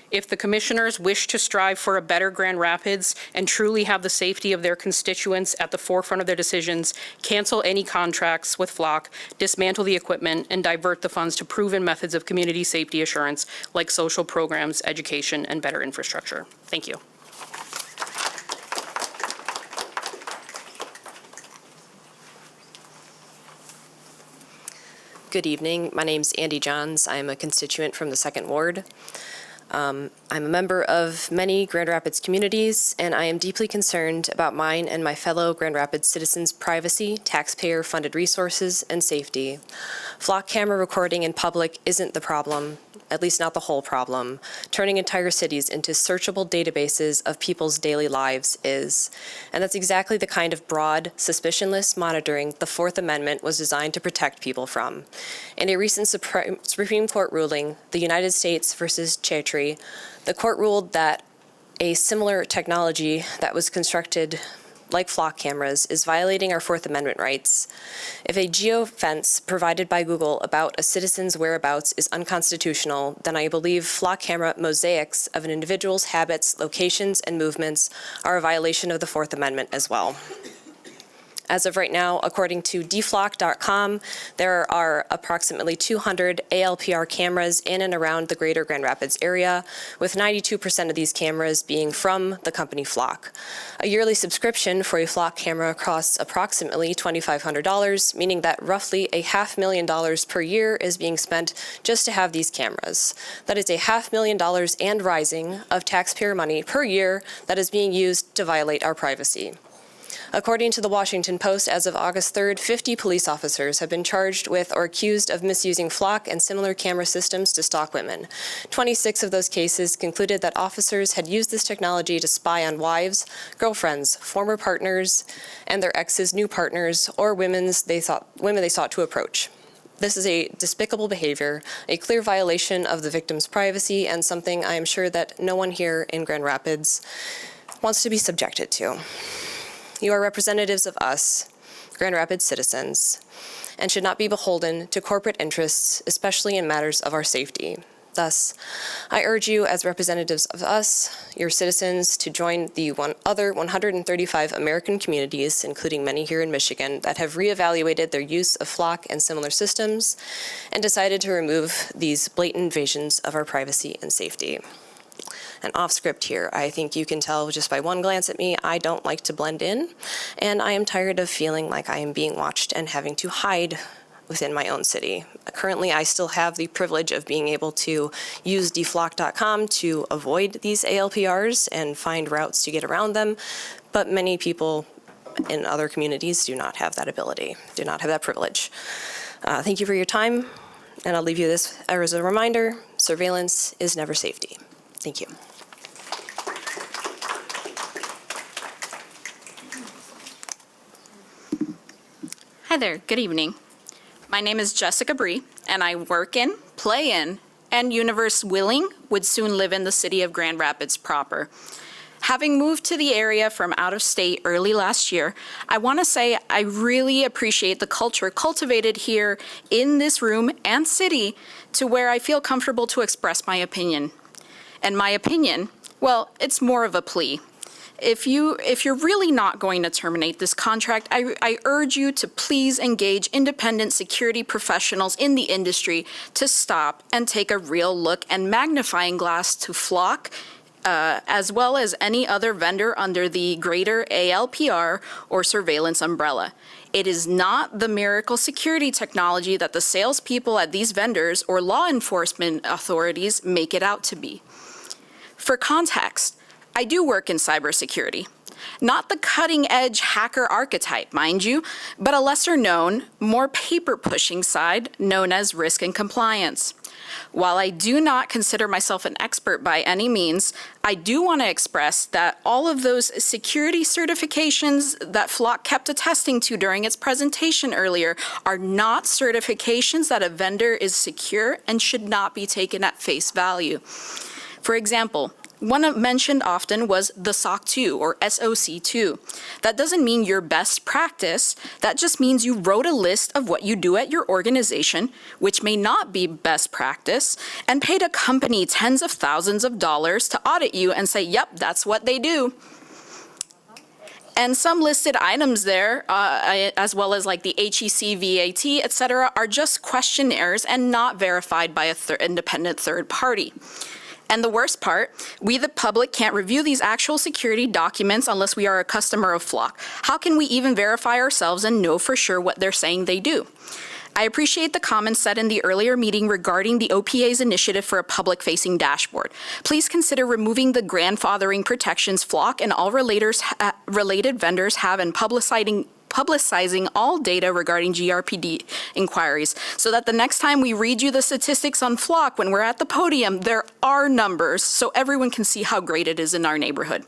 If the commissioners wish to strive for a better Grand Rapids and truly have the safety of their constituents at the forefront of their decisions, cancel any contracts with Flock, dismantle the equipment, and divert the funds to proven methods of community safety assurance like social programs, education, and better infrastructure. Thank you. Good evening. My name's Andy Johns. I am a constituent from the 2nd Ward. I'm a member of many Grand Rapids communities, and I am deeply concerned about mine and my fellow Grand Rapids citizens' privacy, taxpayer-funded resources, and safety. Flock camera recording in public isn't the problem. at least not the whole problem, turning entire cities into searchable databases of people's daily lives is. And that's exactly the kind of broad, suspicionless monitoring the Fourth Amendment was designed to protect people from. In a recent Supreme Court ruling, the United States versus Chetri, the court ruled that a similar technology that was constructed like flock cameras, is violating our Fourth Amendment rights. If a geofence provided by Google about a citizen's whereabouts is unconstitutional, then I believe flock camera mosaics of an individual's habits, locations, and movements are a violation of the Fourth Amendment as well. As of right now, according to dflock.com, there are approximately 200 ALPR cameras in and around the greater Grand Rapids area, with 92% of these cameras being from the company Flock. A yearly subscription for a Flock camera costs approximately $2,500, meaning that roughly $500,000 per year is being spent just to have these cameras. That is $500,000 and rising of taxpayer money per year that is being used to violate our privacy. According to the Washington Post, as of August 3rd, 50 police officers have been charged with or accused of misusing Flock and similar camera systems to stalk women. 26 of those cases concluded that officers had used this technology to spy on wives, girlfriends, former partners, and their exes' new partners, or women they sought to approach. This is a despicable behavior, a clear violation of the victim's privacy, and something I am sure that no one here in Grand Rapids wants to be subjected to. You are representatives of us, Grand Rapids citizens, and should not be beholden to corporate interests, especially in matters of our safety. Thus, I urge you as representatives of us, your citizens, to join the other 135 American communities, including many here in Michigan, that have reevaluated their use of Flock and similar systems and decided to remove these blatant invasions of our privacy and safety. And off script here, I think you can tell just by one glance at me, I don't like to blend in, and I am tired of feeling like I am being watched and having to hide within my own city. Currently, I still have the privilege of being able to use dflock.com to avoid these ALPRs and find routes to get around them, but many people in other communities do not have that ability, do not have that privilege. Thank you for your time, and I'll leave you this as a reminder, surveillance is never safety. Thank you. Hi there, good evening. My name is Jessica Bree, and I work in, play in, and universe willing would soon live in the city of Grand Rapids proper. Having moved to the area from out of state early last year, I want to say I really appreciate the culture cultivated here in this room and city to where I feel comfortable to express my opinion. And my opinion, well, it's more of a plea. If you're really not going to terminate this contract, I urge you to please engage independent security professionals in the industry to stop and take a real look and magnifying glass to Flock, as well as any other vendor under the greater ALPR or surveillance umbrella. It is not the miracle security technology that the salespeople at these vendors or law enforcement authorities make it out to be. For context, I do work in cybersecurity. Not the cutting-edge hacker archetype, mind you, but a lesser-known, more paper-pushing side known as risk and compliance. While I do not consider myself an expert by any means, I do want to express that all of those security certifications that Flock kept attesting to during its presentation earlier are not certifications that a vendor is secure and should not be taken at face value. For example, one mentioned often was the SOC 2 or SOC 2. That doesn't mean your best practice. That just means you wrote a list of what you do at your organization, which may not be best practice, and paid a company tens of thousands of dollars to audit you and say, yep, that's what they do. And some listed items there, as well as like the HEC, VAT, et cetera, are just questionnaires and not verified by an independent third party. And the worst part, we the public can't review these actual security documents unless we are a customer of Flock. How can we even verify ourselves and know for sure what they're saying they do? I appreciate the comments said in the earlier meeting regarding the OPA's initiative for a public-facing dashboard. Please consider removing the grandfathering protections Flock and all related vendors have in publicizing publicizing all data regarding GRPD inquiries so that the next time we read you the statistics on Flock when we're at the podium, there are numbers so everyone can see how great it is in our neighborhood.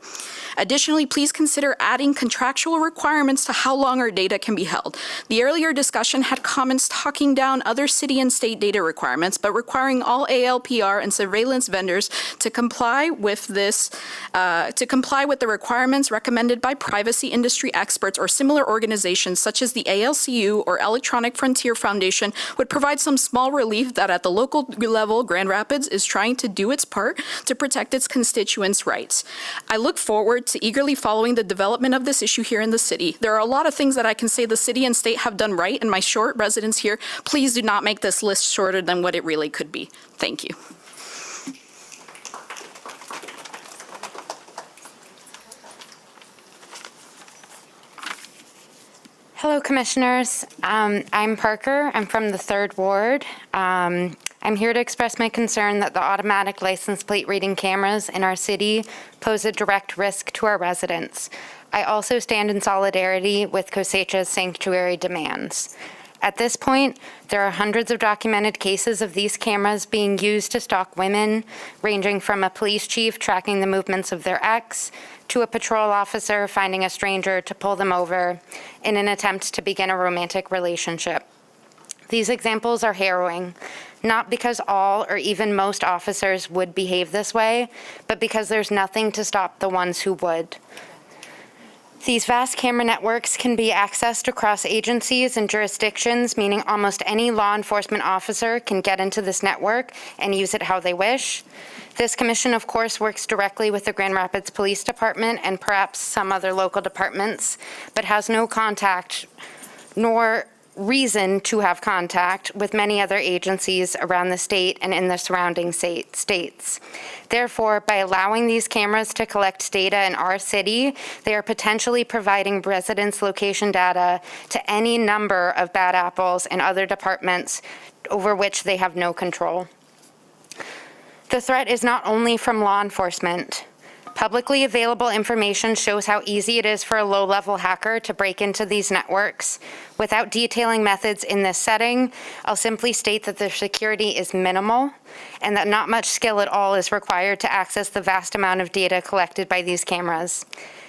Additionally, please consider adding contractual requirements to how long our data can be held. The earlier discussion had comments talking down other city and state data requirements, but requiring all ALPR and surveillance vendors to comply with the requirements recommended by privacy industry experts or similar organizations such as the ALCU or Electronic Frontier Foundation would provide some small relief that at the local level, Grand Rapids is trying to do its part to protect its constituents' rights. I look forward to eagerly following the development of this issue here in the city. There are a lot of things that I can say the city and state have done right in my short residence here. Please do not make this list shorter than what it really could be. Thank you. Hello, Commissioners. I'm Parker. I'm from the 3rd Ward. I'm here to express my concern that the automatic license plate reading cameras in our city pose a direct risk to our residents. I also stand in solidarity with Cosecha's sanctuary demands. At this point, there are hundreds of documented cases of these cameras being used to stalk women, ranging from a police chief tracking the movements of their ex, to a patrol officer finding a stranger to pull them over in an attempt to begin a romantic relationship. These examples are harrowing, not because all or even most officers would behave this way, but because there's nothing to stop the ones who would. These vast camera networks can be accessed across agencies and jurisdictions, meaning almost any law enforcement officer can get into this network and use it how they wish. This commission, of course, works directly with the Grand Rapids Police Department and perhaps some other local departments, but has no contact nor reason to have contact with many other agencies around the state and in the surrounding states. Therefore, by allowing these cameras to collect data in our city, they are potentially providing residents' location data to any number of bad apples in other departments over which they have no control. The threat is not only from law enforcement. Publicly available information shows how easy it is for a low-level hacker to break into these networks. Without detailing methods in this setting, I'll simply state that their security is minimal and that not much skill at all is required to access the vast amount of data collected by these cameras.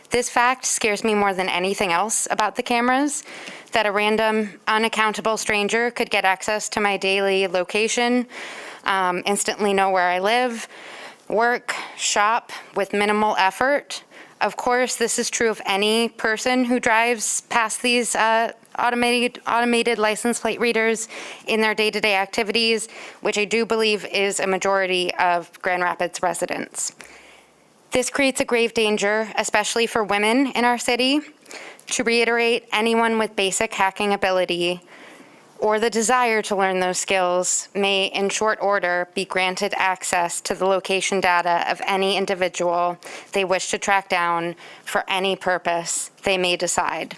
This fact scares me more than anything else about the cameras, that a random, unaccountable stranger could get access to my daily location, instantly know where I live, work, shop with minimal effort. Of course, this is true of any person who drives past these automated license plate readers in their day-to-day activities, which I do believe is a majority of Grand Rapids residents. This creates a grave danger, especially for women in our city. To reiterate, anyone with basic hacking ability or the desire to learn those skills may, in short order, be granted access to the location data of any individual they wish to track down for any purpose they may decide.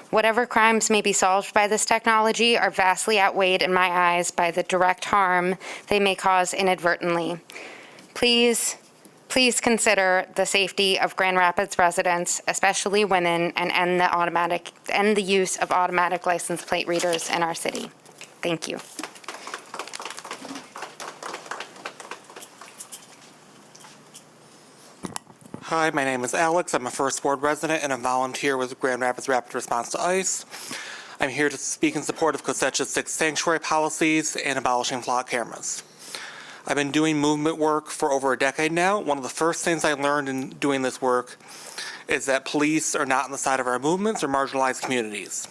Whatever crimes may be solved by this technology are vastly outweighed in my eyes by the direct harm they may cause inadvertently. Please consider the safety of Grand Rapids residents, especially women, and end the use of automatic license plate readers in our city. Thank you. Hi, my name is Alex. I'm a First Ward resident and a volunteer with Grand Rapids Rapid Response to ICE. I'm here to speak in support of Cosecha's 6 sanctuary policies and abolishing flock cameras. I've been doing movement work for over a decade now. One of the first things I learned in doing this work is that police are not on the side of our movements or marginalized communities.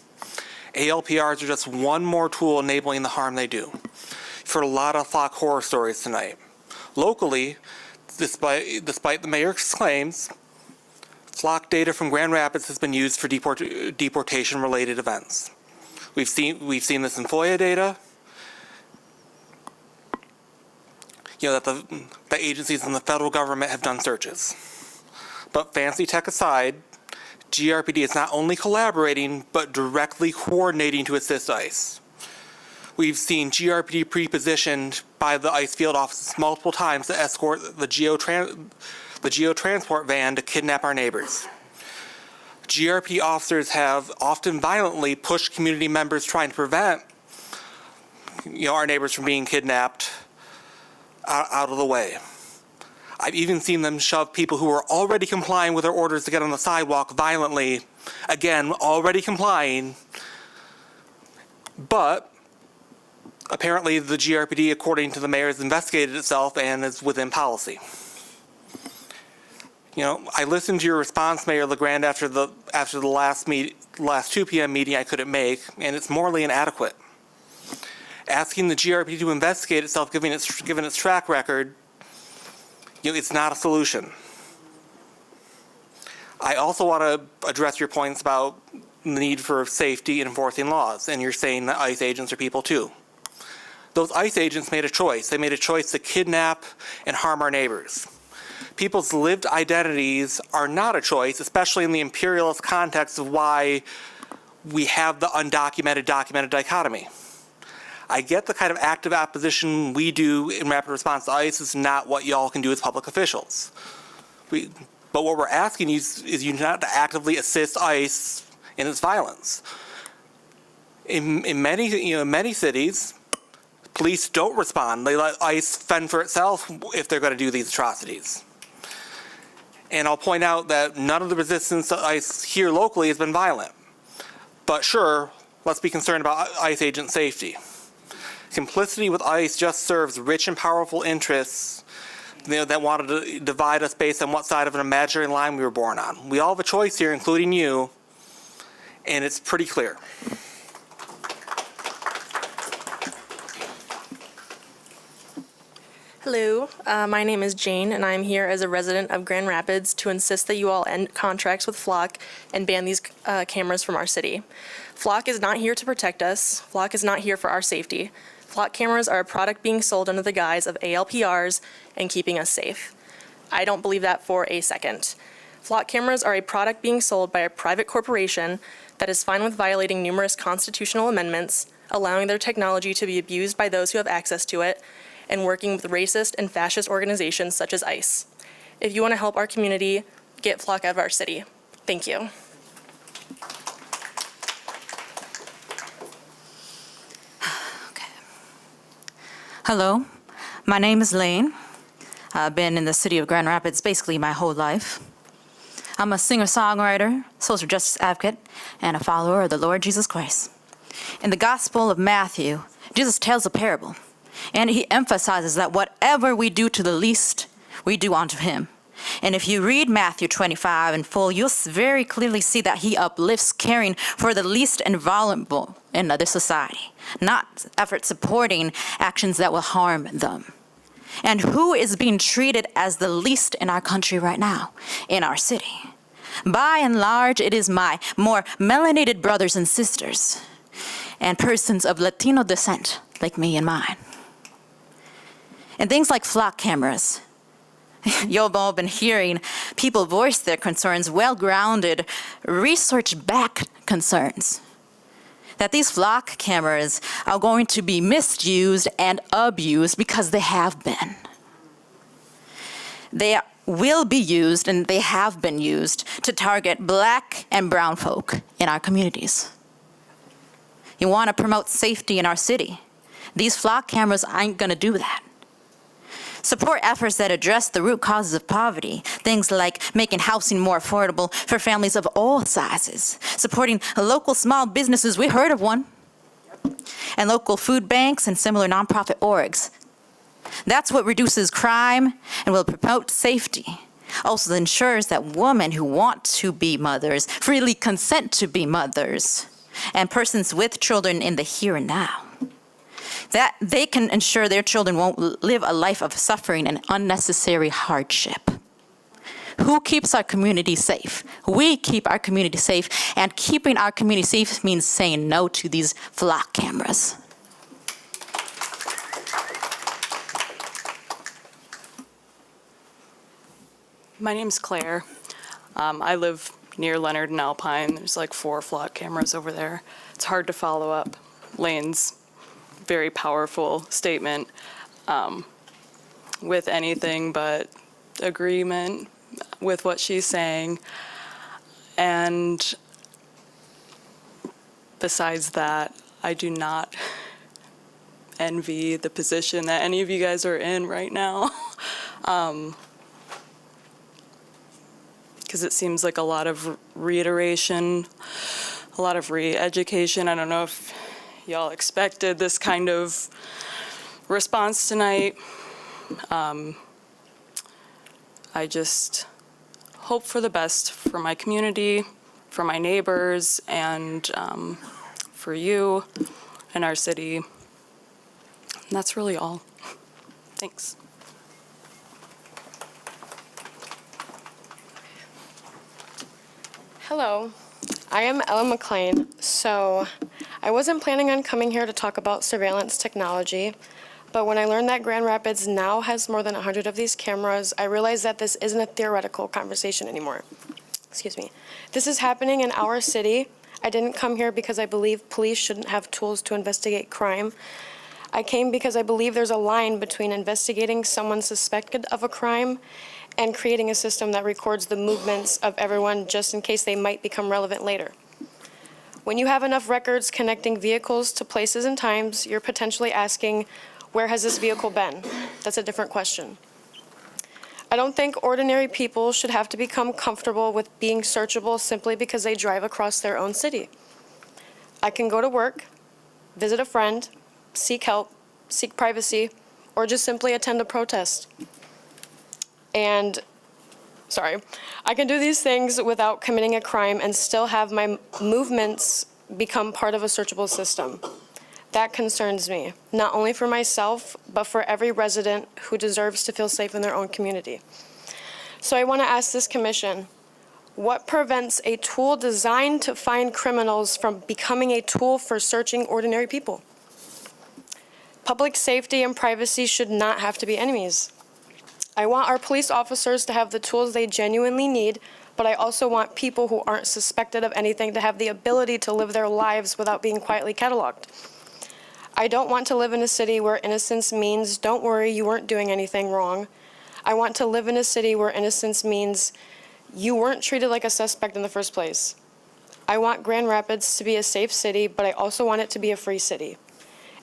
ALPRs are just one more tool enabling the harm they do. You've heard a lot of flock horror stories tonight. Locally, despite the mayor's claims, flock data from Grand Rapids has been used for deportation-related events. We've seen this in FOIA data. You know, that the agencies in the federal government have done searches. But fancy tech aside, GRPD is not only collaborating, but directly coordinating to assist ICE. We've seen GRPD pre-positioned by the ICE field offices multiple times to escort the GEO transport van to kidnap our neighbors. GRP officers have often violently pushed community members trying to prevent, our neighbors from being kidnapped out of the way. I've even seen them shove people who were already complying with their orders to get on the sidewalk violently, again, already complying, but apparently the GRPD, according to the mayor, has investigated itself and is within policy. I listened to your response, Mayor LeGrand, after the last 2 p.m. meeting I couldn't make, and it's morally inadequate. Asking the GRPD to investigate itself, given its track record, it's not a solution. I also want to address your points about the need for safety and enforcing laws, and you're saying that ICE agents are people too. Those ICE agents made a choice. They made a choice to kidnap and harm our neighbors. People's lived identities are not a choice, especially in the imperialist context of why we have the undocumented, documented dichotomy. I get the kind of active opposition we do in rapid response to ICE is not what y'all can do as public officials. But what we're asking you is you not to actively assist ICE in its violence. In many cities, police don't respond. They let ICE fend for itself if they're going to do these atrocities. And I'll point out that none of the resistance to ICE here locally has been violent. But sure, let's be concerned about ICE agent safety. Complicity with ICE just serves rich and powerful interests that wanted to divide us based on what side of an imaginary line we were born on. We all have a choice here, including you, and it's pretty clear. Hello, my name is Jane, and I'm here as a resident of Grand Rapids to insist that you all end contracts with Flock and ban these cameras from our city. Flock is not here to protect us. Flock is not here for our safety. Flock cameras are a product being sold under the guise of ALPRs and keeping us safe. I don't believe that for a second. Flock cameras are a product being sold by a private corporation that is fine with violating numerous constitutional amendments, allowing their technology to be abused by those who have access to it, and working with racist and fascist organizations such as ICE. If you want to help our community, get Flock out of our city. Thank you. Hello, my name is Lane. I've been in the city of Grand Rapids basically my whole life. I'm a singer-songwriter, social justice advocate, and a follower of the Lord Jesus Christ. In the Gospel of Matthew, Jesus tells a parable, and he emphasizes that whatever we do to the least, we do unto him. And if you read Matthew 25 in full, you'll very clearly see that he uplifts caring for the least and vulnerable in this society, not effort supporting actions that will harm them. And who is being treated as the least in our country right now, in our city? By and large, it is my more melanated brothers and sisters, and persons of Latino descent, like me and mine. And things like Flock cameras. You've all been hearing people voice their concerns, well-grounded, research-backed concerns, that these Flock cameras are going to be misused and abused because they have been. They will be used, and they have been used, to target Black and brown folk in our communities. You want to promote safety in our city. These Flock cameras aren't going to do that. Support efforts that address the root causes of poverty, things like making housing more affordable for families of all sizes, supporting local small businesses, we heard of one, and local food banks and similar nonprofit orgs. That's what reduces crime and will promote safety. Also ensures that women who want to be mothers freely consent to be mothers, and persons with children in the here and now, that they can ensure their children won't live a life of suffering and unnecessary hardship. Who keeps our community safe? We keep our community safe, and keeping our community safe means saying no to these Flock cameras. My name's Claire. I live near Leonard and Alpine. There's like 4 Flock cameras over there. It's hard to follow up Lane's very powerful statement with anything but agreement with what she's saying. And besides that, I do not envy the position that any of you guys are in right now. Because it seems like a lot of reiteration, a lot of re-education. I don't know if y'all expected this kind of response tonight. I just hope for the best for my community, for my neighbors, and for you and our city. And that's really all. Thanks. Hello, I am Ella McLean. So I wasn't planning on coming here to talk about surveillance technology, but when I learned that Grand Rapids now has more than 100 of these cameras, I realized that this isn't a theoretical conversation anymore. Excuse me. This is happening in our city. I didn't come here because I believe police shouldn't have tools to investigate crime. I came because I believe there's a line between investigating someone suspected of a crime and creating a system that records the movements of everyone just in case they might become relevant later. When you have enough records connecting vehicles to places and times, you're potentially asking, where has this vehicle been? That's a different question. I don't think ordinary people should have to become comfortable with being searchable simply because they drive across their own city. I can go to work, visit a friend, seek help, seek privacy, or just simply attend a protest. And, I can do these things without committing a crime and still have my movements become part of a searchable system. That concerns me, not only for myself, but for every resident who deserves to feel safe in their own community. So I want to ask this commission, what prevents a tool designed to find criminals from becoming a tool for searching ordinary people? Public safety and privacy should not have to be enemies. I want our police officers to have the tools they genuinely need, but I also want people who aren't suspected of anything to have the ability to live their lives without being quietly cataloged. I don't want to live in a city where innocence means, don't worry, you weren't doing anything wrong. I want to live in a city where innocence means you weren't treated like a suspect in the first place. I want Grand Rapids to be a safe city, but I also want it to be a free city.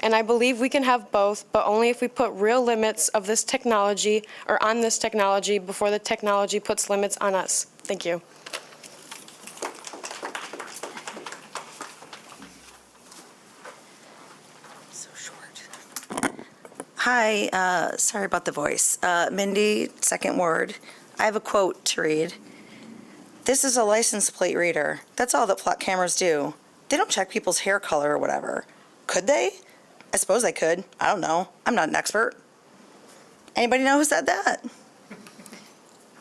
And I believe we can have both, but only if we put real limits of this technology or on this technology before the technology puts limits on us. Thank you. Hi, sorry about the voice. Mindy, Second Ward. I have a quote to read. This is a license plate reader. That's all that flock cameras do. They don't check people's hair color or whatever. Could they? I suppose they could. I don't know. I'm not an expert. Anybody know who said that?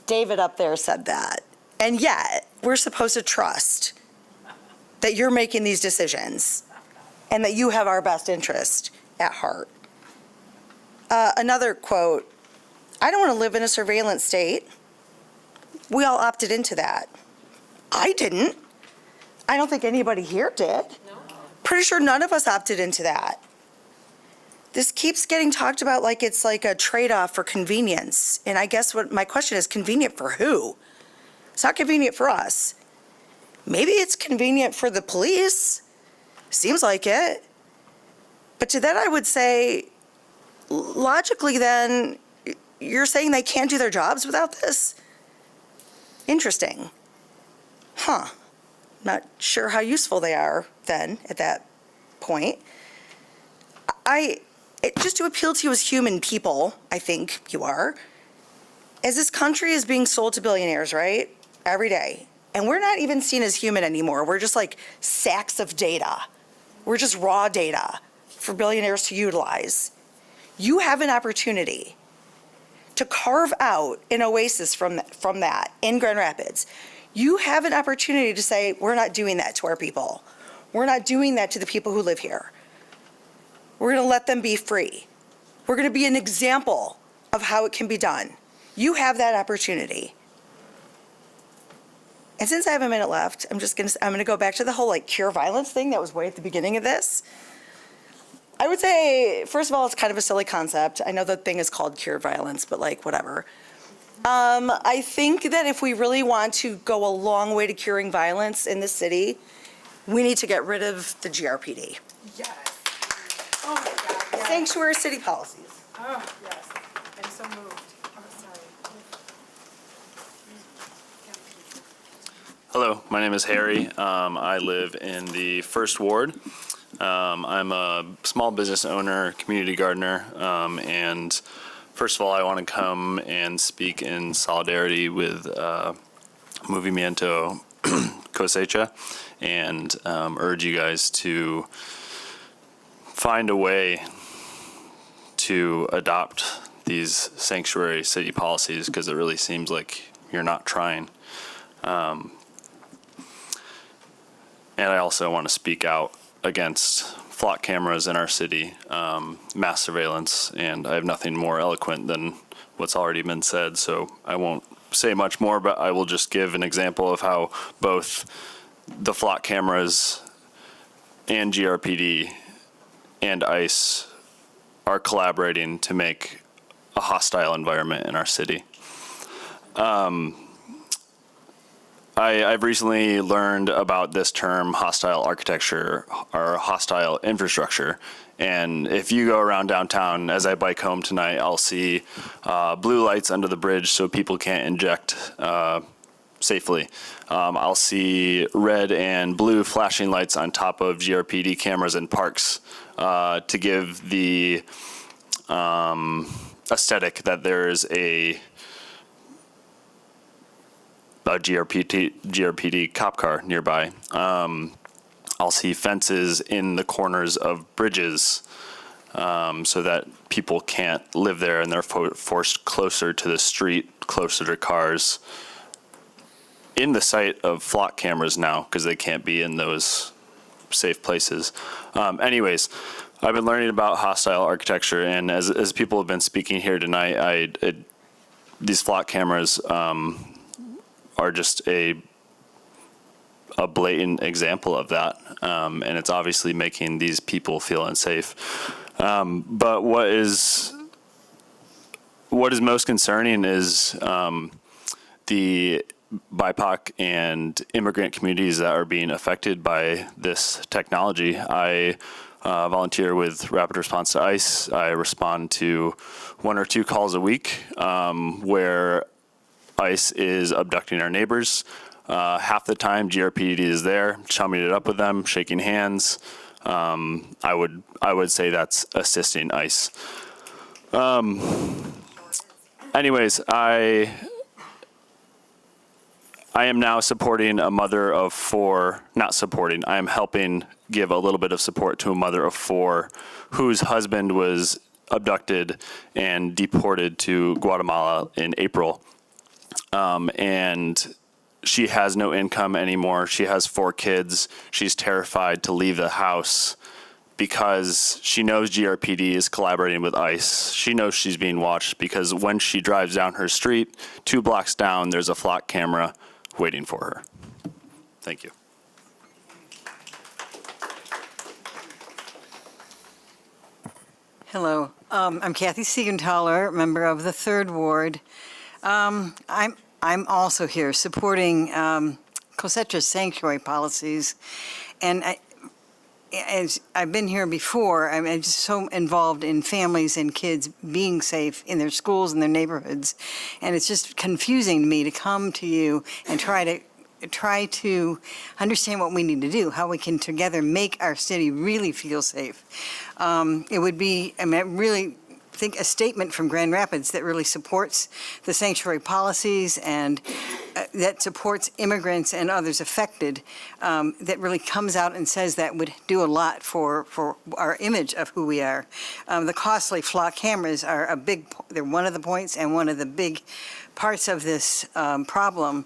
David up there said that. And yet, we're supposed to trust that you're making these decisions and that you have our best interest at heart. Another quote, I don't want to live in a surveillance state. We all opted into that. I didn't. I don't think anybody here did. No. Pretty sure none of us opted into that. This keeps getting talked about like it's like a trade-off for convenience. And I guess what my question is, convenient for who? It's not convenient for us. Maybe it's convenient for the police. Seems like it. But to that I would say, logically then, you're saying they can't do their jobs without this? Interesting. Huh. Not sure how useful they are then at that point. Just to appeal to you as human people, I think you are, as this country is being sold to billionaires, right? Every day. And we're not even seen as human anymore. We're just like sacks of data. We're just raw data for billionaires to utilize. You have an opportunity to carve out an oasis from that in Grand Rapids. You have an opportunity to say, we're not doing that to our people. We're not doing that to the people who live here. We're going to let them be free. We're going to be an example of how it can be done. You have that opportunity. And since I have a minute left, I'm going to go back to the whole like cure violence thing that was way at the beginning of this. I would say, first of all, it's kind of a silly concept. I know the thing is called cure violence, but like whatever. I think that if we really want to go a long way to curing violence in the city, we need to get rid of the GRPD. Yes. Oh my God, yes. Sanctuary city policies. Oh, yes. I'm so moved. Oh, sorry. Hello, my name is Harry. I live in the First Ward. I'm a small business owner, community gardener, and first of all, I want to come and speak in solidarity with Movimiento Cosecha and urge you guys to find a way to adopt these sanctuary city policies, because it really seems like you're not trying. And I also want to speak out against flock cameras in our city, mass surveillance, and I have nothing more eloquent than what's already been said, so I won't say much more, but I will just give an example of how both the flock cameras and GRPD and ICE are collaborating to make a hostile environment in our city. I've recently learned about this term, hostile architecture or hostile infrastructure. And if you go around downtown, as I bike home tonight, I'll see blue lights under the bridge so people can't inject safely. I'll see red and blue flashing lights on top of GRPD cameras in parks to give the aesthetic that there is a GRPD cop car nearby. I'll see fences in the corners of bridges so that people can't live there and they're forced closer to the street, closer to cars, in the sight of flock cameras now because they can't be in those safe places. Anyways, I've been learning about hostile architecture, and as people have been speaking here tonight, these flock cameras are just a blatant example of that, and it's obviously making these people feel unsafe. But what is most concerning is the BIPOC and immigrant communities that are being affected by this technology. I volunteer with Rapid Response to ICE. I respond to 1 or 2 calls a week where ICE is abducting our neighbors. Half the time, GRPD is there, chumming it up with them, shaking hands. I would say that's assisting ICE. Anyways, I am now supporting a mother of 4, not supporting, I am helping give a little bit of support to a mother of 4 whose husband was abducted and deported to Guatemala in April. And she has no income anymore. She has 4 kids. She's terrified to leave the house because she knows GRPD is collaborating with ICE. She knows she's being watched because when she drives down her street, 2 blocks down, there's a flock camera waiting for her. Thank you. Hello, I'm Kathy Siegenthaler, member of the 3rd Ward. I'm also here supporting Cosecha's sanctuary policies, and as I've been here before, I'm just so involved in families and kids being safe in their schools and their neighborhoods, and it's just confusing to me to come to you and try to understand what we need to do, how we can together make our city really feel safe. It would be, I really think, a statement from Grand Rapids that really supports the sanctuary policies and that supports immigrants and others affected, that really comes out and says that would do a lot for our image of who we are. The costly flock cameras are they're one of the points and one of the big parts of this problem,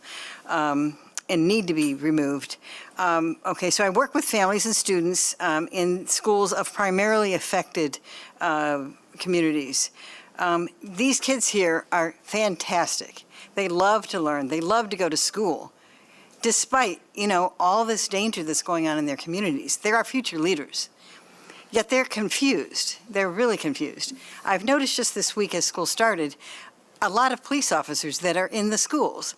and need to be removed. Okay, so I work with families and students in schools of primarily affected communities. These kids here are fantastic. They love to learn. They love to go to school. Despite, all this danger that's going on in their communities, they're our future leaders. Yet they're confused. They're really confused. I've noticed just this week as school started, a lot of police officers that are in the schools.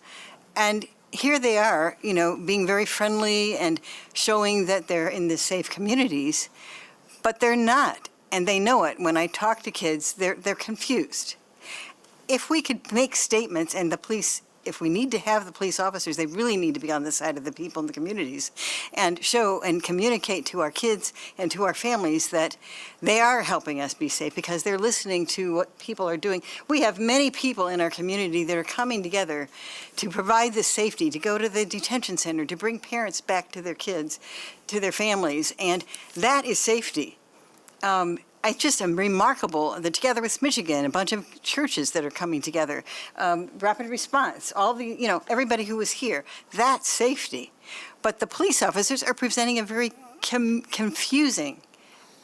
And here they are, being very friendly and showing that they're in the safe communities, but they're not. And they know it. When I talk to kids, they're confused. If we could make statements and the police, if we need to have the police officers, they really need to be on the side of the people in the communities and show and communicate to our kids and to our families that they are helping us be safe because they're listening to what people are doing. We have many people in our community that are coming together to provide this safety, to go to the detention center, to bring parents back to their kids, to their families, and that is safety. It's just remarkable that together with Michigan, a bunch of churches that are coming together, rapid response, all the, everybody who was here, that's safety. But the police officers are presenting a very confusing,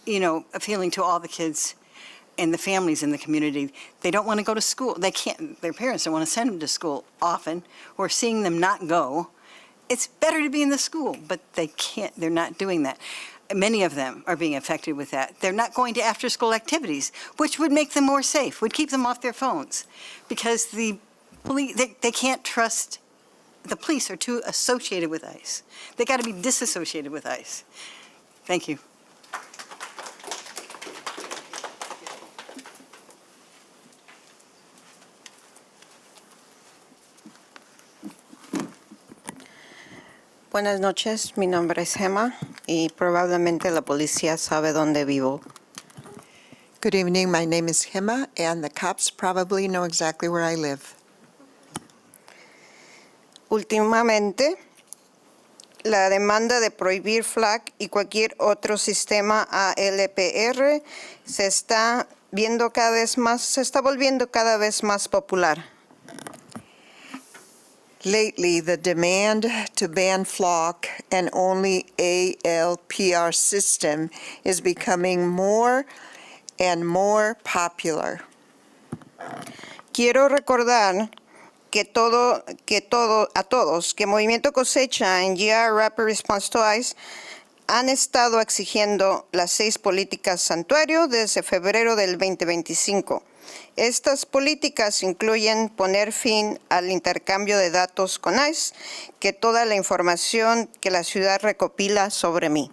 feeling to all the kids and the families in the community. They don't want to go to school. They can't, their parents don't want to send them to school often, or seeing them not go. It's better to be in the school, but they can't, they're not doing that. Many of them are being affected with that. They're not going to after-school activities, which would make them more safe, would keep them off their phones, because the police, they can't trust, the police are too associated with ICE. They got to be disassociated with ICE. Thank you. Buenas noches, mi nombre es Gemma y probablemente la policía sabe dónde vivo. Good evening, my name is Gemma and the cops probably know exactly where I live. Últimamente, la demanda de prohibir FLAC y cualquier otro sistema ALPR se está volviendo cada vez más popular. Lately, the demand to ban FLOC and only ALPR system is becoming more and more popular. Quiero recordar a todos que Movimiento Cosecha en GR Rapid Response to ICE han estado exigiendo las 6 políticas santuario desde febrero del 2025. Estas políticas incluyen poner fin al intercambio de datos con ICE, que toda la información que la ciudad recopila sobre mí.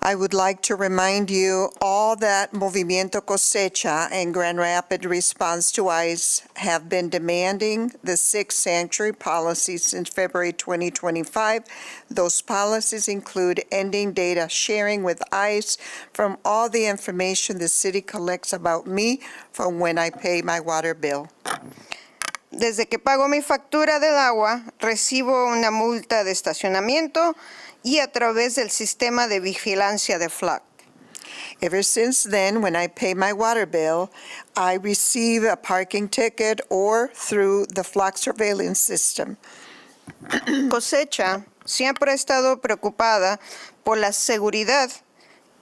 I would like to remind you all that Movimiento Cosecha and Grand Rapid Response to ICE have been demanding the 6 sanctuary policies since February 2025. Those policies include ending data sharing with ICE from all the information the city collects about me from when I pay my water bill. Desde que pago mi factura del agua, recibo una multa de estacionamiento y a través del sistema de vigilancia de FLAC. Ever since then, when I pay my water bill, I receive a parking ticket or through the FLOC surveillance system. Cosecha siempre ha estado preocupada por la seguridad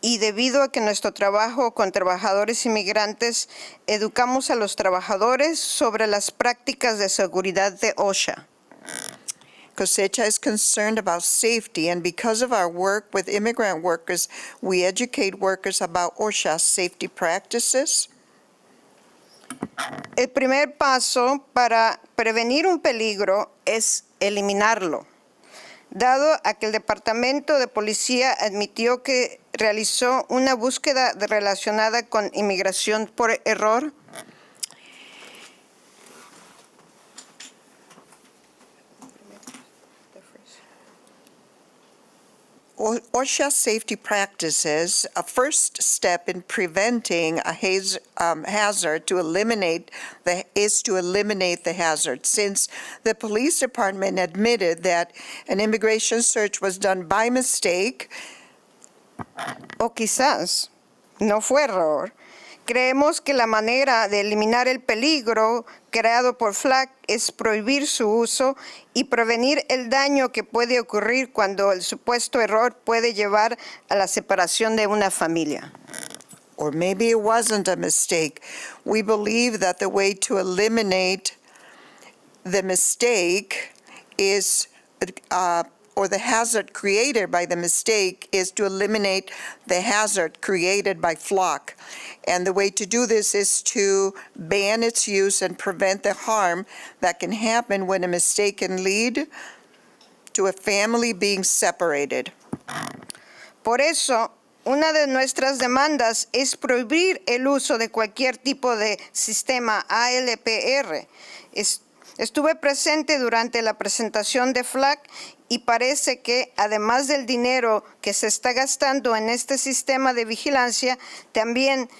y debido a que nuestro trabajo con trabajadores inmigrantes educamos a los trabajadores sobre las prácticas de seguridad de OSHA. Cosecha is concerned about safety, and because of our work with immigrant workers, we educate workers about OSHA safety practices. El primer paso para prevenir un peligro es eliminarlo. Dado a que el Departamento de Policía admitió que realizó una búsqueda relacionada con inmigración por error, OSHA safety practices, a first step in preventing a hazard is to eliminate the hazard. Since the police department admitted that an immigration search was done by mistake, o quizás no fue error, creemos que la manera de eliminar el peligro creado por FLAC es prohibir su uso y prevenir el daño que puede ocurrir cuando el supuesto error puede llevar a la separación de una familia. or maybe it wasn't a mistake. We believe that the way to eliminate the mistake is or the hazard created by the mistake is to eliminate the hazard created by flock. And the way to do this is to ban its use and prevent the harm that can happen when a mistake can lead to a family being separated. Por eso, una de nuestras demandas es prohibir el uso de cualquier tipo de sistema ALPR. Estuve presente durante la presentación de FLAC y parece que, además del dinero que se está gastando en este sistema de vigilancia, también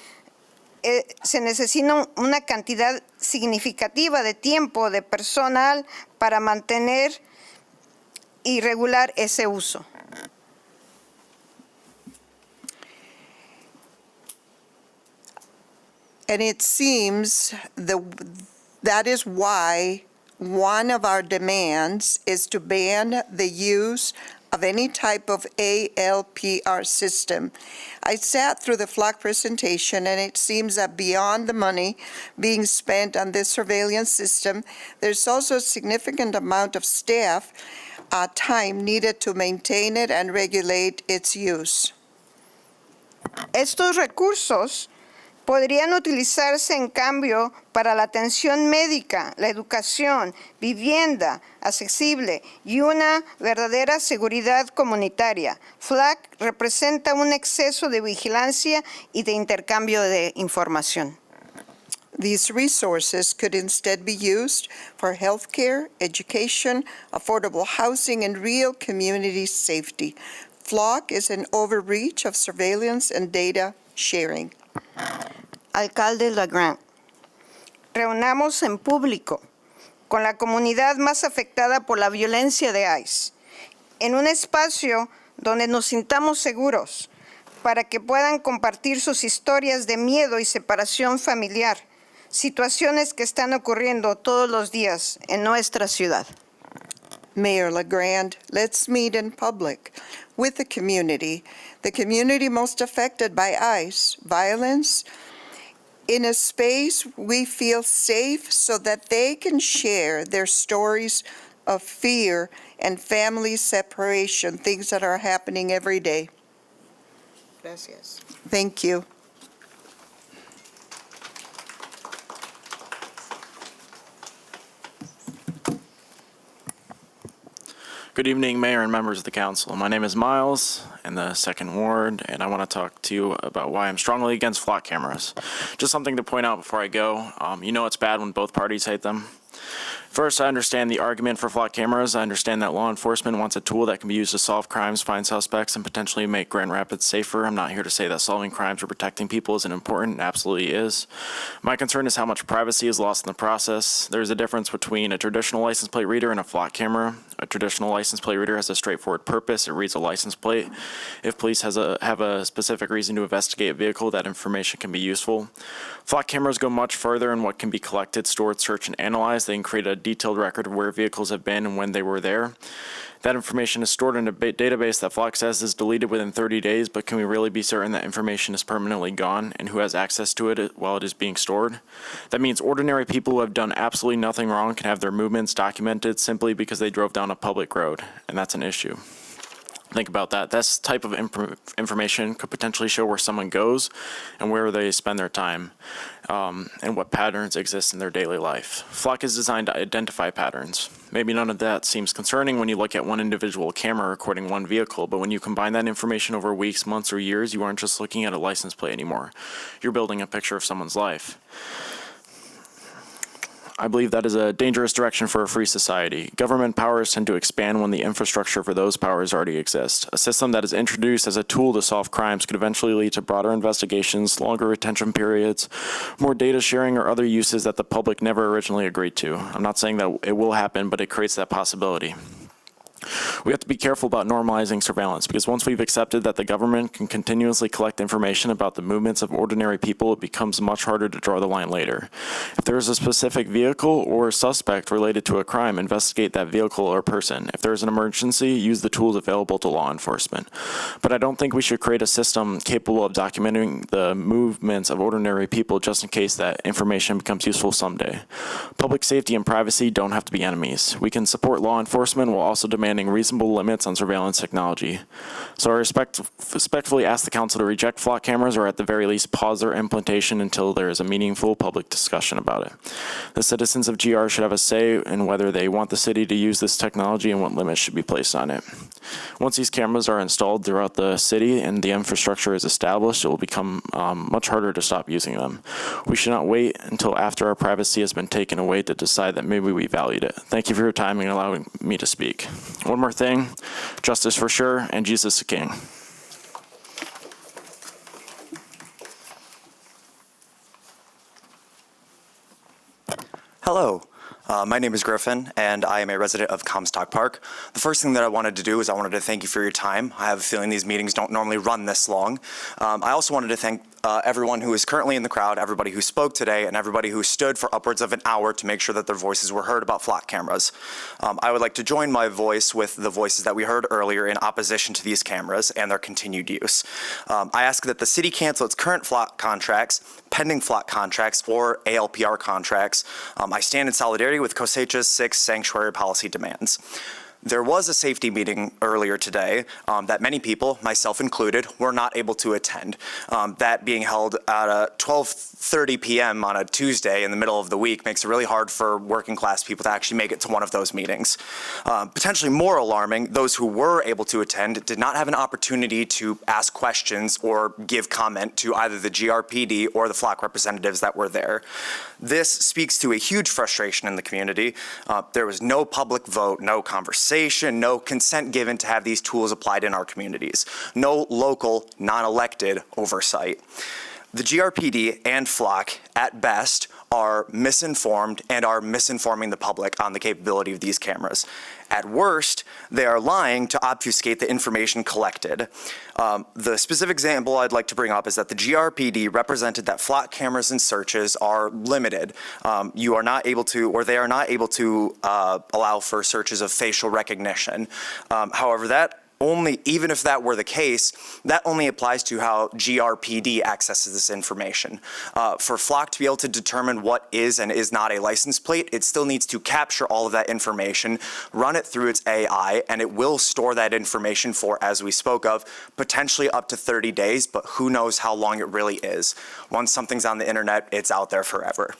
se necesita una cantidad significativa de tiempo de personal para mantener y regular ese uso. And it seems that is why one of our demands is to ban the use of any type of ALPR system. I sat through the FLOC presentation, and it seems that beyond the money being spent on this surveillance system, there's also a significant amount of staff time needed to maintain it and regulate its use. Estos recursos podrían utilizarse en cambio para la atención médica, la educación, vivienda accesible y una verdadera seguridad comunitaria. FLAC representa un exceso de vigilancia y de intercambio de información. These resources could instead be used for healthcare, education, affordable housing, and real community safety. FLOC is an overreach of surveillance and data sharing. Alcalde LaGrant, reunamos en público con la comunidad más afectada por la violencia de ICE, en un espacio donde nos sintamos seguros para que puedan compartir sus historias de miedo y separación familiar, situaciones que están ocurriendo todos los días en nuestra ciudad. Mayor LaGrant, let's meet in public with the community most affected by ICE violence, in a space we feel safe so that they can share their stories of fear and family separation, things that are happening every day. Gracias. Thank you. Good evening, Mayor and members of the council. My name is Miles in the 2nd Ward, and I want to talk to you about why I'm strongly against flock cameras. Just something to point out before I go. You know it's bad when both parties hate them. First, I understand the argument for flock cameras. I understand that law enforcement wants a tool that can be used to solve crimes, find suspects, and potentially make Grand Rapids safer. I'm not here to say that solving crimes or protecting people isn't important. It absolutely is. My concern is how much privacy is lost in the process. There's a difference between a traditional license plate reader and a flock camera. A traditional license plate reader has a straightforward purpose. It reads a license plate. If police have a specific reason to investigate a vehicle, that information can be useful. Flock cameras go much further in what can be collected, stored, searched, and analyzed. They can create a detailed record of where vehicles have been and when they were there. That information is stored in a database that Flock says is deleted within 30 days, but can we really be certain that information is permanently gone and who has access to it while it is being stored? That means ordinary people who have done absolutely nothing wrong can have their movements documented simply because they drove down a public road, and that's an issue. Think about that. This type of information could potentially show where someone goes and where they spend their time, and what patterns exist in their daily life. Flock is designed to identify patterns. Maybe none of that seems concerning when you look at one individual camera recording one vehicle, but when you combine that information over weeks, months, or years, you aren't just looking at a license plate anymore. You're building a picture of someone's life. I believe that is a dangerous direction for a free society. Government powers tend to expand when the infrastructure for those powers already exists. A system that is introduced as a tool to solve crimes could eventually lead to broader investigations, longer retention periods, more data sharing, or other uses that the public never originally agreed to. I'm not saying that it will happen, but it creates that possibility. We have to be careful about normalizing surveillance, because once we've accepted that the government can continuously collect information about the movements of ordinary people, it becomes much harder to draw the line later. If there is a specific vehicle or suspect related to a crime, investigate that vehicle or person. If there is an emergency, use the tools available to law enforcement. But I don't think we should create a system capable of documenting the movements of ordinary people just in case that information becomes useful someday. Public safety and privacy don't have to be enemies. We can support law enforcement while also demanding reasonable reasonable limits on surveillance technology. So I respectfully ask the council to reject flock cameras or at the very least pause their implementation until there is a meaningful public discussion about it. The citizens of GR should have a say in whether they want the city to use this technology and what limits should be placed on it. Once these cameras are installed throughout the city and the infrastructure is established, it will become much harder to stop using them. We should not wait until after our privacy has been taken away to decide that maybe we valued it. Thank you for your time and allowing me to speak. One more thing, justice for sure, and Jesus the King. Hello. My name is Griffin, and I am a resident of Comstock Park. The first thing that I wanted to do is I wanted to thank you for your time. I have a feeling these meetings don't normally run this long. I also wanted to thank everyone who is currently in the crowd, everybody who spoke today, and everybody who stood for upwards of an hour to make sure that their voices were heard about flock cameras. I would like to join my voice with the voices that we heard earlier in opposition to these cameras and their continued use. I ask that the city cancel its current flock contracts, pending flock contracts, or ALPR contracts. I stand in solidarity with COSECHA's 6 sanctuary policy demands. There was a safety meeting earlier today that many people, myself included, were not able to attend. That being held at 12:30 p.m. on a Tuesday in the middle of the week makes it really hard for working class people to actually make it to one of those meetings. Potentially more alarming, those who were able to attend did not have an opportunity to ask questions or give comment to either the GRPD or the flock representatives that were there. This speaks to a huge frustration in the community. There was no public vote, no conversation, no consent given to have these tools applied in our communities, no local, non-elected oversight. The GRPD and flock, at best, are misinformed and are misinforming the public on the capability of these cameras. At worst, they are lying to obfuscate the information collected. The specific example I'd like to bring up is that the GRPD represented that flock cameras and searches are limited. You are not able to, or they are not able to allow for searches of facial recognition. However, that only, even if that were the case, that only applies to how GRPD accesses this information. For flock to be able to determine what is and is not a license plate, it still needs to capture all of that information, run it through its AI, and it will store that information for, as we spoke of, potentially up to 30 days, but who knows how long it really is. Once something's on the internet, it's out there forever.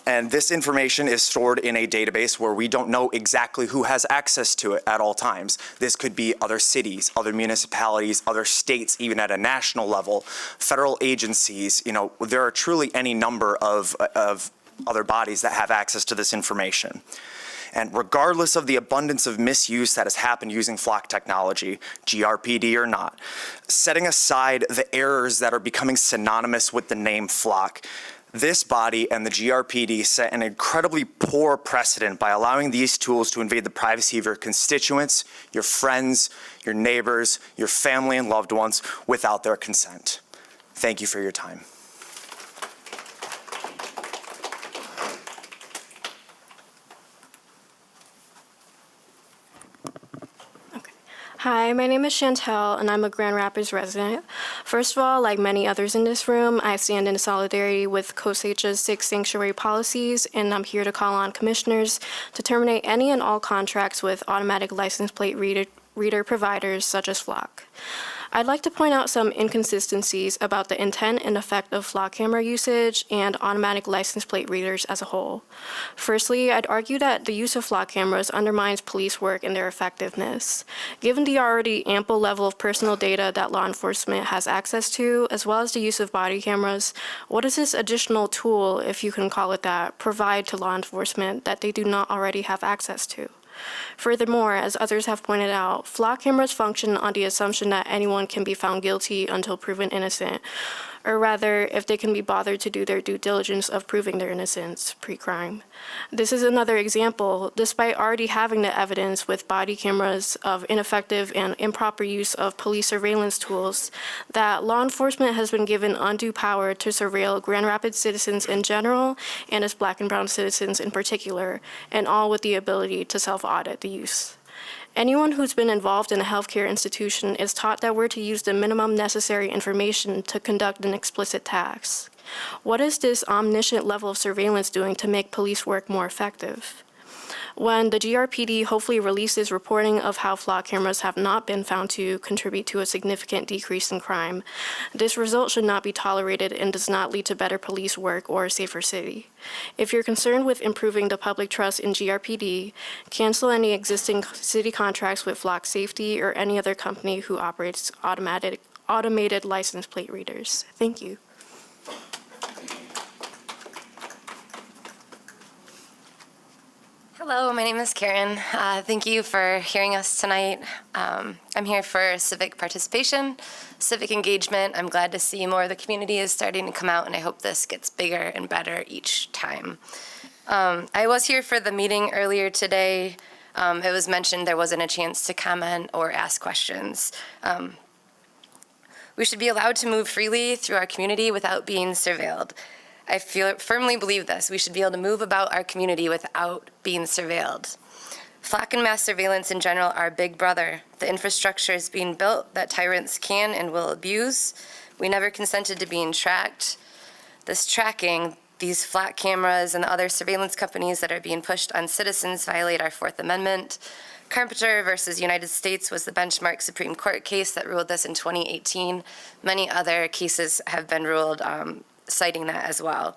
And this information is stored in a database where we don't know exactly who has access to it at all times. This could be other cities, other municipalities, other states, even at a national level, federal agencies. You know, there are truly any number of other bodies that have access to this information. And regardless of the abundance of misuse that has happened using flock technology, GRPD or not, setting aside the errors that are becoming synonymous with the name flock, this body and the GRPD set an incredibly poor precedent by allowing these tools to invade the privacy of your constituents, your friends, your neighbors, your family and loved ones without their consent. Thank you for your time. Hi, my name is Chantel, and I'm a Grand Rapids resident. First of all, like many others in this room, I stand in solidarity with COSECHA's 6 sanctuary policies, and I'm here to call on commissioners to terminate any and all contracts with automatic license plate reader providers such as Flock. I'd like to point out some inconsistencies about the intent and effect of flock camera usage and automatic license plate readers as a whole. Firstly, I'd argue that the use of flock cameras undermines police work and their effectiveness. Given the already ample level of personal data that law enforcement has access to, as well as the use of body cameras, what does this additional tool, if you can call it that, provide to law enforcement that they do not already have access to? Furthermore, as others have pointed out, flock cameras function on the assumption that anyone can be found guilty until proven innocent, or rather, if they can be bothered to do their due diligence of proving their innocence pre-crime. This is another example, despite already having the evidence with body cameras of ineffective and improper use of police surveillance tools, that law enforcement has been given undue power to surveil Grand Rapids citizens in general and its Black and brown citizens in particular, and all with the ability to self-audit the use. Anyone who's been involved in a healthcare institution is taught that we're to use the minimum necessary information to conduct an explicit task. What is this omniscient level of surveillance doing to make police work more effective? when the GRPD hopefully releases reporting of how flock cameras have not been found to contribute to a significant decrease in crime, this result should not be tolerated and does not lead to better police work or a safer city. If you're concerned with improving the public trust in GRPD, cancel any existing city contracts with Flock Safety or any other company who operates automated license plate readers. Thank you. Hello, my name is Karen. Thank you for hearing us tonight. I'm here for civic participation, civic engagement. I'm glad to see more of the community is starting to come out, and I hope this gets bigger and better each time. I was here for the meeting earlier today. It was mentioned there wasn't a chance to comment or ask questions. We should be allowed to move freely through our community without being surveilled. I firmly believe this. We should be able to move about our community without being surveilled. Flock and mass surveillance in general are big brother. The infrastructure is being built that tyrants can and will abuse. We never consented to being tracked. This tracking, these flock cameras and the other surveillance companies that are being pushed on citizens violate our Fourth Amendment. Carpenter versus United States was the benchmark Supreme Court case that ruled this in 2018. Many other cases have been ruled citing that as well.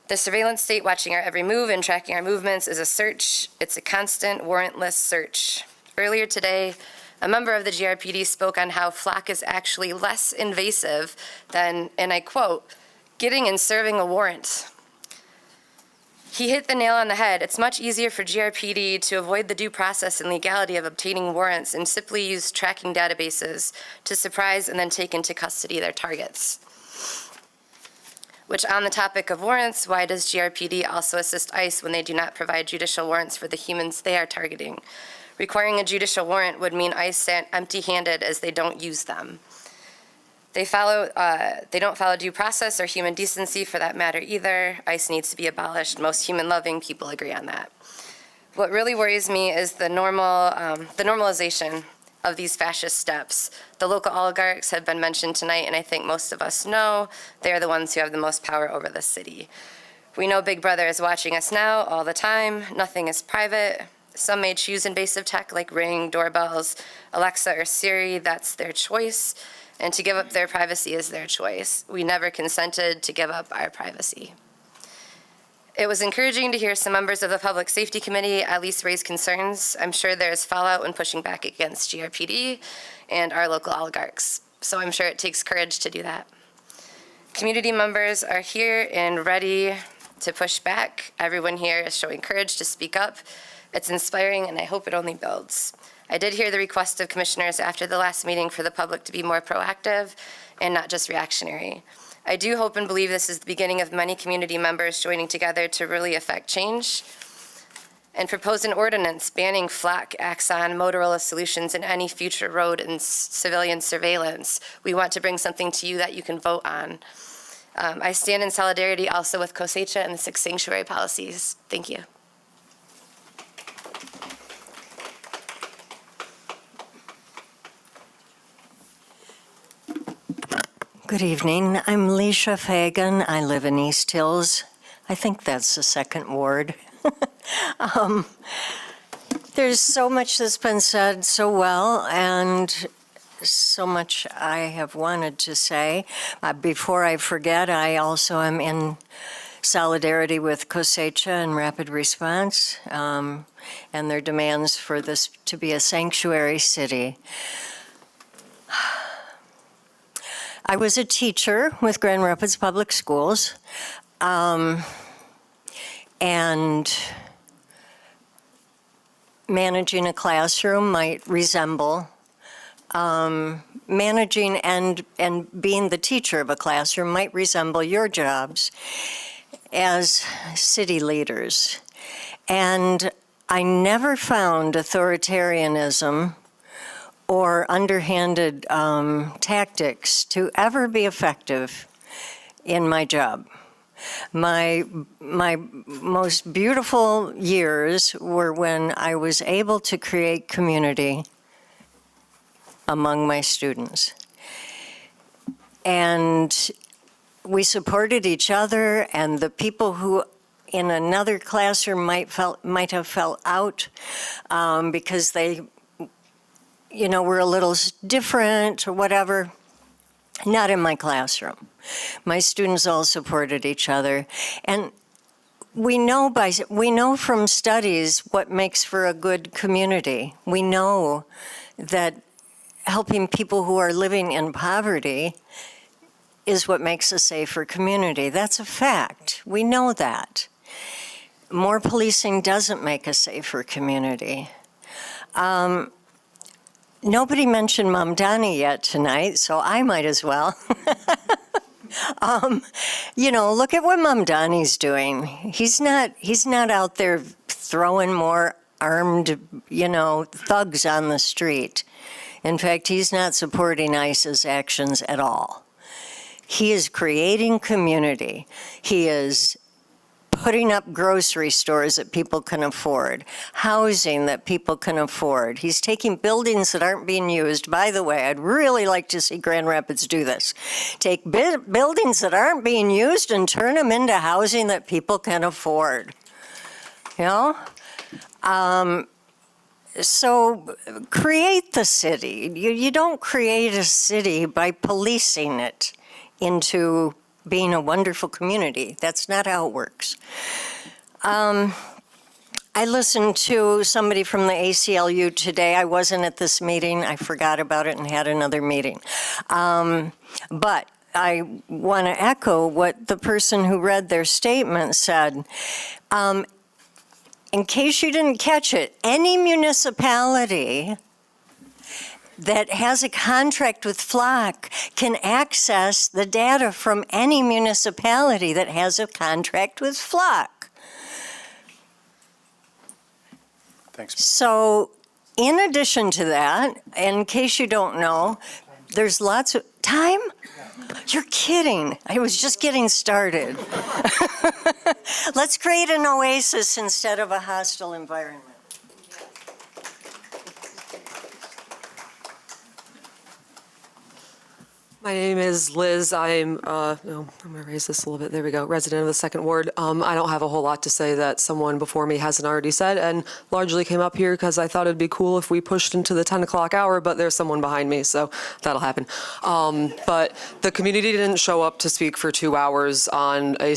The surveillance state watching our every move and tracking our movements is a search. It's a constant, warrantless search. Earlier today, a member of the GRPD spoke on how Flock is actually less invasive than, and I quote, getting and serving a warrant. He hit the nail on the head. It's much easier for GRPD to avoid the due process and legality of obtaining warrants and simply use tracking databases to surprise and then take into custody their targets. Which, on the topic of warrants, why does GRPD also assist ICE when they do not provide judicial warrants for the humans they are targeting? Requiring a judicial warrant would mean ICE stand empty-handed as they don't use them. They don't follow due process or human decency for that matter either. ICE needs to be abolished. Most human-loving people agree on that. What really worries me is the normalization of these fascist steps. The local oligarchs have been mentioned tonight, and I think most of us know they are the ones who have the most power over the city. We know Big Brother is watching us now all the time. Nothing is private. Some may choose invasive tech like Ring, doorbells, Alexa, or Siri. That's their choice. And to give up their privacy is their choice. We never consented to give up our privacy. It was encouraging to hear some members of the Public Safety Committee at least raise concerns. I'm sure there's fallout when pushing back against GRPD and our local oligarchs. So I'm sure it takes courage to do that. Community members are here and ready to push back. Everyone here is showing courage to speak up. It's inspiring, and I hope it only builds. I did hear the request of commissioners after the last meeting for the public to be more proactive and not just reactionary. I do hope and believe this is the beginning of many community members joining together to really affect change and propose an ordinance banning Flock, Axon, Motorola Solutions, and any future road and civilian surveillance. We want to bring something to you that you can vote on. I stand in solidarity also with COSECHA and the 6 sanctuary policies. Thank you. Good evening. I'm Leisha Fagan. I live in East Hills. I think that's the 2nd Ward. There's so much that's been said so well, and so much I have wanted to say. Before I forget, I also am in solidarity with COSECHA and Rapid Response and their demands for this to be a sanctuary city. I was a teacher with Grand Rapids Public Schools, and managing a classroom might resemble managing and being the teacher of a classroom might resemble your jobs as city leaders. And I never found authoritarianism or underhanded tactics to ever be effective in my job. My most beautiful years were when I was able to create community among my students. And we supported each other, and the people who in another classroom might have felt out because they, were a little from or whatever. Not in my classroom. My students all supported each other. And we know from studies what makes for a good community. We know that helping people who are living in poverty is what makes a safer community. That's a fact. We know that. More policing doesn't make a safer community. Nobody mentioned Mamdani yet tonight, so I might as well. Look at what Mamdani's doing. He's not out there throwing more armed, thugs on the street. In fact, he's not supporting ICE's actions at all. He is creating community. He is putting up grocery stores that people can afford, housing that people can afford. He's taking buildings that aren't being used. By the way, I'd really like to see Grand Rapids do this. Take buildings that aren't being used and turn them into housing that people can afford. So create the city. You don't create a city by policing it into being a wonderful community. That's not how it works. I listened to somebody from the ACLU today. I wasn't at this meeting. I forgot about it and had another meeting. But I want to echo what the person who read their statement said. In case you didn't catch it, any municipality that has a contract with Flock can access the data from any municipality that has a contract with Flock. Thanks. So, in addition to that, in case you don't know, there's lots of time? You're kidding. I was just getting started. Let's create an oasis instead of a hostile environment. My name is Liz. I'm going to raise this a little bit. There we go. Resident of the Second Ward. I don't have a whole lot to say that someone before me hasn't already said, and largely came up here because I thought it'd be cool if we pushed into the 10 o'clock hour, but there's someone behind me, so that'll happen. But the community didn't show up to speak for 2 hours on a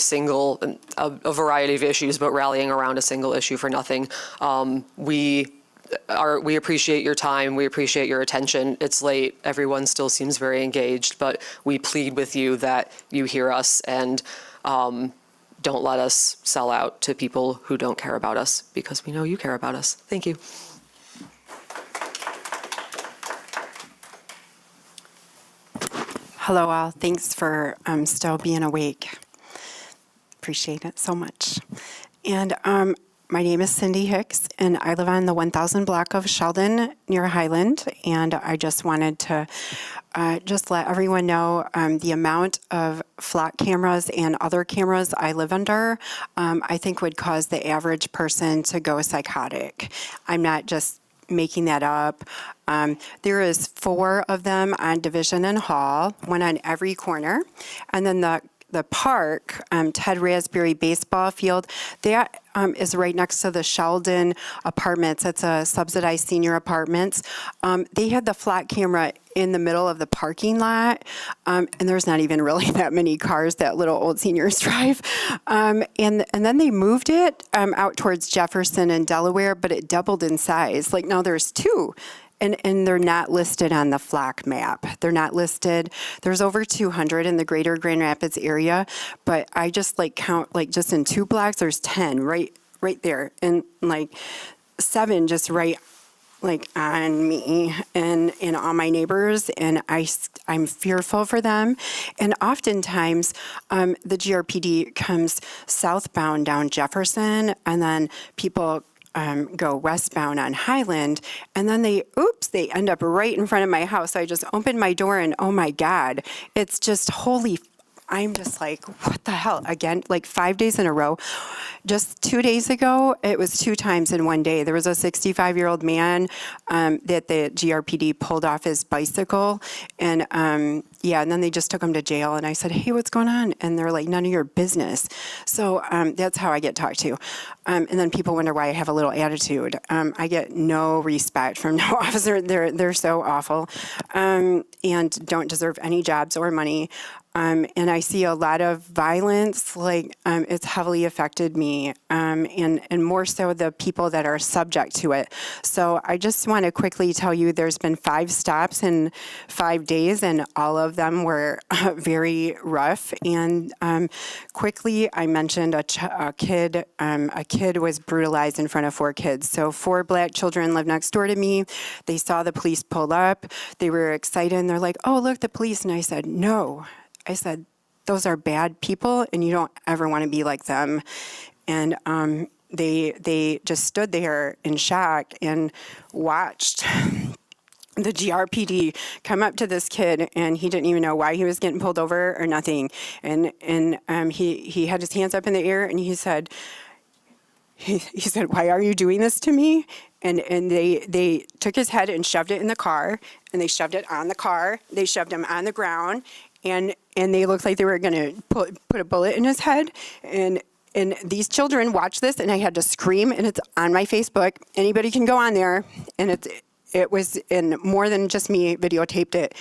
variety of issues, but rallying around a single issue for nothing. We appreciate your time. We appreciate your attention. It's late. Everyone still seems very engaged, but we plead with you that you hear us and don't let us sell out to people who don't care about us, because we know you care about us. Thank you. Hello all. Thanks for still being awake. Appreciate it so much. And my name is Cindy Hicks, and I live on the 1000 block of Sheldon near Highland. And I just wanted to just let everyone know the amount of Flock cameras and other cameras I live under, I think would cause the average person to go psychotic. I'm not just making that up. There is 4 of them on Division and Hall, one on every corner. And then the park, Ted Raspberry baseball field, that is right next to the Sheldon Apartments. It's a subsidized senior apartments. They had the Flock camera in the middle of the parking lot, and there's not even really that many cars that little old seniors drive. And then they moved it out towards Jefferson and Delaware, but it doubled in size. Like now there's 2. And they're not listed on the Flock map. They're not listed. There's over 200 in the greater Grand Rapids area, but I just count just in 2 blocks, there's 10 right there, and 7 just right on me and all my neighbors, and I'm fearful for them. And oftentimes the GRPD comes southbound down Jefferson, and then people go westbound on Highland, and then they end up right in front of my house. So I just opened my door, and oh my God, it's just holy I'm just like, what the hell? Again, like 5 days in a row. Just 2 days ago, it was 2 times in one day. There was a 65-year-old man that the GRPD pulled off his bicycle. And and then they just took him to jail. And I said, hey, what's going on? And they're like, none of your business. So that's how I get talked to. And then people wonder why I have a little attitude. I get no respect from no officer. They're so awful and don't deserve any jobs or money. And I see a lot of violence, like it's heavily affected me, and more so the people that are subject to it. So I just want to quickly tell you there's been 5 stops in 5 days, and all of them were very rough. And quickly, I mentioned a kid was brutalized in front of 4 kids. So 4 black children live next door to me. They saw the police pull up. They were excited, and they're like, oh, look, the police. And I said, no. I said, those are bad people, and you don't ever want to be like them. And they just stood there in shock and watched the GRPD come up to this kid, and he didn't even know why he was getting pulled over or nothing. And he had his hands up in the air, and he said, why are you doing this to me? And they took his head and shoved it in the car, and they shoved it on the car. They shoved him on the ground, and they looked like they were going to put a bullet in his head. And these children watched this, and I had to scream, and it's on my Facebook. Anybody can go on there, and it was, and more than just me videotaped it.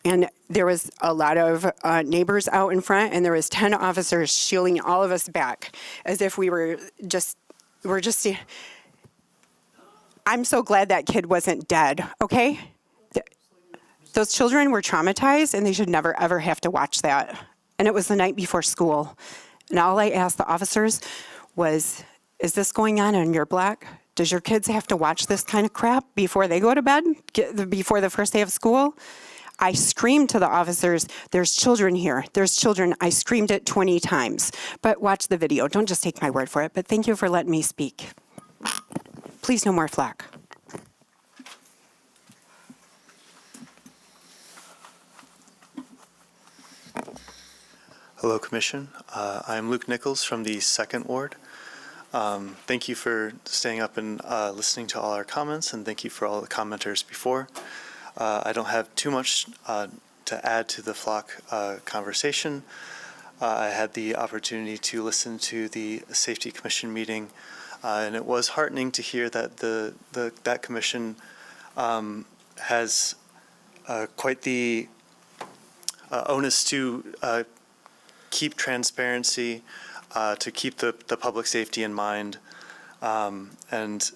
And there was a lot of neighbors out in front, and there was 10 officers shielding all of us back as if we're just. I'm so glad that kid wasn't dead, okay? Those children were traumatized, and they should never, ever have to watch that. And it was the night before school. And all I asked the officers was, is this going on your block? Does your kids have to watch this kind of crap before they go to bed, before the first day of school? I screamed to the officers, there's children here. There's children. I screamed it 20 times. But watch the video. Don't just take my word for it. But thank you for letting me speak. Please, no more flack. Hello, Commission. I'm Luke Nichols from the 2nd Ward. Thank you for staying up and listening to all our comments, and thank you for all the commenters before. I don't have too much to add to the flock conversation. I had the opportunity to listen to the Safety Commission meeting, and it was heartening to hear that that commission has quite the onus to keep transparency, to keep the public safety in mind, and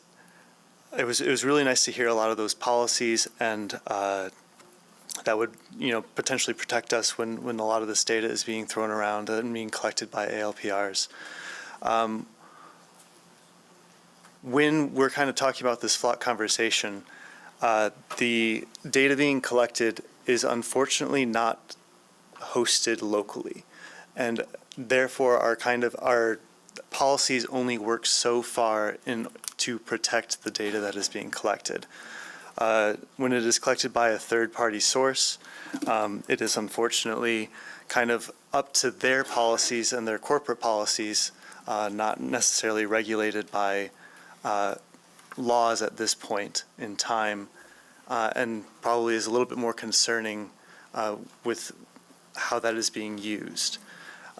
it was really nice to hear a lot of those policies, and that would potentially protect us when a lot of this data is being thrown around and being collected by ALPRs. When we're kind of talking about this flock conversation, the data being collected is unfortunately not hosted locally, and therefore our policies only work so far to protect the data that is being collected. When it is collected by a third-party source, it is unfortunately kind of up to their policies and their corporate policies, not necessarily regulated by laws at this point in time, and probably is a little bit more concerning with how that is being used.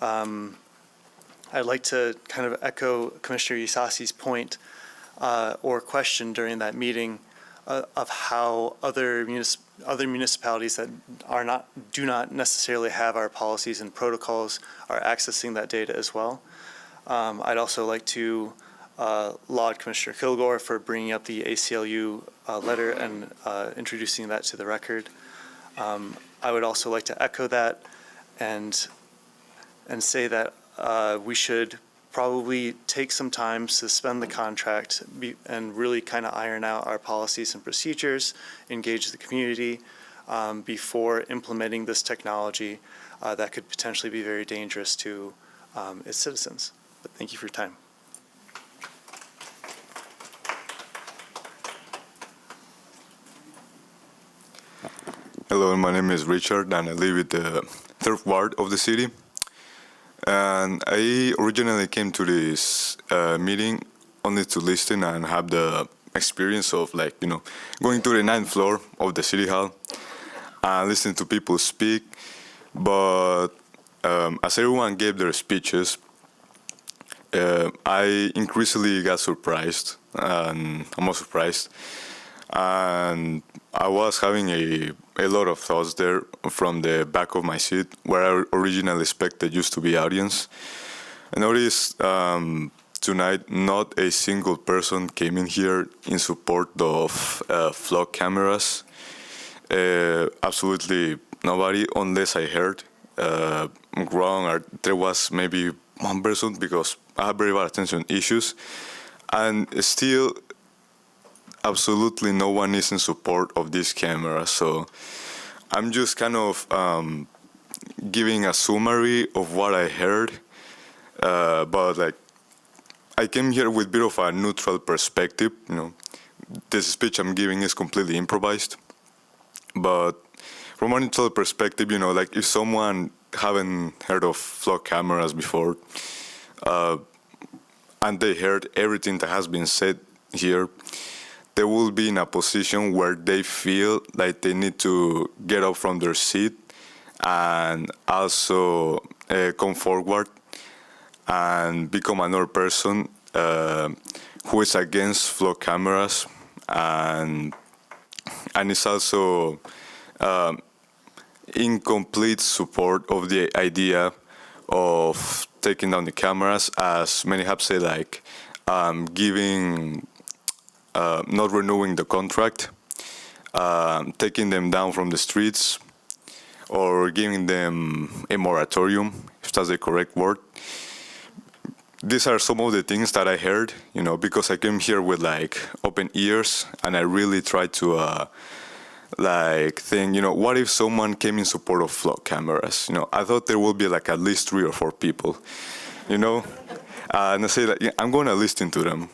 I'd like to kind of echo Commissioner Isasi's point or question during that meeting of how other municipalities that do not necessarily have our policies and protocols are accessing that data as well. I'd also like to laud Commissioner Kilgore for bringing up the ACLU letter and introducing that to the record. I would also like to echo that and say that we should probably take some time, suspend the contract, and really kind of iron out our policies and procedures, engage the community before implementing this technology that could potentially be very dangerous to its citizens. But thank you for your time. Hello, my name is Richard, and I live in the 3rd ward of the city. And I originally came to this meeting only to listen and have the experience of going to the 9th floor of the city hall and listening to people speak. But as everyone gave their speeches, I increasingly got surprised, and almost surprised. And I was having a lot of thoughts there from the back of my seat, where I originally expected used to be audience. I noticed tonight not a single person came in here in support of flock cameras. Absolutely nobody, unless I heard wrong, or there was maybe one person, because I have very bad attention issues, and still absolutely no one is in support of this camera. So I'm just kind of giving a summary of what I heard, but I came here with a bit of a neutral perspective. This speech I'm giving is completely improvised, but from a neutral perspective, if someone haven't heard of flock cameras before, and they heard everything that has been said here, they will be in a position where they feel like they need to get up from their seat and also come forward and become another person who is against flock cameras, and is also in complete support of the idea of taking down the cameras, as many have said, giving not renewing the contract, taking them down from the streets, or giving them a moratorium, if that's the correct word. These are some of the things that I heard, because I came here with open ears, and I really tried to think, what if someone came in support of flock cameras? I thought there would be at least 3 or 4 people, and I say I'm going to listen to them.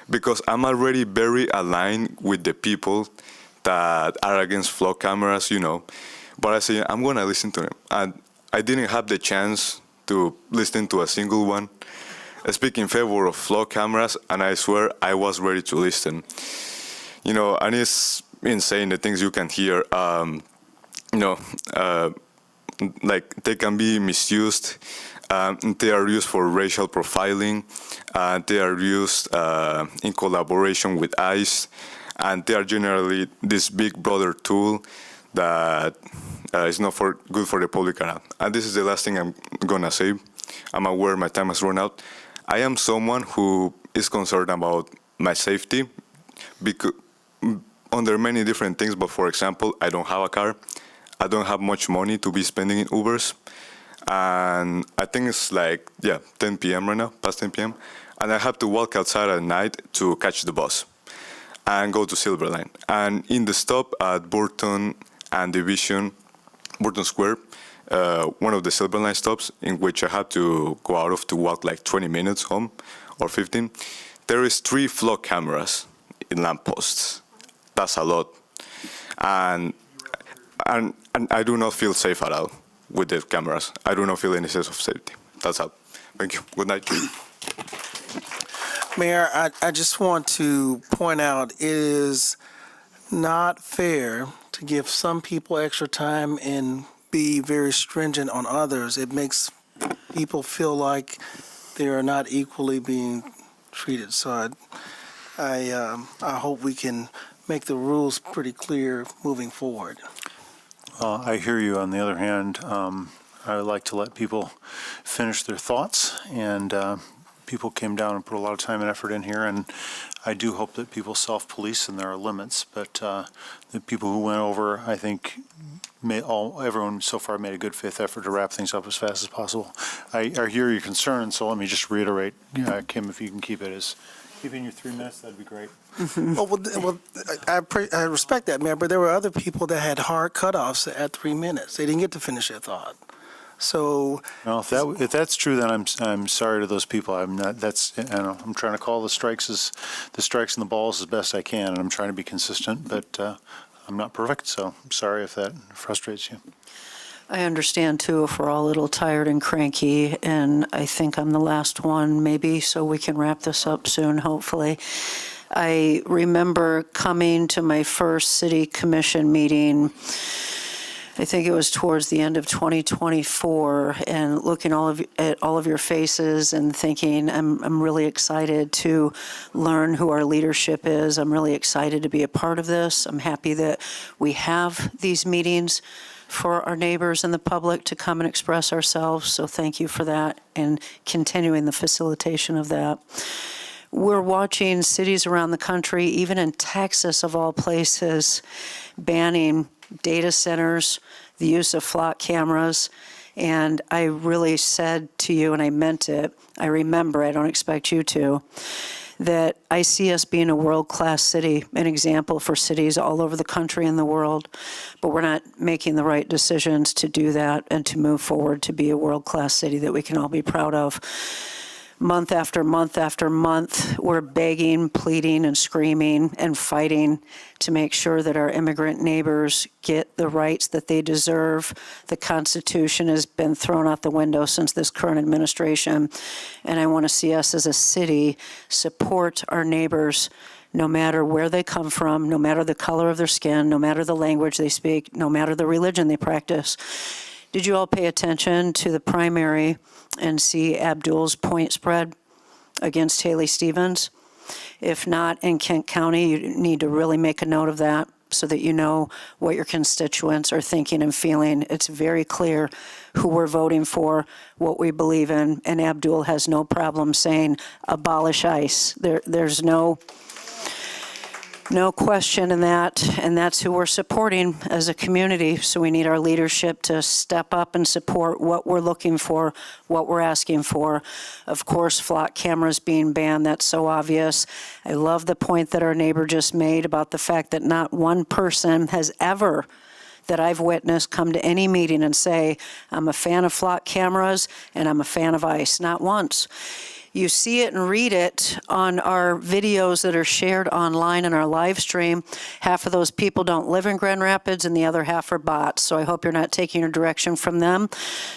Because I'm already very aligned with the people that are against flock cameras, But I say, I'm going to listen to them. And I didn't have the chance to listen to a single one speak in favor of flock cameras, and I swear I was ready to listen. And it's insane the things you can hear. They can be misused. They are used for racial profiling. They are used in collaboration with ICE, and they are generally this big brother tool that is not good for the public around. And this is the last thing I'm gonna say. I'm aware my time has run out. I am someone who is concerned about my safety, because under many different things. But for example, I don't have a car. I don't have much money to be spending in Ubers. And I think it's 10 p.m. right now, past 10 p.m. And I have to walk outside at night to catch the bus and go to Silver Line. And in the stop at Burton and Division, Burton Square, one of the Silver Line stops, in which I have to go out of to walk 20 minutes home or 15, there is 3 flock cameras in lampposts. That's a lot. And I do not feel safe at all with the cameras. I do not feel any sense of safety. That's all. Thank you. Good night. Mayor, I just want to point out it is not fair to give some people extra time and be very stringent on others. It makes people feel like they are not equally being treated. So I hope we can make the rules pretty clear moving forward. I hear you. On the other hand, I like to let people finish their thoughts, and people came down and put a lot of time and effort in here, and I do hope that people self-police, and there are limits, but the people who went over, I think, everyone so far made a good faith effort to wrap things up as fast as possible. I hear your concern, so let me just reiterate, Kim, if you can keep it as, keeping your 3 minutes, that'd be great. Well, I respect that, Mayor, but there were other people that had hard cutoffs at 3 minutes. They didn't get to finish their thought. So, well, if that's true, then I'm sorry to those people. I'm not. I'm trying to call the strikes and the balls as best I can, and I'm trying to be consistent. But I'm not perfect, so I'm sorry if that frustrates you. I understand too if we're all a little tired and cranky, and I think I'm the last one maybe, so we can wrap this up soon, hopefully. I remember coming to my first city commission meeting, I think it was towards the end of 2024, and looking at all of your faces and thinking, I'm really excited to learn who our leadership is. I'm really excited to be a part of this. I'm happy that we have these meetings for our neighbors and the public to come and express ourselves. So thank you for that and continuing the facilitation of that. We're watching cities around the country, even in Texas of all places, banning data centers, the use of flock cameras. And I really said to you, and I meant it, I remember, I don't expect you to, that I see us being a world-class city, an example for cities all over the country and the world, but we're not making the right decisions to do that and to move forward to be a world-class city that we can all be proud of. Month after month after month, we're begging, pleading, and screaming and fighting to make sure that our immigrant neighbors get the rights that they deserve. The Constitution has been thrown out the window since this current administration, and I want to see us as a city support our neighbors no matter where they come from, no matter the color of their skin, no matter the language they speak, no matter the religion they practice. Did you all pay attention to the primary and see Abdul's point spread against Haley Stevens? If not, in Kent County, you need to really make a note of that so that you know what your constituents are thinking and feeling. It's very clear who we're voting for, what we believe in, and Abdul has no problem saying abolish ICE. There's no question in that, and that's who we're supporting as a community. So we need our leadership to step up and support what we're looking for, what we're asking for. Of course, flock cameras being banned, that's so obvious. I love the point that our neighbor just made about the fact that not one person has ever, that I've witnessed, come to any meeting and say, I'm a fan of flock cameras and I'm a fan of ICE. Not once. You see it and read it on our videos that are shared online in our live stream. Half of those people don't live in Grand Rapids and the other half are bots. So I hope you're not taking your direction from them.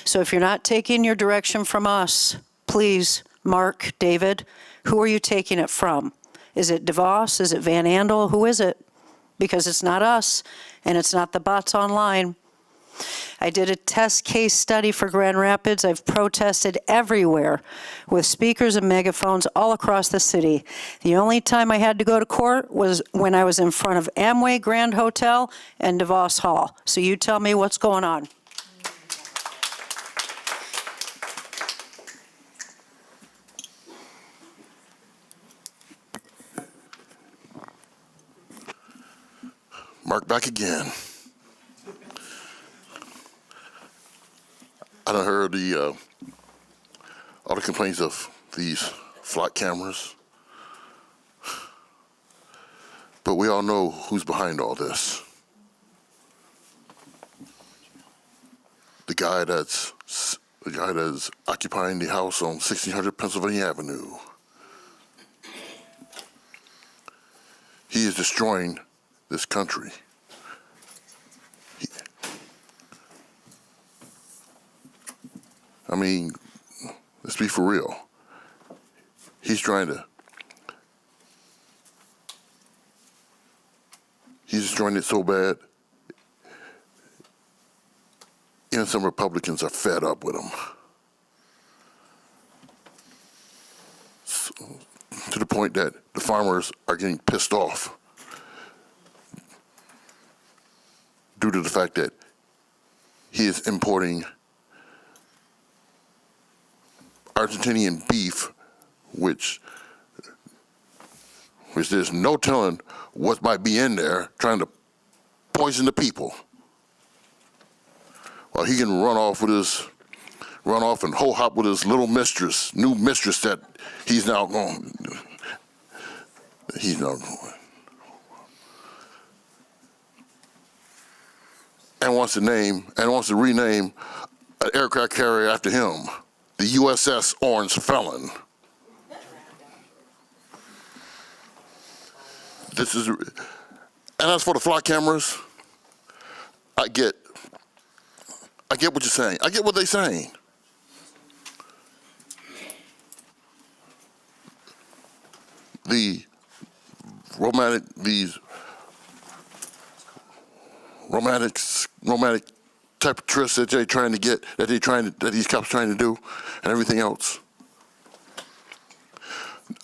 So if you're not taking your direction from us, please, Mark, David, who are you taking it from? Is it DeVos? Is it Van Andel? Who is it? Because it's not us and it's not the bots online. I did a test case study for Grand Rapids. I've protested everywhere with speakers and megaphones all across the city. The only time I had to go to court was when I was in front of Amway Grand Hotel and DeVos Hall. So you tell me what's going on. Mark back again. I done heard all the complaints of these flock cameras, but we all know who's behind all this. The guy that's occupying the house on 1600 Pennsylvania Avenue. He is destroying this country. I mean, let's be for real. He's destroying it so bad, even some Republicans are fed up with him. So, to the point that the farmers are getting pissed off due to the fact that he is importing Argentinian beef, which there's no telling what might be in there, trying to poison the people. Well, he can run off and whole hop with his little mistress, new mistress that he's now going. And wants to rename an aircraft carrier after him. The USS Orange Felon. And as for the flock cameras, I get I get what you're saying. I get what they're saying. These romantic type of trysts that they're trying to get, that these cops trying to do, and everything else.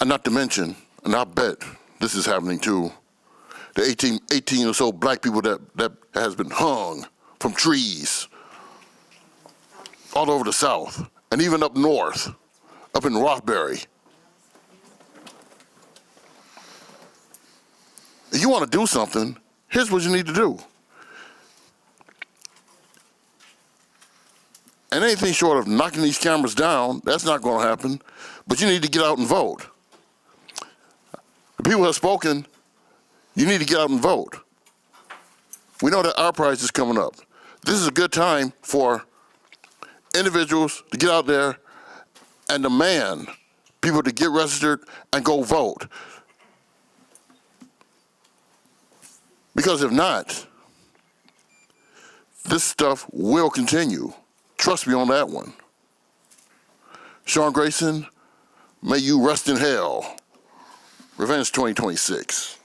And not to mention, and I bet this is happening too, the 18 or so black people that has been hung from trees all over the South, and even up north, up in Rothbury. If you want to do something, here's what you need to do. And anything short of knocking these cameras down, that's not going to happen. But you need to get out and vote. The people have spoken. You need to get out and vote. We know that our prize is coming up. This is a good time for individuals to get out there and demand people to get registered and go vote. Because if not, this stuff will continue. Trust me on that one. Sean Grayson, may you rest in hell. Revenge 2026.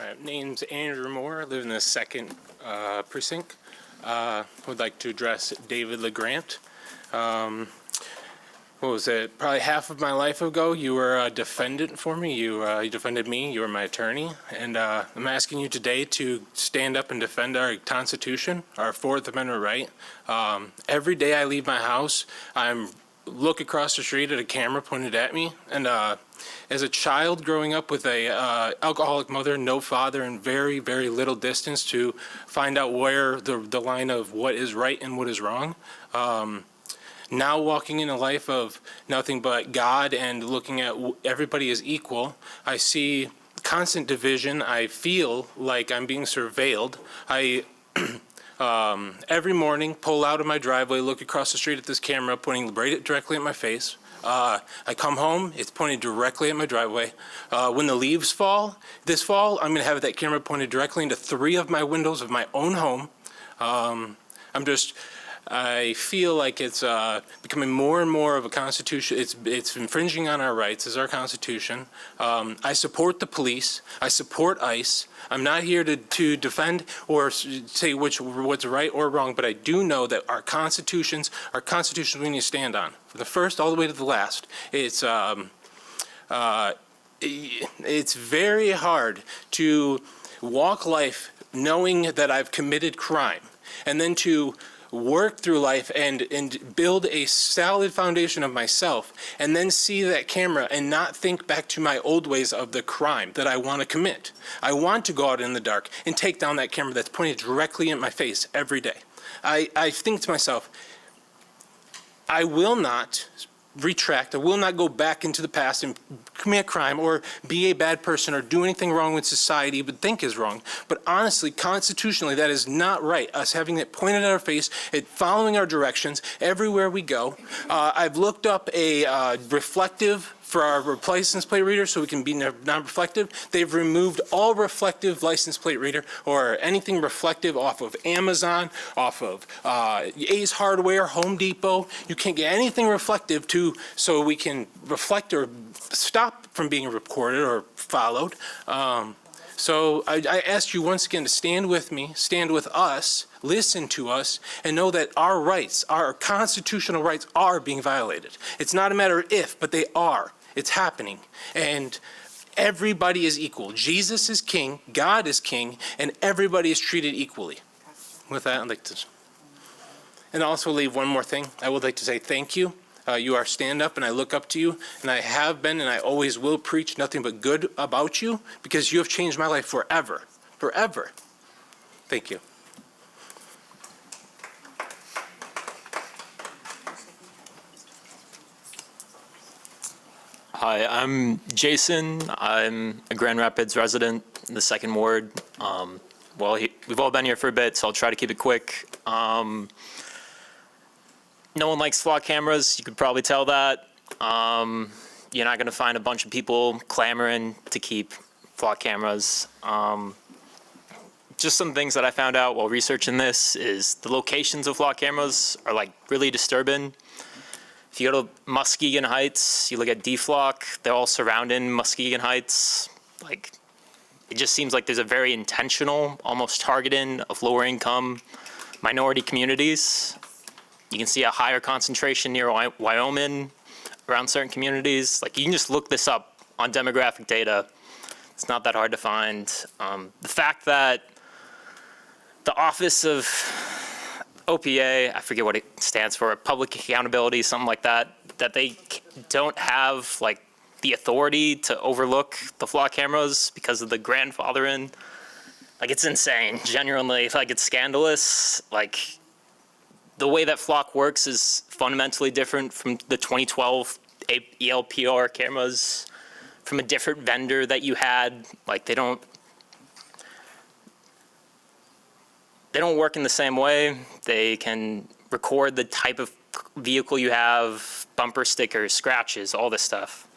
All right, name's Andrew Moore. I live in the 2nd precinct. Would like to address David LeGrant. What was it? Probably half of my life ago, you were a defendant for me. You defended me. You were my attorney. And I'm asking you today to stand up and defend our Constitution, our Fourth Amendment right. Every day I leave my house, I look across the street at a camera pointed at me. And as a child growing up with a alcoholic mother, no father, and very, very little distance to find out where the line of what is right and what is wrong, now walking in a life of nothing but God and looking at everybody as equal, I see constant division. I feel like I'm being surveilled. I every morning pull out of my driveway, look across the street at this camera pointing right directly at my face. I come home, it's pointed directly at my driveway. When the leaves fall, this fall, I'm going to have that camera pointed directly into 3 of my windows of my own home. I feel like it's becoming more and more of a constitution. It's infringing on our rights as our Constitution. I support the police. I support ICE. I'm not here to defend or say what's right or wrong, but I do know that our constitutions we need to stand on. From the first all the way to the last. It's very hard to walk life knowing that I've committed crime, and then to work through life and build a solid foundation of myself, and then see that camera and not think back to my old ways of the crime that I want to commit. I want to go out in the dark and take down that camera that's pointed directly at my face every day. I think to myself, I will not retract. I will not go back into the past and commit a crime or be a bad person or do anything wrong with society but think is wrong. But honestly, constitutionally, that is not right. Us having it pointed at our face, it following our directions everywhere we go. I've looked up a reflective for our license plate reader so we can be non-reflective. They've removed all reflective license plate reader or anything reflective off of Amazon, off of Ace Hardware, Home Depot. You can't get anything reflective so we can reflect or stop from being recorded or followed. So I ask you once again to stand with me, stand with us, listen to us, and know that our rights, our constitutional rights, are being violated. It's not a matter of if, but they are. It's happening. And everybody is equal. Jesus is king, God is king, and everybody is treated equally. With that, I'd like to... And also leave one more thing. I would like to say thank you. You are stand-up, and I look up to you, and I have been, and I always will preach nothing but good about you, because you have changed my life forever. Forever. Thank you. Hi, I'm Jason. I'm a Grand Rapids resident in the 2nd Ward. We've all been here for a bit, so I'll try to keep it quick. No one likes flock cameras. You could probably tell that. You're not going to find a bunch of people clamoring to keep flock cameras. Just some things that I found out while researching this is the locations of flock cameras are like really disturbing. If you go to Muskegon Heights, you look at D-Flock, they're all surrounding Muskegon Heights. Like, it just seems like there's a very intentional, almost targeting of lower income minority communities. You can see a higher concentration near Wyoming around certain communities. Like, you can just look this up on demographic data. It's not that hard to find. The fact that the Office of OPA, I forget what it stands for, Public Accountability, something like that, that they don't have like the authority to overlook the flock cameras because of the grandfathering. Like, it's insane, genuinely. Like, it's scandalous. Like, the way that flock works is fundamentally different from the 2012 ELPR cameras, from a different vendor that you had. Like, they don't work in the same way. They can record the type of vehicle you have, bumper stickers, scratches, all this stuff.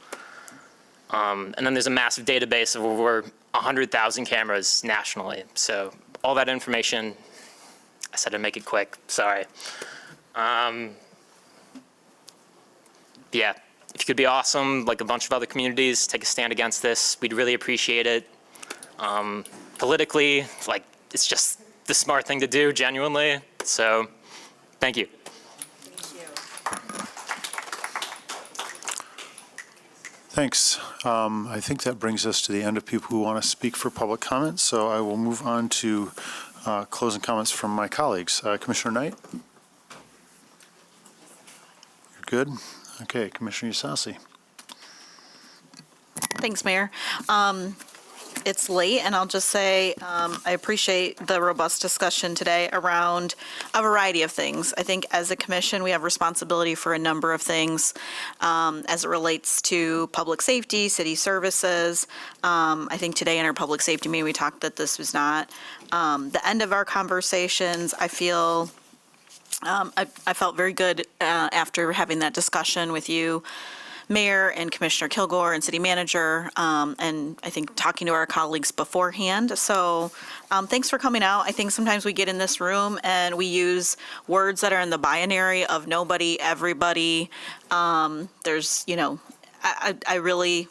And then there's a massive database of over 100,000 cameras nationally. So all that information, I said to make it quick, sorry. Yeah, if you could be awesome, like a bunch of other communities, take a stand against this, we'd really appreciate it. Politically, like, it's just the smart thing to do, genuinely. So, thank you. Thanks. I think that brings us to the end of people who want to speak for public comment. So I will move on to closing comments from my colleagues. Commissioner Knight? You're good? Okay, Commissioner Yasasi. Thanks, Mayor. It's late, and I'll just say I appreciate the robust discussion today around a variety of things. I think as a commission, we have responsibility for a number of things as it relates to public safety, city services. I think today in our public safety meeting, we talked that this was not the end of our conversations. I feel I felt very good after having that discussion with you, Mayor and Commissioner Kilgore and City Manager, and I think talking to our colleagues beforehand. So thanks for coming out. I think sometimes we get in this room and we use words that are in the binary of nobody, everybody. There's, you know, I really,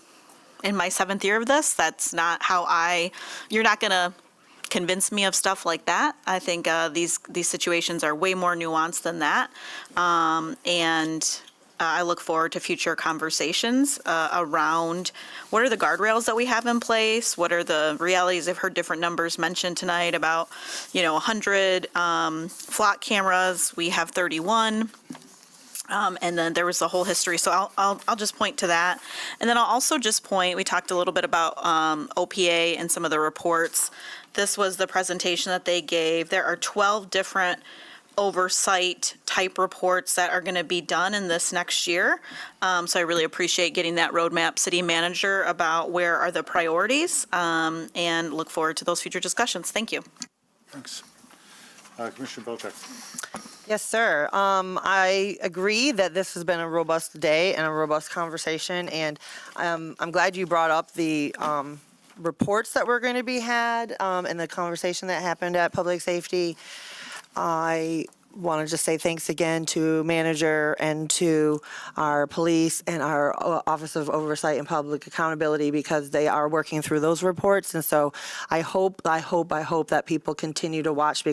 in my 7th year of this, that's not how you're not going to convince me of stuff like that. I think these situations are way more nuanced than that. I look forward to future conversations around what are the guardrails that we have in place, what are the realities. I've heard different numbers mentioned tonight about, 100 flock cameras. We have 31. And then there was the whole history. So I'll just point to that. And then I'll also just point, we talked a little bit about OPA and some of the reports. This was the presentation that they gave. There are 12 different oversight type reports that are going to be done in this next year. So I really appreciate getting that roadmap, City Manager, about where are the priorities, and look forward to those future discussions. Thank you. Thanks. Commissioner Belcheck. Yes, sir. I agree that this has been a robust day and a robust conversation, and I'm glad you brought up the reports that were going to be had and the conversation that happened at Public Safety. I want to just say thanks again to Manager and to our police and our Office of Oversight and Public Accountability, because they are working through those reports. And so I hope that people continue to watch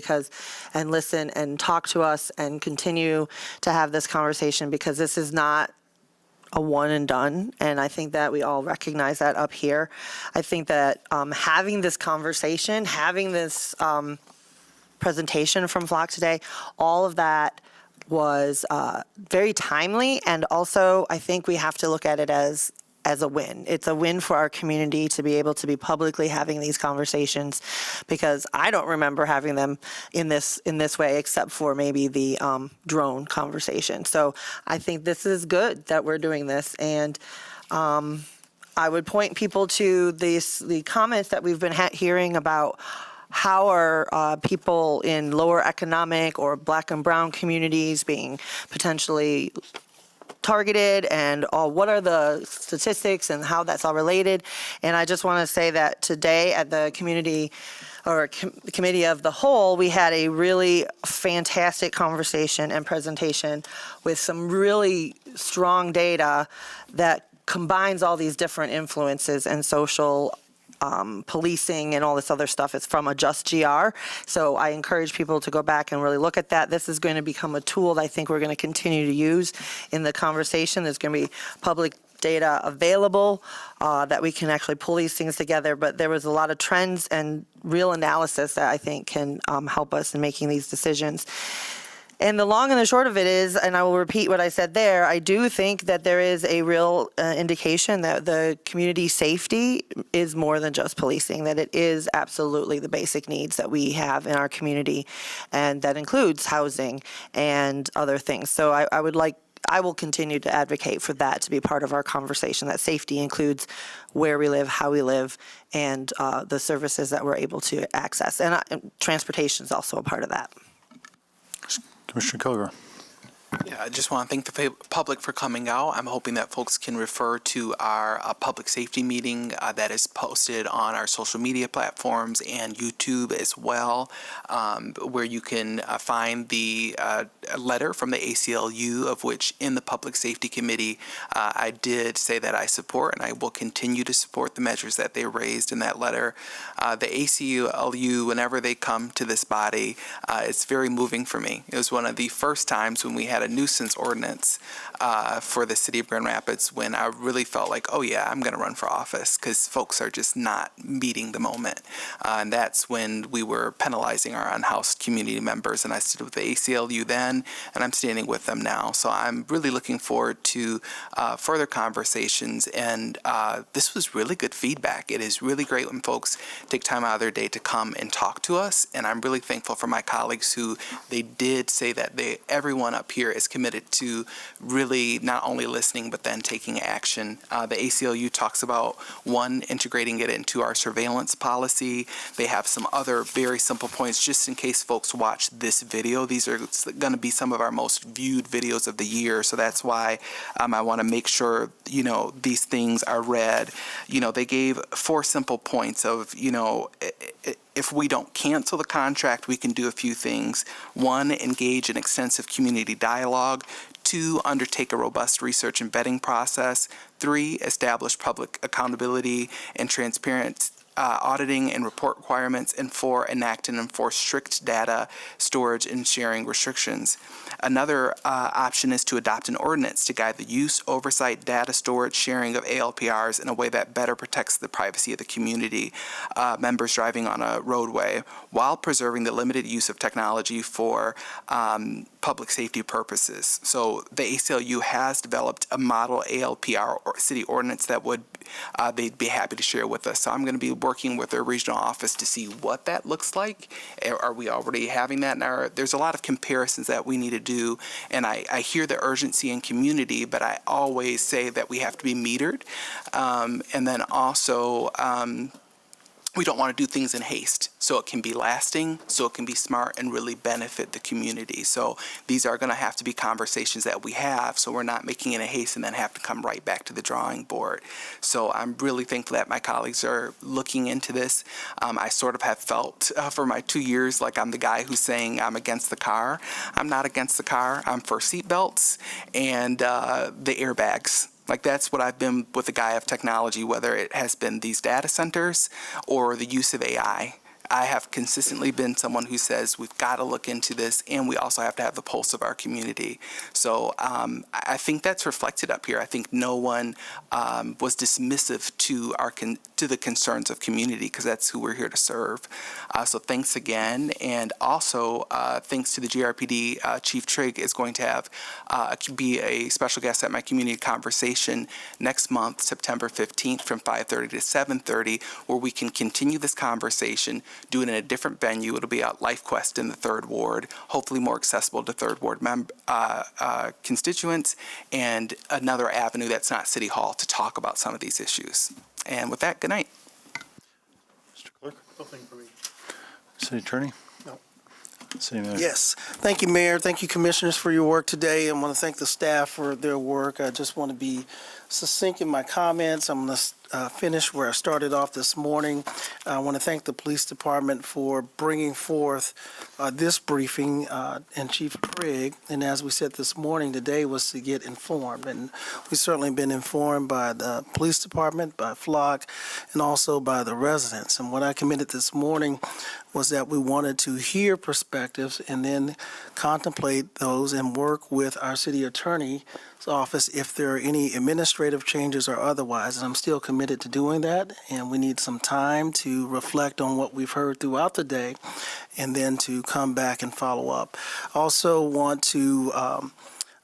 and listen and talk to us and continue to have this conversation, because this is not a one and done. And I think that we all recognize that up here. I think that having this conversation, having this presentation from Flock today, all of that was very timely, and also I think we have to look at it as a win. It's a win for our community to be able to be publicly having these conversations, because I don't remember having them in this way, except for maybe the drone conversation. So I think this is good that we're doing this, and I would point people to the comments that we've been hearing about how are people in lower economic or Black and brown communities being potentially targeted and what are the statistics and how that's all related. And I just want to say that today at the committee of the whole, we had a really fantastic conversation and presentation with some really strong data that combines all these different influences and social policing and all this other stuff. It's from a Just GR. So I encourage people to go back and really look at that. This is going to become a tool that I think we're going to continue to use in the conversation. There's going to be public data available that we can actually pull these things together. But there was a lot of trends and real analysis that I think can help us in making these decisions. And the long and the short of it is, and I will repeat what I said there, I do think that there is a real indication that the community safety is more than just policing, that it is absolutely the basic needs that we have in our community, and that includes housing and other things. So I will continue to advocate for that to be part of our conversation, that safety includes where we live, how we live, and the services that we're able to access. And transportation is also a part of that. Commissioner Kilgore. Yeah, I just want to thank the public for coming out. I'm hoping that folks can refer to our public safety meeting that is posted on our social media platforms and YouTube as well, where you can find the letter from the ACLU, of which in the Public Safety Committee I did say that I support, and I will continue to support the measures that they raised in that letter. The ACLU, whenever they come to this body, it's very moving for me. It was one of the first times when we had a nuisance ordinance for the city of Grand Rapids when I really felt like, oh yeah, I'm going to run for office because folks are just not meeting the moment. And that's when we were penalizing our unhoused community members, and I stood with the ACLU then, and I'm standing with them now. So I'm really looking forward to further conversations, and this was really good feedback. It is really great when folks take time out of their day to come and talk to us, and I'm really thankful for my colleagues who they did say that everyone up here is committed to really not only listening but then taking action. The ACLU talks about, one, integrating it into our surveillance policy. They have some other very simple points just in case folks watch this video. These are going to be some of our most viewed videos of the year, so that's why I want to make sure, these things are read. They gave 4 simple points of, if we don't cancel the contract, we can do a few things. 1, engage in extensive community dialogue. 2, undertake a robust research and vetting process. 3, establish public accountability and transparent auditing and report requirements. And 4, enact and enforce strict data storage and sharing restrictions. Another option is to adopt an ordinance to guide the use, oversight, data storage, sharing of ALPRs in a way that better protects the privacy of the community members driving on a roadway while preserving the limited use of technology for public safety purposes. So the ACLU has developed a model ALPR or city ordinance that they'd be happy to share with us. So I'm going to be working with their regional office to see what that looks like. Are we already having that? There's a lot of comparisons that we need to do, and I hear the urgency in community, but I always say that we have to be metered, and then also we don't want to do things in haste. So it can be lasting, so it can be smart and really benefit the community. So these are going to have to be conversations that we have, so we're not making it in haste and then have to come right back to the drawing board. So I'm really thankful that my colleagues are looking into this. I sort of have felt for my 2 years like I'm the guy who's saying I'm against the car. I'm not against the car. I'm for seatbelts and the airbags. Like, that's what I've been with the guy of technology, whether it has been these data centers or the use of AI. I have consistently been someone who says we've got to look into this, and we also have to have the pulse of our community. So I think that's reflected up here. I think no one was dismissive to the concerns of community, because that's who we're here to serve. So thanks again, and also thanks to the GRPD. Chief Trigg is going to have be a special guest at my community conversation next month, September 15th, from 5:30 to 7:30, where we can continue this conversation, do it in a different venue. It'll be at LifeQuest in the 3rd Ward, hopefully more accessible to 3rd Ward constituents, and another avenue that's not City Hall to talk about some of these issues. And with that, good night. Mr. Clerk? Nothing for me. City Attorney? No. City Manager. Yes. Thank you, Mayor. Thank you, Commissioners, for your work today. I want to thank the staff for their work. I just want to be succinct in my comments. I'm going to finish where I started off this morning. I want to thank the Police Department for bringing forth this briefing and Chief Craig. And as we said this morning, today was to get informed. And we've certainly been informed by the Police Department, by Flock, and also by the residents. And what I committed this morning was that we wanted to hear perspectives and then contemplate those and work with our city attorney's office if there are any administrative changes or otherwise. And I'm still committed to doing that. And we need some time to reflect on what we've heard throughout the day and then to come back and follow up. Also want to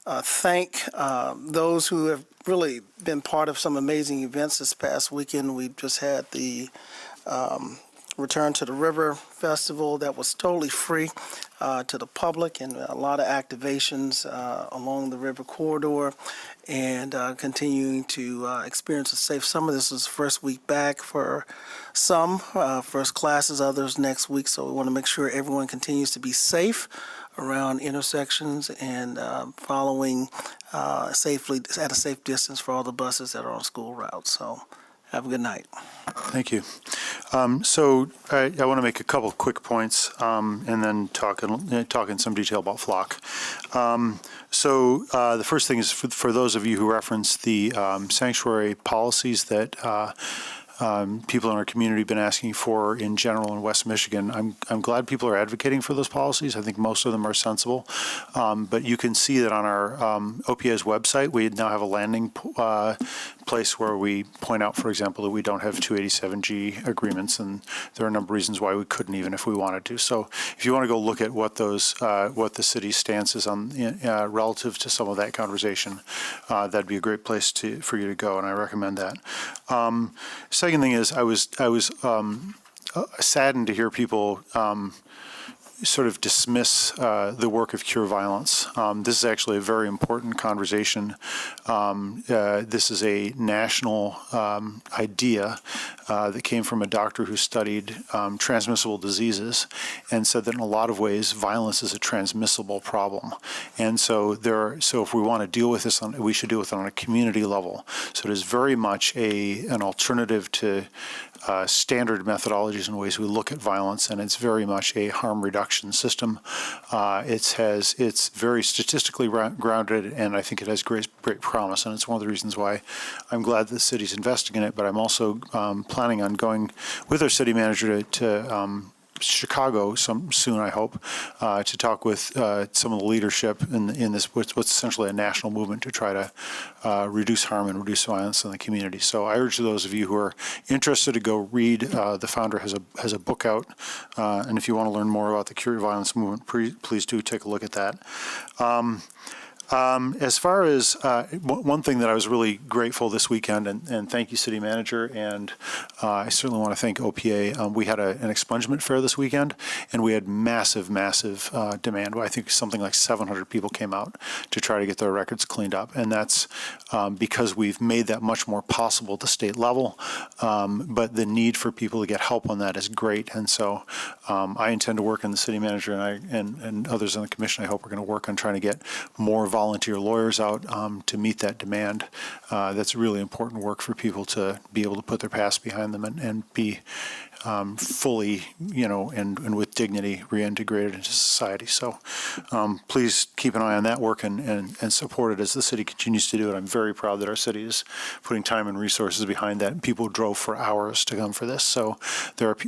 thank those who have really been part of some amazing events this past weekend. We just had the Return to the River Festival that was totally free to the public, and a lot of activations along the river corridor, and continuing to experience a safe summer. This is the first week back for some, first classes, others next week, so we want to make sure everyone continues to be safe around intersections and following safely at a safe distance for all the buses that are on school routes. So have a good night. Thank you. So I want to make a couple quick points and then talk in some detail about Flock. So the first thing is for those of you who reference the sanctuary policies that people in our community have been asking for in general in West Michigan. I'm glad people are advocating for those policies. I think most of them are sensible. But you can see that on our OPA's website, we now have a landing place where we point out, for example, that we don't have 287G agreements, and there are a number of reasons why we couldn't even if we wanted to. So if you want to go look at what those, what the city's stance is on relative to some of that conversation, that'd be a great place for you to go, and I recommend that. Second thing is, I was saddened to hear people sort of dismiss the work of Cure Violence. This is actually a very important conversation. This is a national idea that came from a doctor who studied transmissible diseases and said that in a lot of ways violence is a transmissible problem. And so if we want to deal with this, we should deal with it on a community level. So it is very much an alternative to standard methodologies and ways we look at violence, and it's very much a harm reduction system. It's very statistically grounded, and I think it has great promise, and it's one of the reasons why I'm glad the city's investing in it, but I'm also planning on going with our city manager to Chicago soon, I hope, to talk with some of the leadership in this what's essentially a national movement to try to reduce harm and reduce violence in the community. So I urge those of you who are interested to go read. The founder has a book out, and if you want to learn more about the Cure Violence movement, please do take a look at that. As far as one thing that I was really grateful this weekend, and thank you, City Manager, and I certainly want to thank OPA. We had an expungement fair this weekend, and we had massive demand. I think something like 700 people came out to try to get their records cleaned up, and that's because we've made that much more possible at the state level, but the need for people to get help on that is great, and so I intend to work in the City Manager and others on the Commission. I hope we're going to work on trying to get more volunteer lawyers out to meet that demand. That's really important work for people to be able to put their past behind them and be fully, and with dignity reintegrated into society. So please keep an eye on that work and support it as the city continues to do it. I'm very proud that our city is putting time and resources behind that. People drove for hours to come for this. So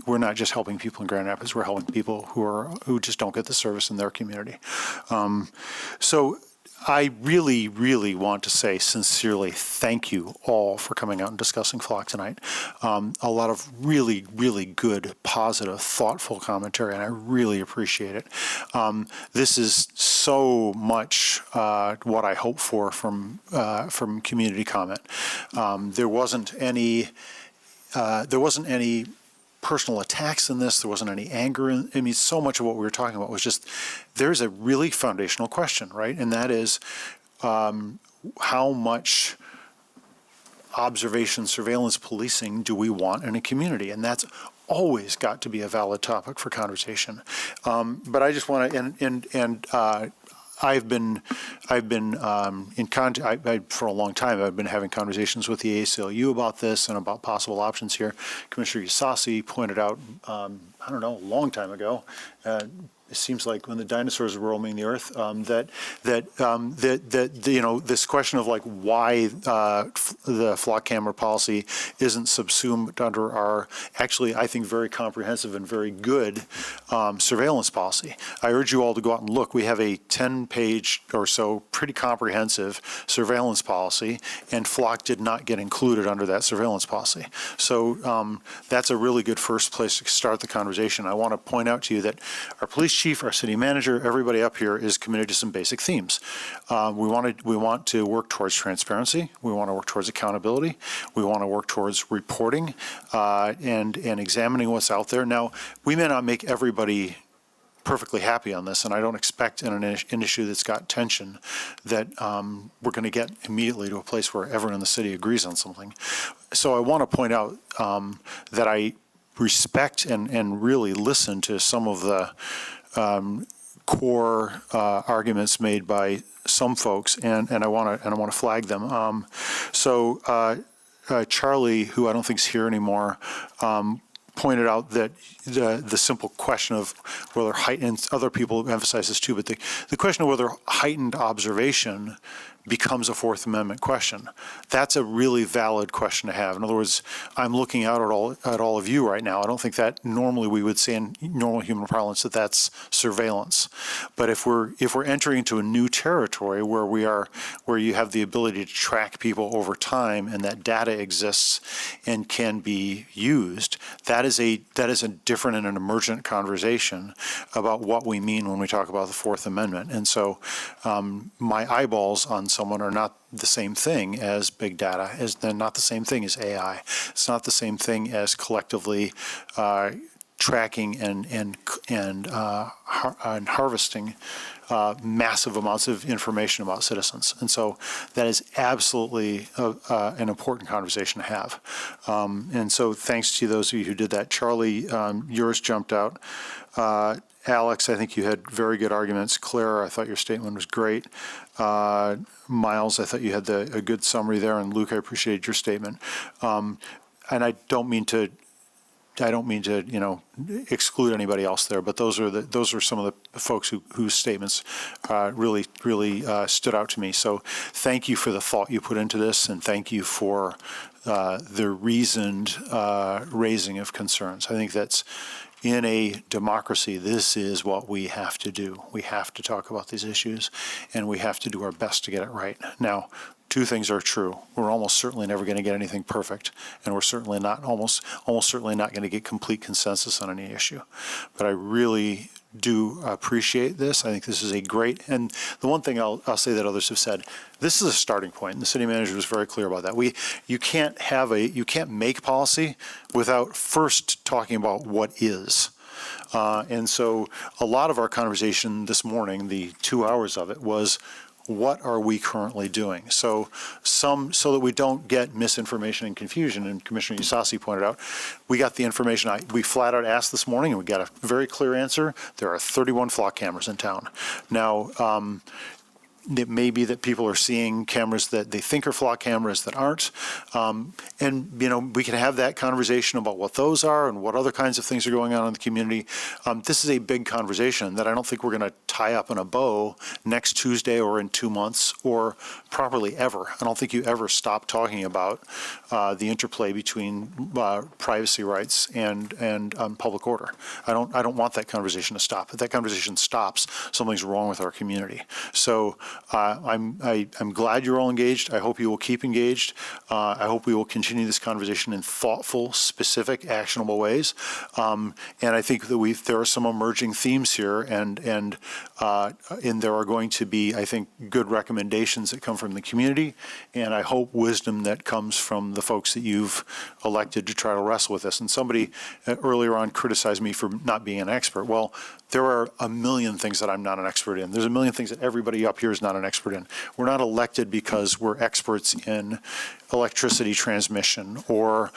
we're not just helping people in Grand Rapids, we're helping people who just don't get the service in their community. So I really, really want to say sincerely thank you all for coming out and discussing Flock tonight. A lot of really, really good, positive, thoughtful commentary, and I really appreciate it. This is so much what I hope for from community comment. There wasn't any personal attacks in this. There wasn't any anger. So much of what we were talking about was just, there's a really foundational question, right? And that is how much observation, surveillance policing do we want in a community? And that's always got to be a valid topic for conversation. But I just want to, I've been in contact for a long time. I've been having conversations with the ACLU about this and about possible options here. Commissioner Yasasi pointed out, I don't know, a long time ago, it seems like when the dinosaurs were roaming the earth, this question of like why the flock camera policy isn't subsumed under our actually, I think, very comprehensive and very good surveillance policy. I urge you all to go out and look. We have a 10-page or so pretty comprehensive surveillance policy, and flock did not get included under that surveillance policy. So that's a really good first place to start the conversation. I want to point out to you that our police chief, our city manager, everybody up here is committed to some basic themes. We want to work towards transparency. We want to work towards accountability. We want to work towards reporting and examining what's out there. Now, we may not make everybody perfectly happy on this, and I don't expect in an issue that's got tension that we're going to get immediately to a place where everyone in the city agrees on something. So I want to point out that I respect and really listen to some of the core arguments made by some folks, and I want to flag them. Charlie, who I don't think is here anymore, pointed out that the simple question of whether heightened, other people emphasize this too, but the question of whether heightened observation becomes a Fourth Amendment question. That's a really valid question to have. In other words, I'm looking out at all of you right now. I don't think that normally we would say in normal human parlance that that's surveillance. But if we're entering into a new territory where you have the ability to track people over time and that data exists and can be used, that is a different and an emergent conversation about what we mean when we talk about the Fourth Amendment. And so my eyeballs on someone are not the same thing as big data, they're not the same thing as AI. It's not the same thing as collectively tracking and harvesting massive amounts of information about citizens. And so that is absolutely an important conversation to have. And so thanks to those of you who did that. Charlie, yours jumped out. Alex, I think you had very good arguments. Claire, I thought your statement was great. Miles, I thought you had a good summary there. And Luke, I appreciated your statement. And I don't mean to exclude anybody else there, but those are some of the folks whose statements really stood out to me. So thank you for the thought you put into this, and thank you for the reasoned raising of concerns. I think that's, in a democracy, this is what we have to do. We have to talk about these issues, and we have to do our best to get it right. Now, two things are true. We're almost certainly never going to get anything perfect, and we're certainly not, almost certainly not going to get complete consensus on any issue. But I really do appreciate this. I think this is a great, and the one thing I'll say that others have said, this is a starting point, and the city manager was very clear about that. You can't make policy without first talking about what is. And so a lot of our conversation this morning, the 2 hours of it, was what are we currently doing? So that we don't get misinformation and confusion, and Commissioner Yasasi pointed out, we got the information we flat out asked this morning, and we got a very clear answer. There are 31 flock cameras in town. Now, it may be that people are seeing cameras that they think are flock cameras that aren't. And, we can have that conversation about what those are and what other kinds of things are going on in the community. This is a big conversation that I don't think we're going to tie up in a bow next Tuesday or in 2 months or properly ever. I don't think you ever stop talking about the interplay between privacy rights and public order. I don't want that conversation to stop. If that conversation stops, something's wrong with our community. So I'm glad you're all engaged. I hope you will keep engaged. I hope we will continue this conversation in thoughtful, specific, actionable ways. And I think that there are some emerging themes here, and there are going to be, I think, good recommendations that come from the community, and I hope wisdom that comes from the folks that you've elected to try to wrestle with this. And somebody earlier on criticized me for not being an expert. Well, There are a million things that I'm not an expert in. There's a million things that everybody up here is not an expert in. We're not elected because we're experts in electricity transmission or,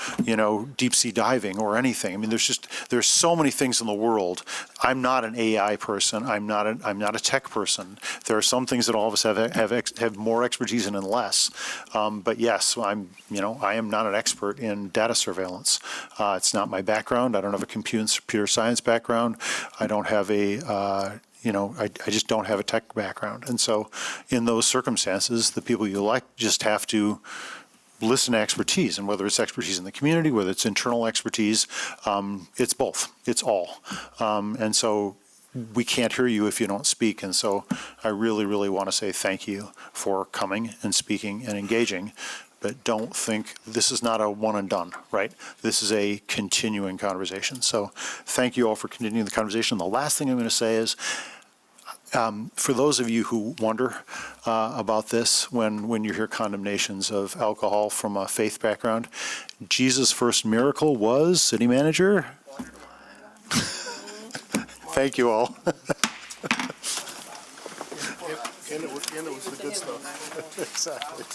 deep sea diving or anything. I mean, there's so many things in the world. I'm not an AI person. I'm not a tech person. There are some things that all of us have more expertise in and less. But yes, I am not an expert in data surveillance. It's not my background. I don't have a computer science background. I don't have I just don't have a tech background. And so in those circumstances, the people you elect just have to listen to expertise, and whether it's expertise in the community, whether it's internal expertise, it's both. It's all. And so we can't hear you if you don't speak. And so I really, really want to say thank you for coming and speaking and engaging. But don't think this is not a one and done, right? This is a continuing conversation. So thank you all for continuing the conversation. The last thing I'm going to say is, for those of you who wonder about this when you hear condemnations of alcohol from a faith background, Jesus' first miracle was, city manager? Thank you all. And it was the good stuff. Exactly.